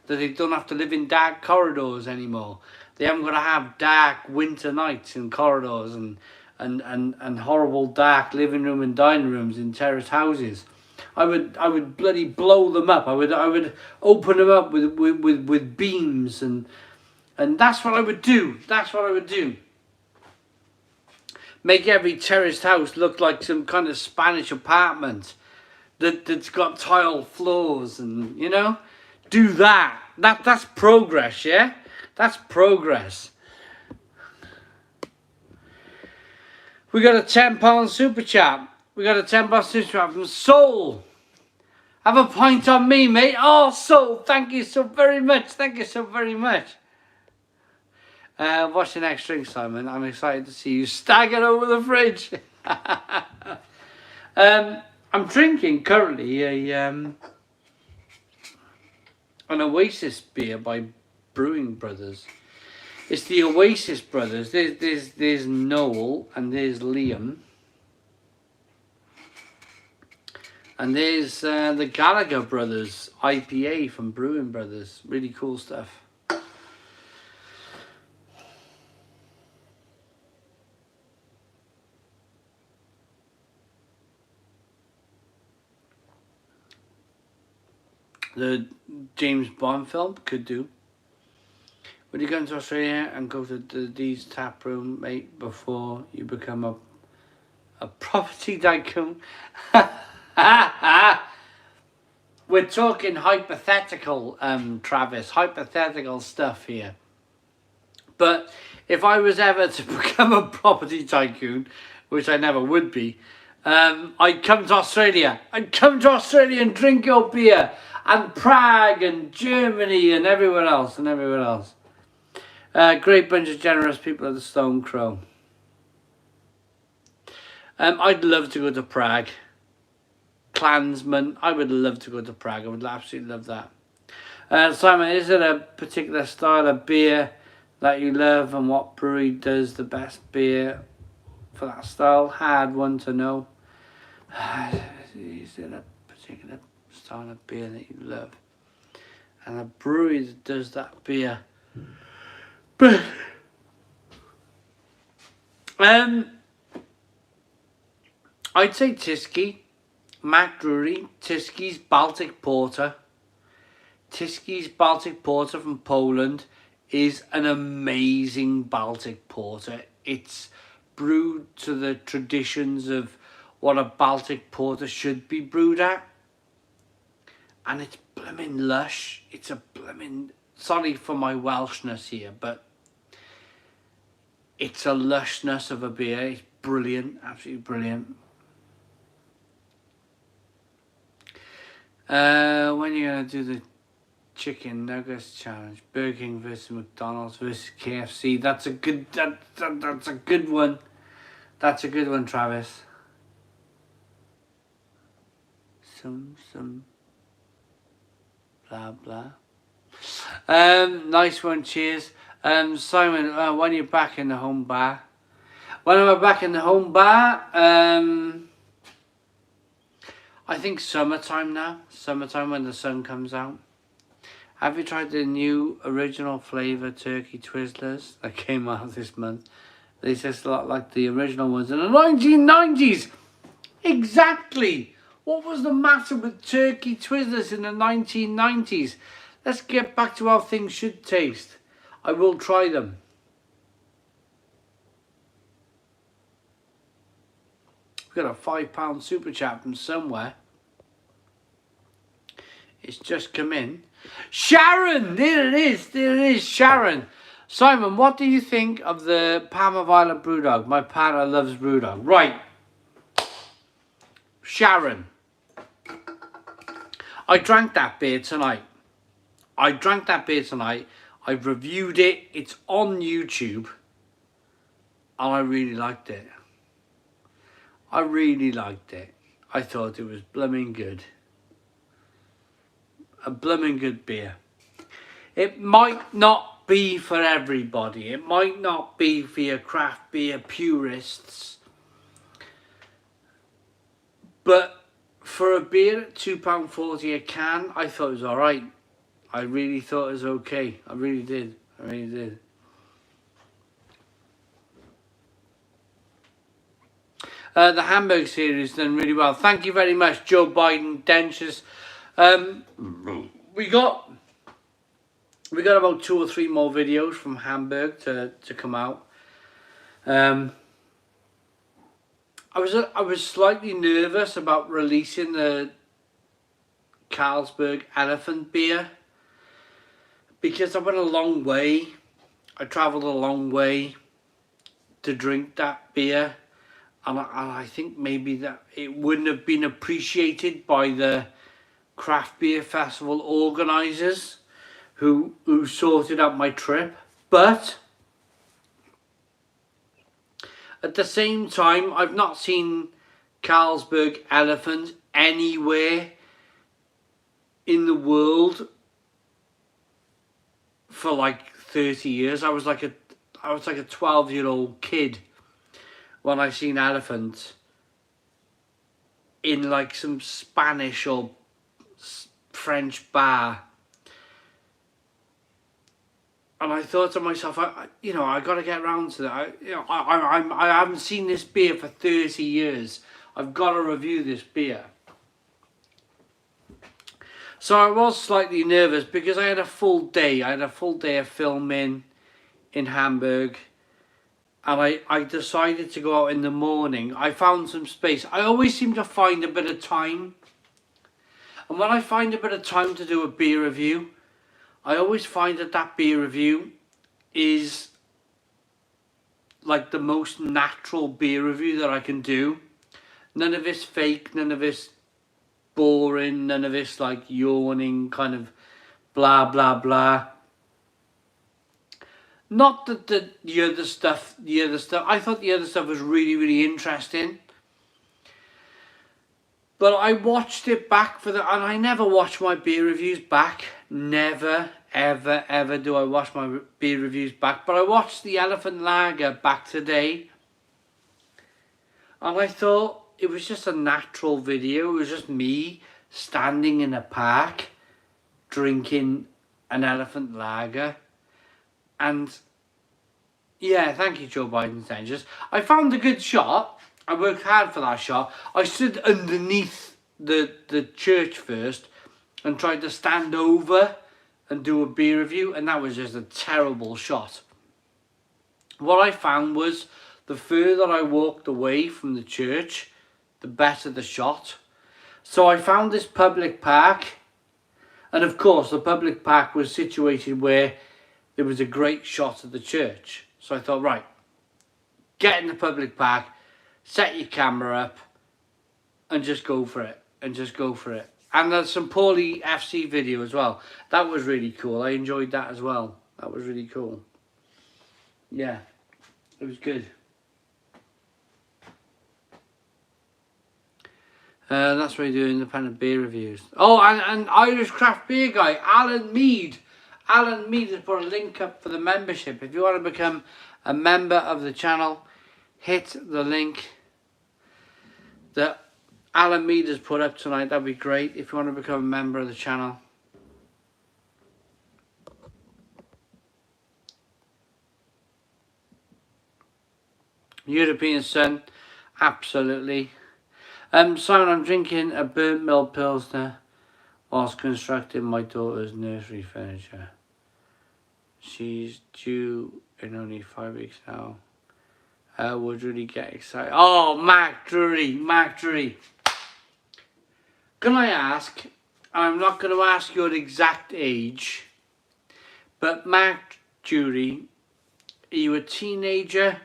that they don't have to live in dark corridors anymore. They haven't got to have dark winter nights in corridors and horrible dark living room and dining rooms in terraced houses. I would bloody blow them up. I would open them up with beams, and that's what I would do. That's what I would do. Make every terraced house look like some kind of Spanish apartment that's got tile floors, and, you know, do that. That's progress, yeah? That's progress. We got a £10 super chat. We got a £10 super chat from Soul. Have a pint on me, mate. Oh, Soul, thank you so very much. Thank you so very much. What's your next drink, Simon? I'm excited to see you stagger over the fridge. I'm drinking currently an Oasis beer by Brewing Brothers. It's the Oasis Brothers. There's Noel, and there's Liam, and there's the Gallagher Brothers IPA from Brewing Brothers. Really cool stuff. The James Bond film could do. Would you go into Australia and go to Dee's tap room, mate, before you become a property tycoon? We're talking hypothetical, Travis, hypothetical stuff here. But if I was ever to become a property tycoon, which I never would be, I'd come to Australia. I'd come to Australia and drink your beer, and Prague and Germany and everywhere else Great bunch of generous people at the Stone Crow. I'd love to go to Prague. Klansman, I would love to go to Prague. I would absolutely love that. Simon, is there a particular style of beer that you love, and what brewery does the best beer for that style? Hard one to know. Is there a particular style of beer that you love, and a brewery that does that beer? But I'd say Tyskie, Mac Brewery, Tyskie's Baltic Porter. Tyskie's Baltic Porter from Poland is an amazing Baltic Porter. It's brewed to the traditions of what a Baltic Porter should be brewed at. And it's blimmin' lush. It's a blimmin'... Sorry for my Welshness here, but it's a lushness of a beer. It's brilliant, absolutely brilliant. When are you going to do the chicken nuggets challenge? Burger King versus McDonald's versus KFC. That's a good that's a good one. That's a good one, Travis. some blah blah. Nice one, cheers. Simon, when you're back in the home bar? When am I back in the home bar? I think summertime now. Summertime when the sun comes out. Have you tried the new original flavour turkey Twizzlers that came out this month? They taste a lot like the original ones in the 1990s. Exactly. What was the matter with turkey Twizzlers in the 1990s? Let's get back to how things should taste. I will try them. We've got a £5 super chat from somewhere. It's just come in. Sharon! There it is, Sharon. Simon, what do you think of the Palmer Violet BrewDog? My partner loves BrewDog. Right. Sharon. I drank that beer tonight. I've reviewed it. It's on YouTube. And I really liked it. I thought it was blooming good. A blooming good beer. It might not be for everybody. It might not be for your craft beer purists. But for a beer at £2.40 a can, I thought it was alright. I really thought it was okay. I really did. The Hamburg series done really well. Thank you very much, Joe Biden Dentures. We got about 2 or 3 more videos from Hamburg to come out. I was slightly nervous about releasing the Carlsberg Elephant beer because I went a long way. I travelled a long way to drink that beer, and I think maybe that it wouldn't have been appreciated by the craft beer festival organisers who sorted out my trip. But at the same time, I've not seen Carlsberg Elephant anywhere in the world for like 30 years. I was like a 12-year-old kid when I seen Elephant in like some Spanish or French bar, and I thought to myself, I got to get around to that. I haven't seen this beer for 30 years. I've got to review this beer. So I was slightly nervous because I had a full day. I had a full day of filming in Hamburg, and I decided to go out in the morning. I found some space. I always seem to find a bit of time. And when I find a bit of time to do a beer review, I always find that beer review is like the most natural beer review that I can do. None of it's fake, none of it's boring, none of it's like yawning kind of blah blah blah. Not that the other stuff, I thought the other stuff was really, really interesting. But I watched it back and I never watch my beer reviews back. Never, ever, ever do I watch my beer reviews back. But I watched the Elephant Lager back today. And I thought it was just a natural video. It was just me standing in a park drinking an Elephant Lager. And yeah, thank you, Joe Biden Dentures. I found a good shot. I worked hard for that shot. I stood underneath the church first and tried to stand over and do a beer review, and that was just a terrible shot. What I found was the further I walked away from the church, the better the shot. So I found this public park, and of course the public park was situated where there was a great shot of the church. So I thought, right, get in the public park, set your camera up and just go for it. And there's some Paulie FC video as well. That was really cool. I enjoyed that as well. That was really cool. Yeah, it was good. That's why you do independent beer reviews. Oh, and Irish craft beer guy, Alan Mead. Alan Mead has put a link up for the membership. If you want to become a member of the channel, hit the link that Alan Mead has put up tonight. That'd be great if you want to become a member of the channel. European Sun, absolutely. Simon, I'm drinking a burnt mill pilsner whilst constructing my daughter's nursery furniture. She's due in only 5 weeks now. Would really get excited. Oh, Mac Drury. Can I ask, I'm not going to ask your exact age, but Mac Drury, are you a teenager?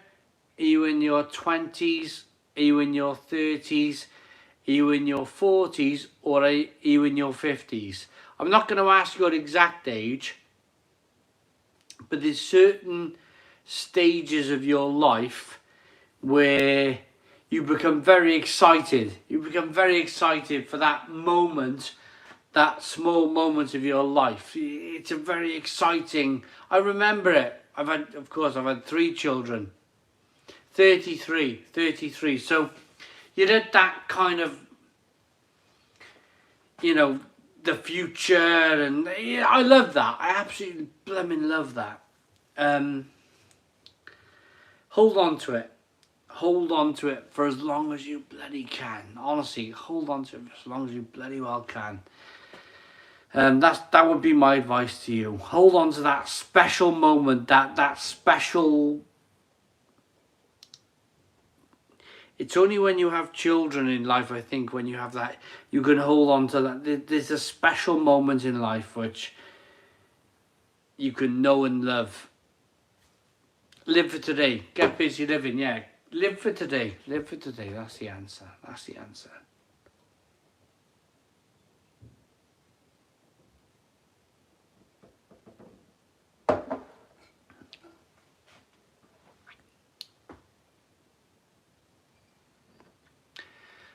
Are you in your 20s? Are you in your 30s? Are you in your 40s? Or are you in your 50s? I'm not going to ask your exact age, but there's certain stages of your life where you become very excited. You become very excited for that moment, that small moment of your life. It's a very exciting, I remember it. I've had 3 children. 33. So you're at that kind of, you know, the future, and yeah, I love that. I absolutely blooming love that. Hold on to it. Hold on to it for as long as you bloody can. Honestly, hold on to it for as long as you bloody well can. That would be my advice to you. Hold on to that special moment, that special. It's only when you have children in life, I think, when you have that, you can hold on to that. There's a special moment in life which you can know and love. Live for today. Get busy living, yeah. Live for today. Live for today. That's the answer. That's the answer.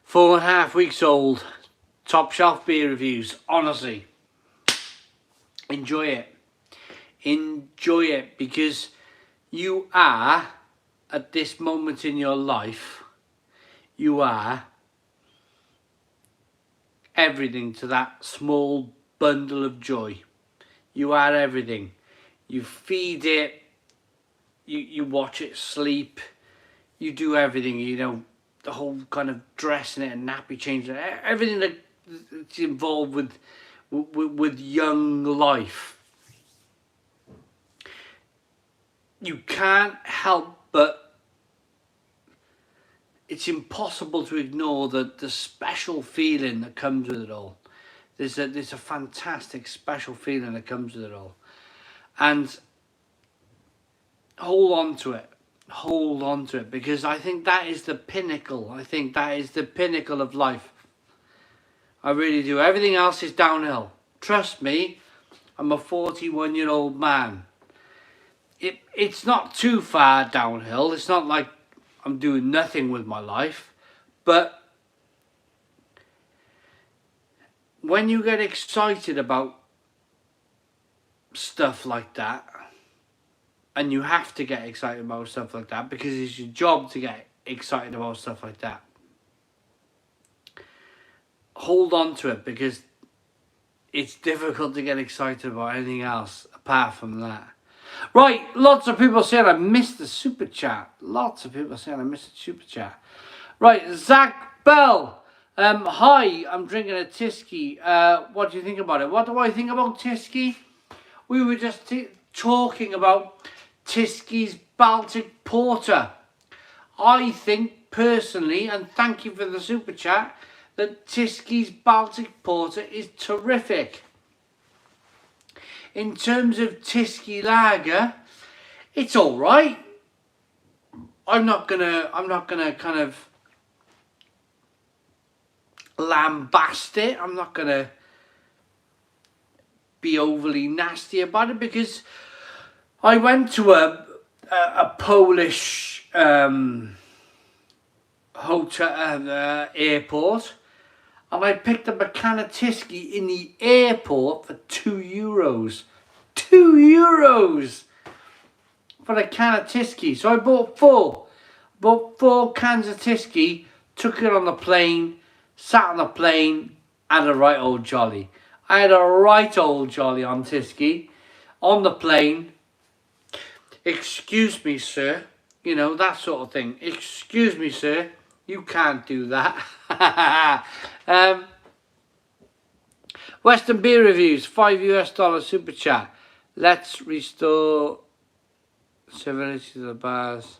Four and a half weeks old. Top shelf beer reviews. Honestly. Enjoy it. Enjoy it, because you are, at this moment in your life, you are everything to that small bundle of joy. You are everything. You feed it, you watch it sleep, you do everything, you know, the whole kind of dressing it and nappy changing it, everything that's involved with young life. You can't help but, it's impossible to ignore the special feeling that comes with it all. There's a fantastic special feeling that comes with it all. And hold on to it. Hold on to it, because I think that is the pinnacle. I think that is the pinnacle of life. I really do. Everything else is downhill. Trust me, I'm a 41-year-old man. It's not too far downhill. It's not like I'm doing nothing with my life. But when you get excited about stuff like that, and you have to get excited about stuff like that because it's your job to get excited about stuff like that, hold on to it, because it's difficult to get excited about anything else apart from that. Right, lots of people saying I missed the super chat. Lots of people saying I missed the super chat. Right, Zach Bell. Hi, I'm drinking a Tyskie. What do you think about it? What do I think about Tyskie? We were just talking about Tyskie's Baltic Porter. I think personally, and thank you for the super chat, that Tyskie's Baltic Porter is terrific. In terms of Tyskie Lager, it's all right. I'm not gonna kind of lambast it. I'm not gonna be overly nasty about it, because I went to a Polish hotel airport And I picked up a can of Tyskie in the airport for €2. €2 for a can of Tyskie. So I bought four. Bought 4 cans of Tyskie, took it on the plane, sat on the plane, had a right old jolly. I had a right old jolly on Tyskie, on the plane. Excuse me, sir. You know, that sort of thing. Excuse me, sir. You can't do that. Western Beer Reviews, $5 super chat. Let's restore civility to the bars.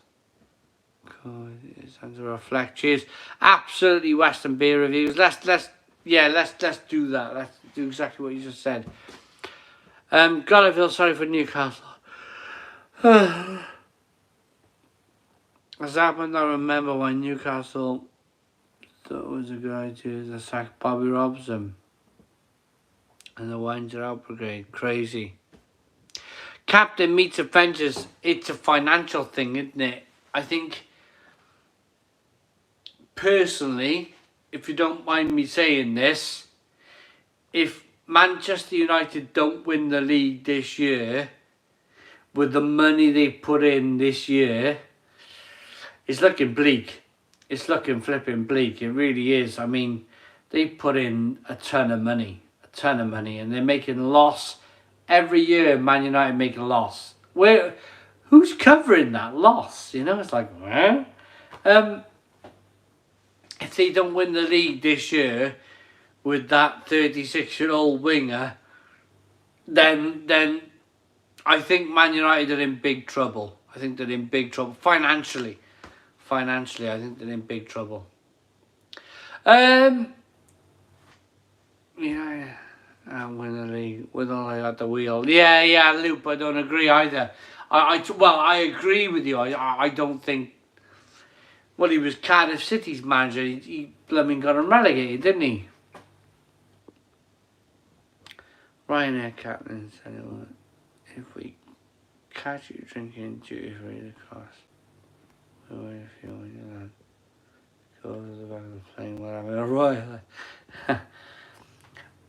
It's under reflect. Cheers. Absolutely, Western Beer Reviews. Let's do that. Let's do exactly what you just said. God, I feel sorry for Newcastle. As happened, I remember when Newcastle thought it was a good idea to sack Bobby Robson and the Winder Out Brigade. Crazy. Captain meets Avengers. It's a financial thing, isn't it? I think, personally, if you don't mind me saying this, if Manchester United don't win the league this year, with the money they put in this year, it's looking bleak. It's looking flipping bleak. It really is. I mean, they put in a ton of money, and they're making a loss every year. Man United make a loss. Who's covering that loss? You know, it's like, well, if they don't win the league this year with that 36-year-old winger, then I think Man United are in big trouble. I think they're in big trouble financially. I think they're in big trouble. Yeah, win the league with all at the wheel. Yeah, Loop. I don't agree either. I agree with you. I don't think. Well, he was Cardiff City's manager. He blooming got him relegated, didn't he? Ryanair captain said, if we catch you drinking duty free, the cost. Wait if you want your land. Go to the back of the plane, whatever. Right.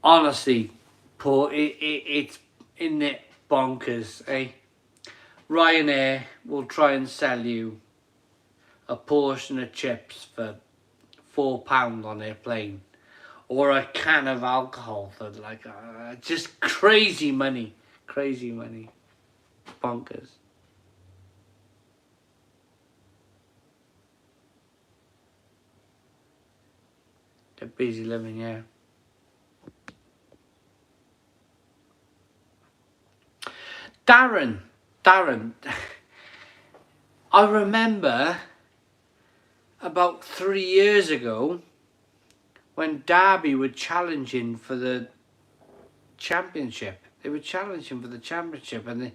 Honestly, Paul, it's in it bonkers, eh? Ryanair will try and sell you a portion of chips for £4 on their plane, or a can of alcohol for like just crazy money, bonkers. They're busy living, yeah. Darren, I remember about 3 years ago when Derby were challenging for the championship. They were challenging for the championship, and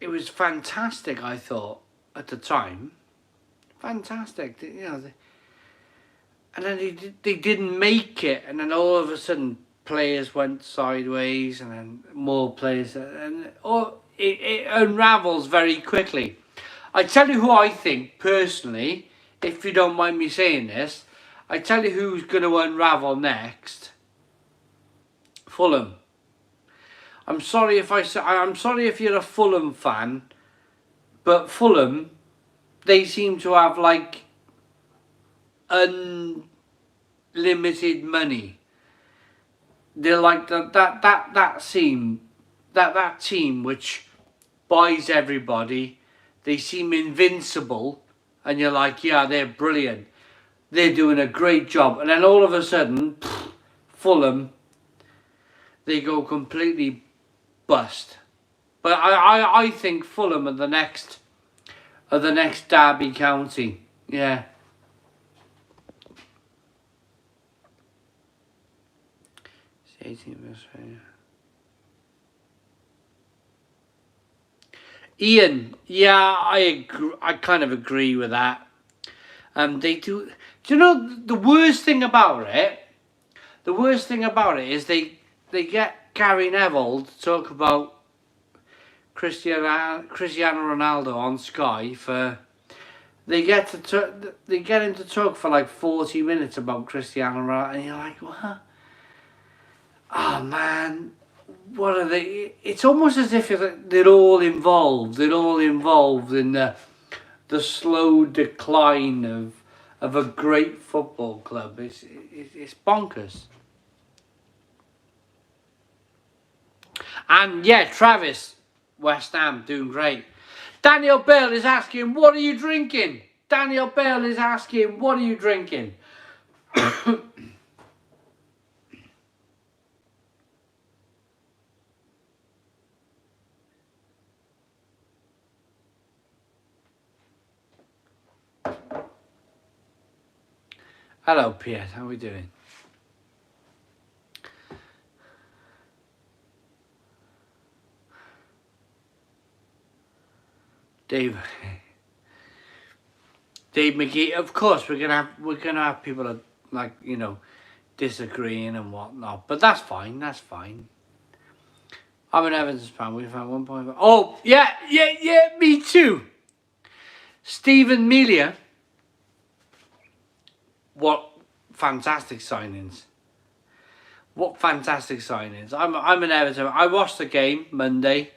it was fantastic, I thought, at the time. Fantastic, you know. And then they didn't make it, and then all of a sudden players went sideways, and then more players, and it unravels very quickly. I tell you who I think, personally, if you don't mind me saying this, I tell you who's going to unravel next. Fulham. I'm sorry if you're a Fulham fan, but Fulham, they seem to have like unlimited money. They're like that team which buys everybody. They seem invincible, and you're like, yeah, they're brilliant. They're doing a great job, and then all of a sudden, Fulham, they go completely bust. But I think Fulham are the next Derby County. Yeah. It's 18 Ian, yeah, I agree. I kind of agree with that. They do. Do you know the worst thing about it? The worst thing about it is they get Gary Neville to talk about Cristiano Ronaldo on Sky for they get into talk for like 40 minutes about Cristiano Ronaldo, and you're like, what? Oh man, what are they? It's almost as if they're all involved. They're all involved in the slow decline of a great football club. It's bonkers. And yeah, Travis, West Ham doing great. Daniel Bale is asking, what are you drinking? Daniel Bale is asking, what are you drinking? Hello, Pierre. How are we doing? Dave McGee. Of course, we're gonna have people that, like, you know, disagreeing and whatnot, but that's fine. That's fine. I'm an Everton fan. We found 1.5. Oh yeah, me too. Stephen Melia. What fantastic signings. What fantastic signings. I'm an Everton. I watched the game Monday.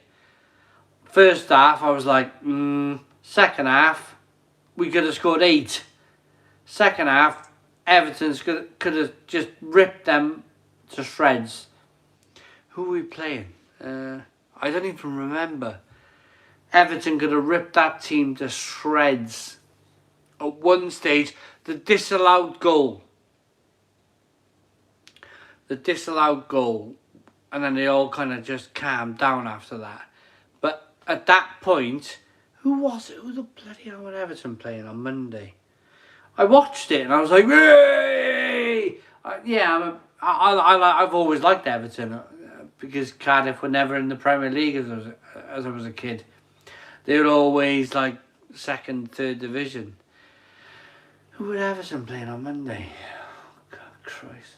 First half, I was like, second half, we could have scored 8. Second half, Everton's could have just ripped them to shreds. Who were we playing? I don't even remember. Everton could have ripped that team to shreds. At one stage, the disallowed goal. And then they all kind of just calmed down after that. But at that point, who was it? Who the bloody hell were Everton playing on Monday? I watched it and I was like, "Yay!" I've always liked Everton because Cardiff were never in the Premier League as I was a kid. They were always like second, third division. Who were Everton playing on Monday? Oh, God, Christ.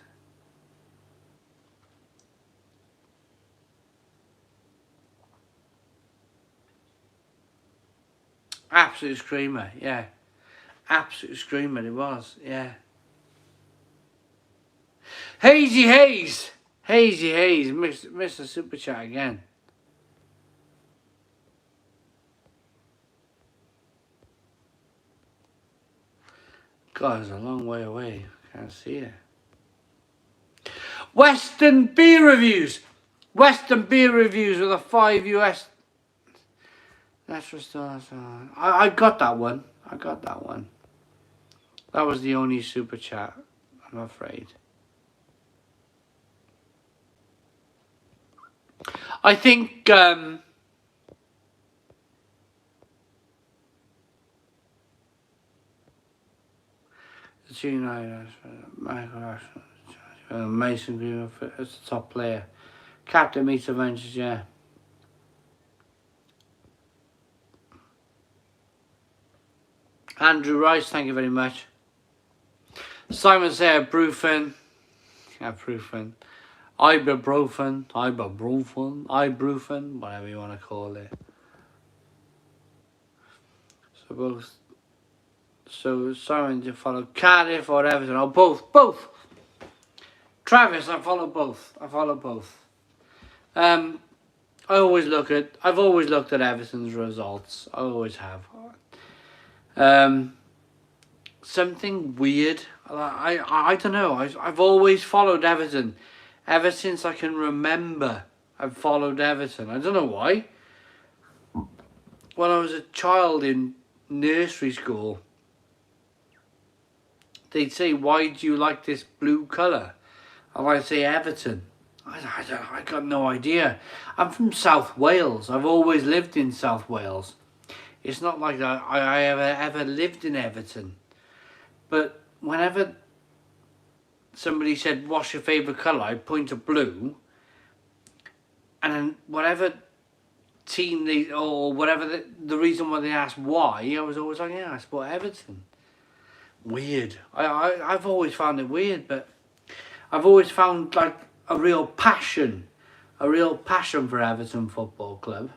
Absolute screamer, yeah. Absolute screamer it was, yeah. Hazy Hayes, Mr. Super Chat again. God, it's a long way away. Can't see it. Western Beer Reviews with a 5 US. That's restore. I got that one. That was the only super chat, I'm afraid. I think Mason Green is the top player. Captain Meets Avengers, yeah. Andrew Rice, thank you very much. Simon said Ibuprofen, whatever you want to call it. So Simon, you follow Cardiff or Everton? Or both. Travis, I follow both. I've always looked at Everton's results. I always have. Something weird. I don't know. I've always followed Everton. Ever since I can remember, I've followed Everton. I don't know why. When I was a child in nursery school, they'd say, "Why do you like this blue colour?" And I'd say Everton. I got no idea. I'm from South Wales. I've always lived in South Wales. It's not like that I ever lived in Everton. But whenever somebody said, "What's your favourite colour?" I'd point to blue. And then whatever team the reason why they asked why, I was always like, yeah, I support Everton. Weird. I've always found it weird, but I've always found like a real passion for Everton Football Club.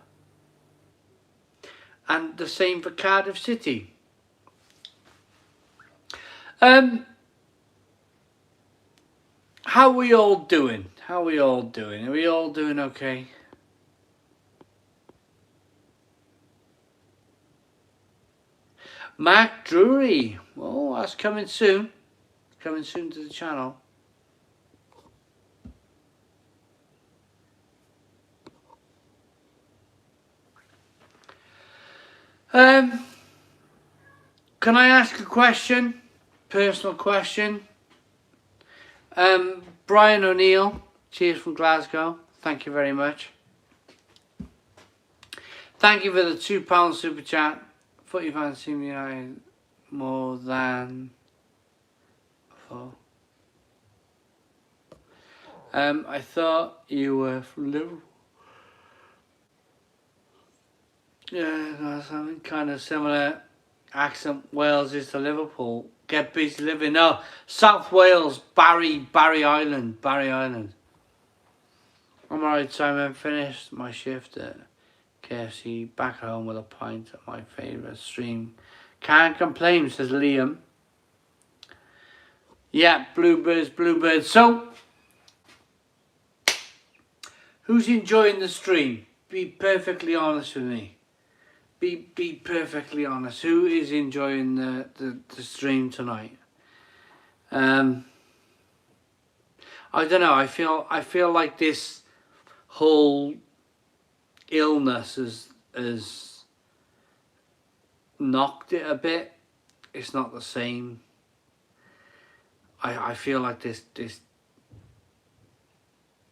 And the same for Cardiff City. How are we all doing? How are we all doing? Are we all doing okay? Mac Drury. Oh, that's coming soon. Coming soon to the channel. Can I ask a question? Personal question. Brian O'Neill, cheers from Glasgow. Thank you very much. Thank you for the £2 super chat. Thought you fancy me more than four. I thought you were from Liverpool. Yeah, something kind of similar accent. Wales is to Liverpool. Get busy living. No, South Wales, Barry Island. I'm alright, Simon. Finished my shift at KFC. Back home with a pint at my favourite stream. Can't complain, says Liam. Yeah, bluebirds. So, who's enjoying the stream? Be perfectly honest with me. Be perfectly honest. Who is enjoying the stream tonight? I don't know. I feel like this whole illness has knocked it a bit. It's not the same. I feel like this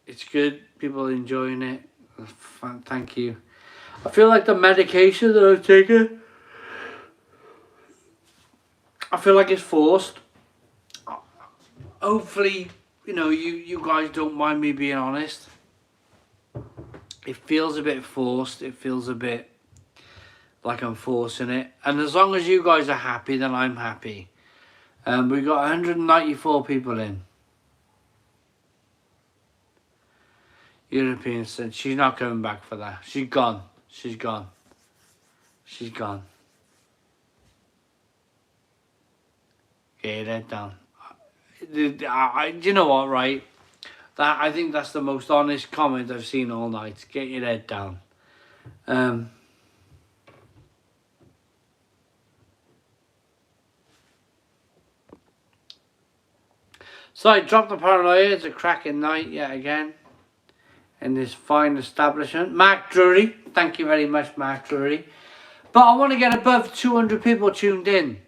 it's good. People are enjoying it. Thank you. I feel like the medication that I've taken, I feel like it's forced. Hopefully, you guys don't mind me being honest. It feels a bit forced. It feels a bit like I'm forcing it. And as long as you guys are happy, then I'm happy. We got 194 people in. European said she's not coming back for that. She's gone. She's gone. Get your head down. You know what, right? I think that's the most honest comment I've seen all night. Get your head down. So I dropped the paranoia. It's a cracking night yet again in this fine establishment. Mark Drury, thank you very much, Mark Drury. But I want to get above 200 people tuned in.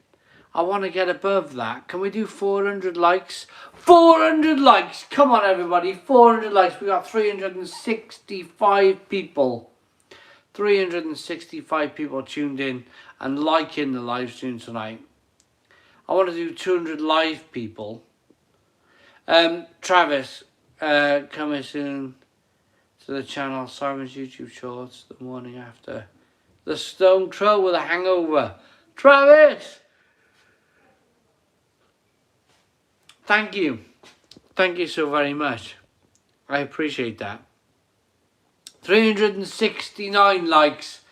I want to get above that. Can we do 400 likes? 400 likes! Come on, everybody. 400 likes. We got 365 people. 365 people tuned in and liking the live stream tonight. I want to do 200 live people. Travis, coming soon to the channel. Simon's YouTube Shorts the morning after. The Stone Crow with a hangover. Travis! Thank you. Thank you so very much. I appreciate that. 369 likes.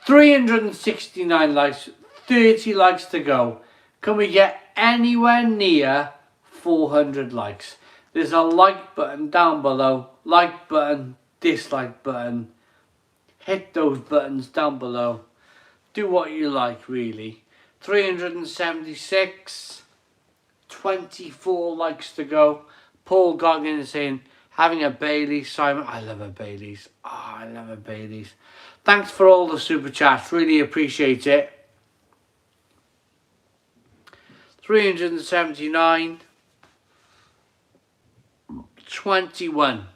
369 likes. 30 likes to go. Can we get anywhere near 400 likes? There's a like button down below. Like button, dislike button. Hit those buttons down below. Do what you like, really. 376. 24 likes to go. Paul Goggin is saying, having a Baileys. Simon, I love a Baileys. Oh, I love a Baileys. Thanks for all the super chats. Really appreciate it. 379. 21.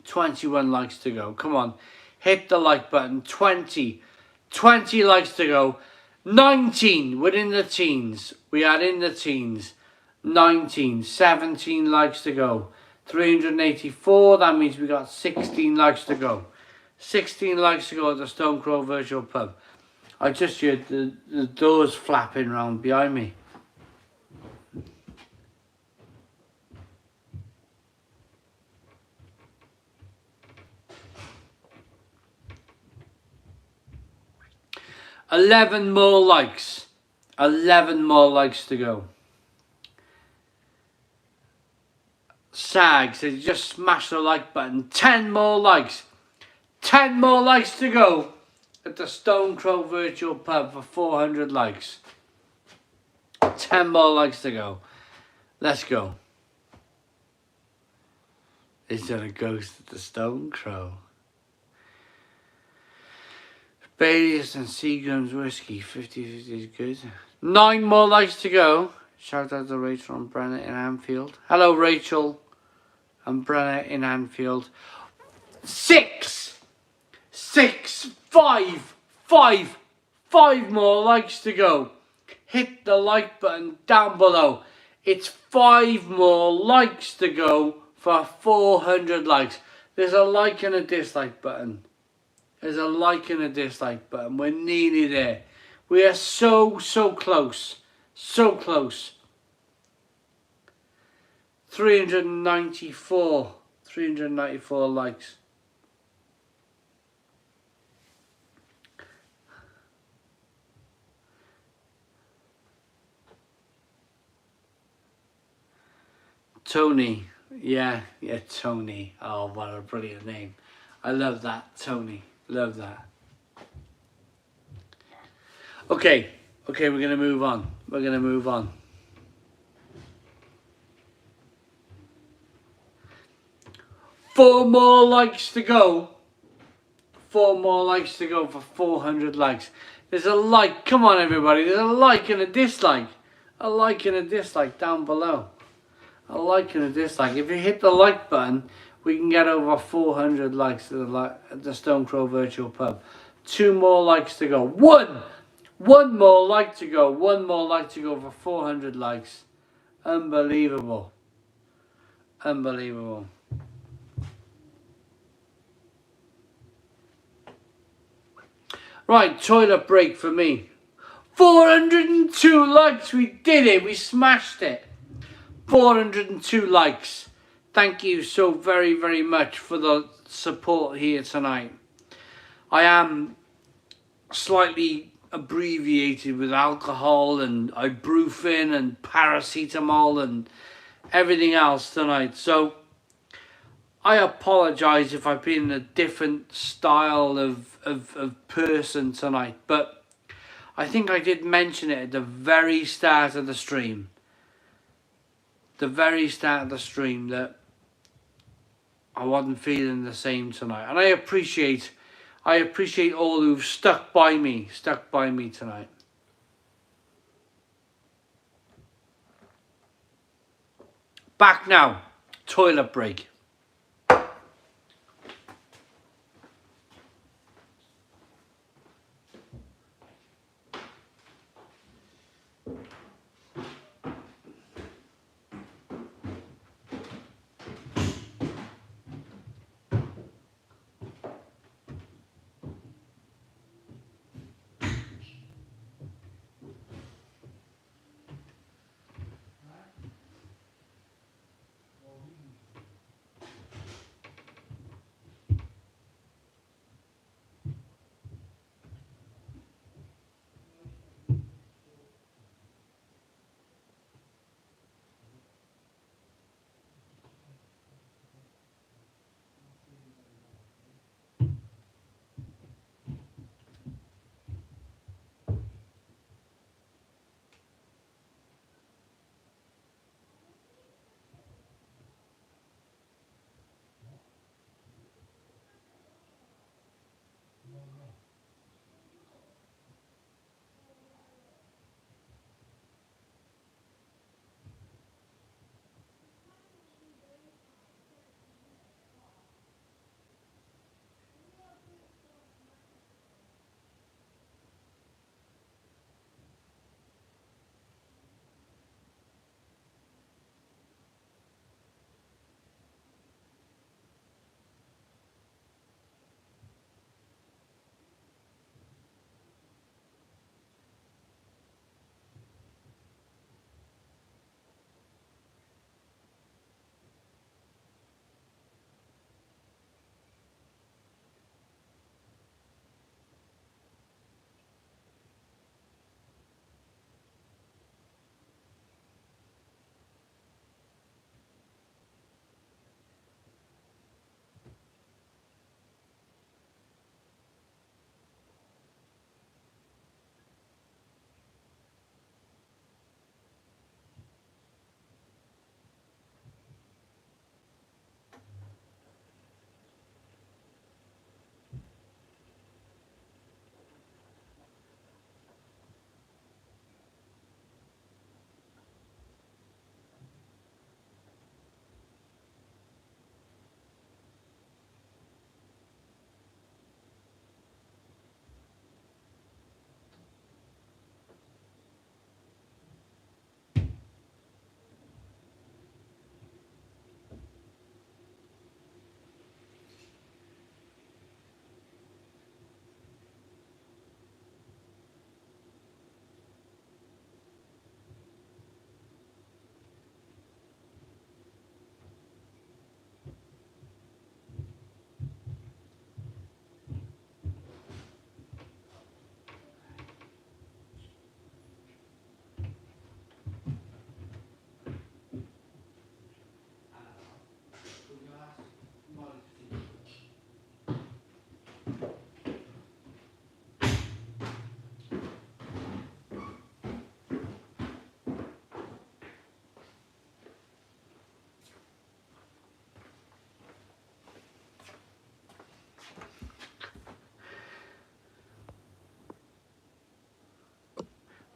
21 likes to go. Come on. Hit the like button. 20. 20 likes to go. 19. We're in the teens. We are in the teens. 19. 17 likes to go. 384. That means we got 16 likes to go. 16 likes to go at the Stone Crow Virtual Pub. I just heard the doors flapping around behind me. $11 more likes. 11 more likes to go. Sag says just smash the like button. 10 more likes. 10 more likes to go at the Stone Crow Virtual Pub for 400 likes. 10 more likes to go. Let's go. Is there a ghost at the Stone Crow? Baileys and Seagram's whiskey. 50-50 is good. 9 more likes to go. Shout out to Rachel and Brenna in Anfield. Hello, Rachel and Brenna in Anfield. 6, 5 more likes to go. Hit the like button down below. It's 5 more likes to go for 400 likes. There's a like and a dislike button. There's a like and a dislike button. We're nearly there. We are so close. So close. 394 likes. Tony. Yeah, Tony. Oh, what a brilliant name. I love that, Tony. Love that. Okay, we're going to move on. 4 more likes to go. 4 more likes to go for 400 likes. There's a like. Come on, everybody. There's a like and a dislike. A like and a dislike down below. A like and a dislike. If you hit the like button, we can get over 400 likes at the Stone Crow Virtual Pub. 2 more likes to go. One more like to go. 1 more like to go for 400 likes. Unbelievable. Unbelievable. Right, toilet break for me. 402 likes. We did it. We smashed it. 402 likes. Thank you so very much for the support here tonight. I am slightly abbreviated with alcohol and ibuprofen and paracetamol and everything else tonight. So I apologize if I've been a different style of person tonight. But I think I did mention it at the very start of the stream. That I wasn't feeling the same tonight, and I appreciate all who've stuck by me tonight. Back now, toilet break.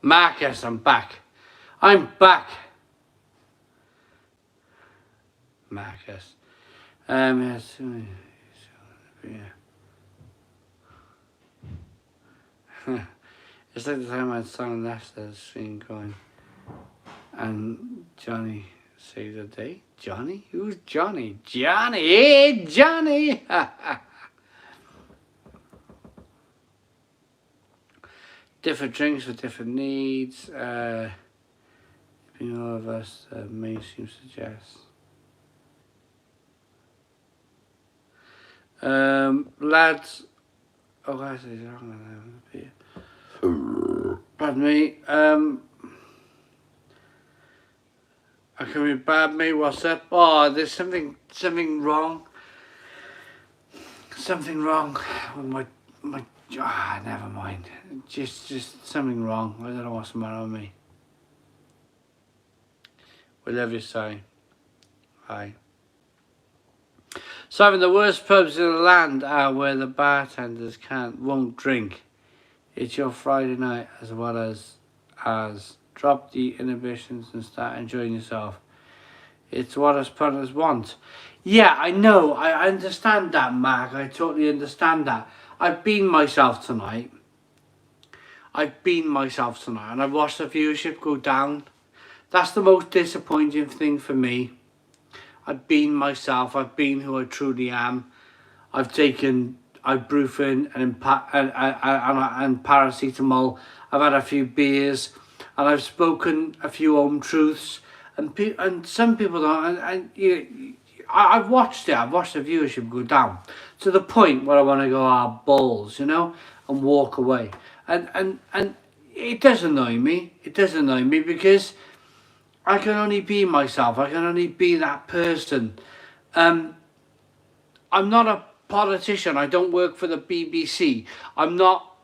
Marcus, I'm back. I'm back. Marcus. Yes. Yeah. It's like the time I had Simon Lester's screen going. And Johnny saved the day. Johnny? Who's Johnny? Johnny! Hey, Johnny! Different drinks for different needs. All of us, mainstream suggests. Lads. Oh, I say wrong. Pardon me. I can be bad, mate. What's up? Oh, there's something wrong. Something wrong with my. Never mind. Just something wrong. I don't know what's the matter with me. We love you, Si. Hi. So, the worst pubs in the land are where the bartenders won't drink. It's your Friday night as well as drop the inhibitions and start enjoying yourself. It's what us punters want. Yeah, I know. I understand that, Mark. I totally understand that. I've been myself tonight. And I've watched the viewership go down. That's the most disappointing thing for me. I've been myself. I've been who I truly am. I've taken ibuprofen and paracetamol. I've had a few beers, and I've spoken a few home truths. And some people don't. I've watched it. I've watched the viewership go down to the point where I want to go balls, you know, and walk away. And it does annoy me. It does annoy me because I can only be myself. I can only be that person. I'm not a politician. I don't work for the BBC. I'm not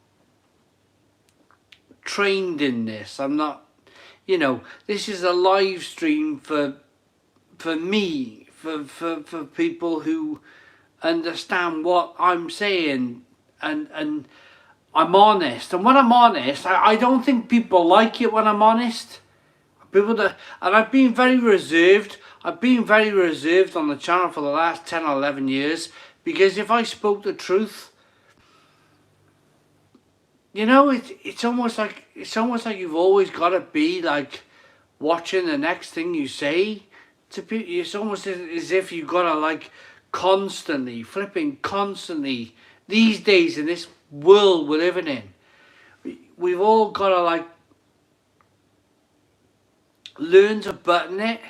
trained in this. I'm not, you know, this is a live stream for me, for people who understand what I'm saying, and I'm honest. And when I'm honest, I don't think people like it when I'm honest. And I've been very reserved. I've been very reserved on the channel for the last 10 or 11 years, because if I spoke the truth, you know, it's almost like you've always got to be like watching the next thing you say to people. It's almost as if you've got to like constantly these days in this world we're living in. We've all got to like learn to button it.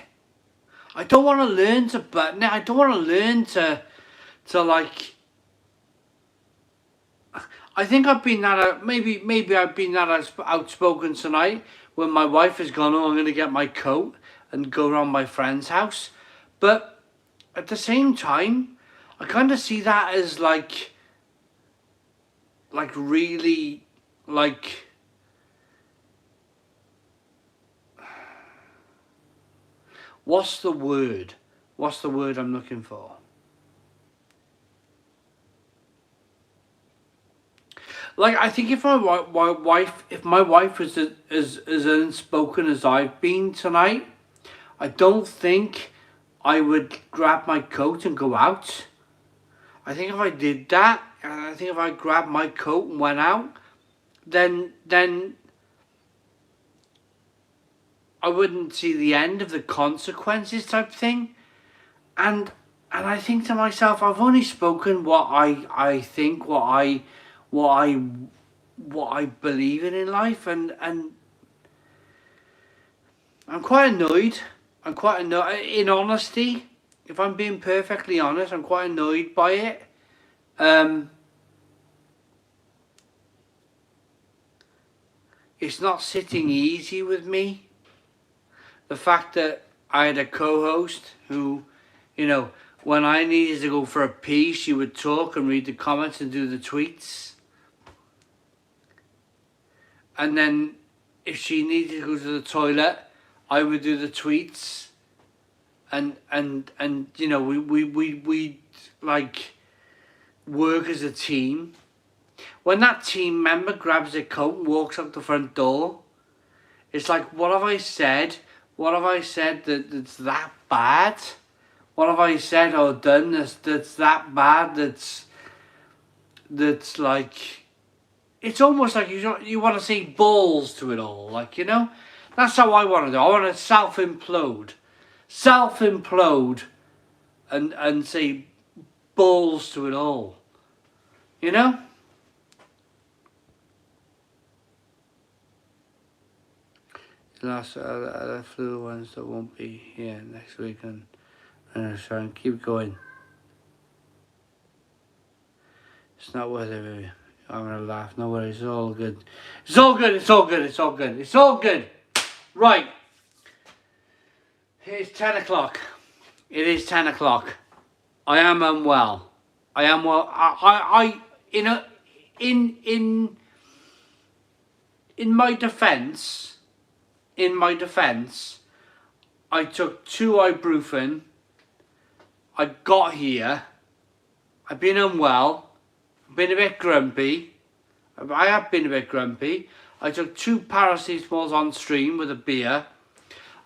I don't want to learn to button it. I don't want to learn to like. I think I've been that maybe I've been that outspoken tonight when my wife has gone, oh, I'm going to get my coat and go around my friend's house. But at the same time, I kind of see that as like really like. What's the word? What's the word I'm looking for? Like, I think if my wife was as unspoken as I've been tonight, I don't think I would grab my coat and go out. I think if I did that, and I think if I grabbed my coat and went out, then I wouldn't see the end of the consequences type thing. And I think to myself, I've only spoken what I think, what I believe in life, and I'm quite annoyed. I'm quite annoyed. In honesty, if I'm being perfectly honest, I'm quite annoyed by it. It's not sitting easy with me. The fact that I had a co-host who, you know, when I needed to go for a pee, she would talk and read the comments and do the tweets. And then if she needed to go to the toilet, I would do the tweets. And you know, we like work as a team. When that team member grabs a coat and walks out the front door, It's like, what have I said? What have I said that's that bad? What have I said or done that's that bad? That's like, it's almost like you want to say balls to it all, like, you know? That's how I want to do. I want to self-implode, and say balls to it all, you know? Last the flu ones that won't be here next week, and try and keep going. It's not worth it, baby. I'm gonna laugh. No worries. It's all good. It's all good. It's all good. It's all good. It's all good. Right. It's 10 o'clock. It is 10 o'clock. I am unwell. I am well. In my defence, I took 2 ibuprofen. I got here. I've been unwell. I've been a bit grumpy. I have been a bit grumpy. I took 2 paracetamols on stream with a beer.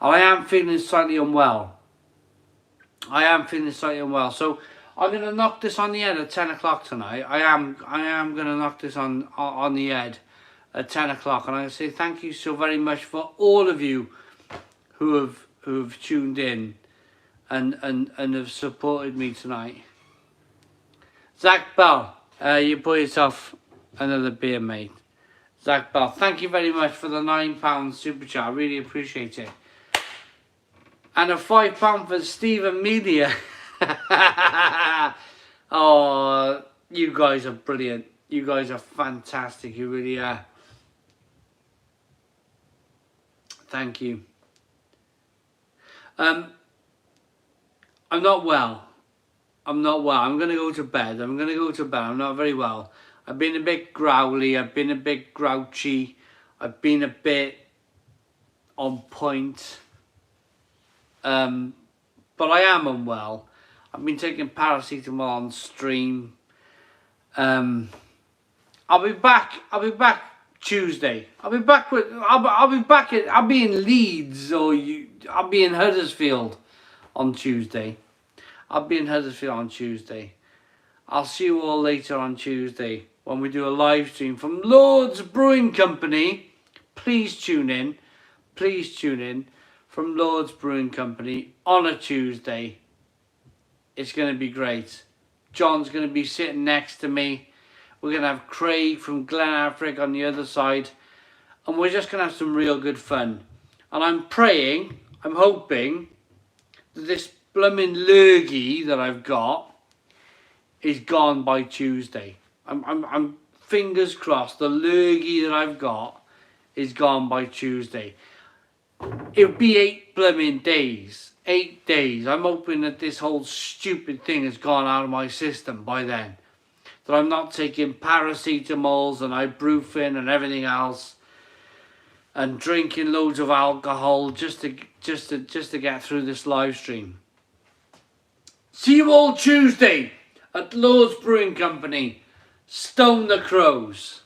And I am feeling slightly unwell. So I'm going to knock this on the head at 10 o'clock tonight. I am going to knock this on the head at 10 o'clock. And I'm going to say thank you so very much for all of you who have tuned in and have supported me tonight. Zach Bell, you bought yourself another beer, mate. Zach Bell, thank you very much for the £9 super chat. I really appreciate it. And a £5 for Stephen Media. Oh, you guys are brilliant. You guys are fantastic. You really are. Thank you. I'm not well. I'm going to go to bed. I'm not very well. I've been a bit growly. I've been a bit grouchy. I've been a bit on point. But I am unwell. I've been taking paracetamol on stream. I'll be back Tuesday. I'll be in Leeds, or I'll be in Huddersfield on Tuesday. I'll see you all later on Tuesday when we do a live stream from Lord's Brewing Company. Please tune in from Lord's Brewing Company on a Tuesday. It's going to be great. John's going to be sitting next to me. We're going to have Craig from Glenafric on the other side. And we're just going to have some real good fun. And I'm hoping that this blooming lurgy that I've got is gone by Tuesday. I'm fingers crossed the lurgy that I've got is gone by Tuesday. It'll be 8 blooming days. 8 days. I'm hoping that this whole stupid thing has gone out of my system by then. That I'm not taking paracetamols and ibuprofen and everything else, and drinking loads of alcohol just to get through this live stream. See you all Tuesday at Lord's Brewing Company. Stone the Crows.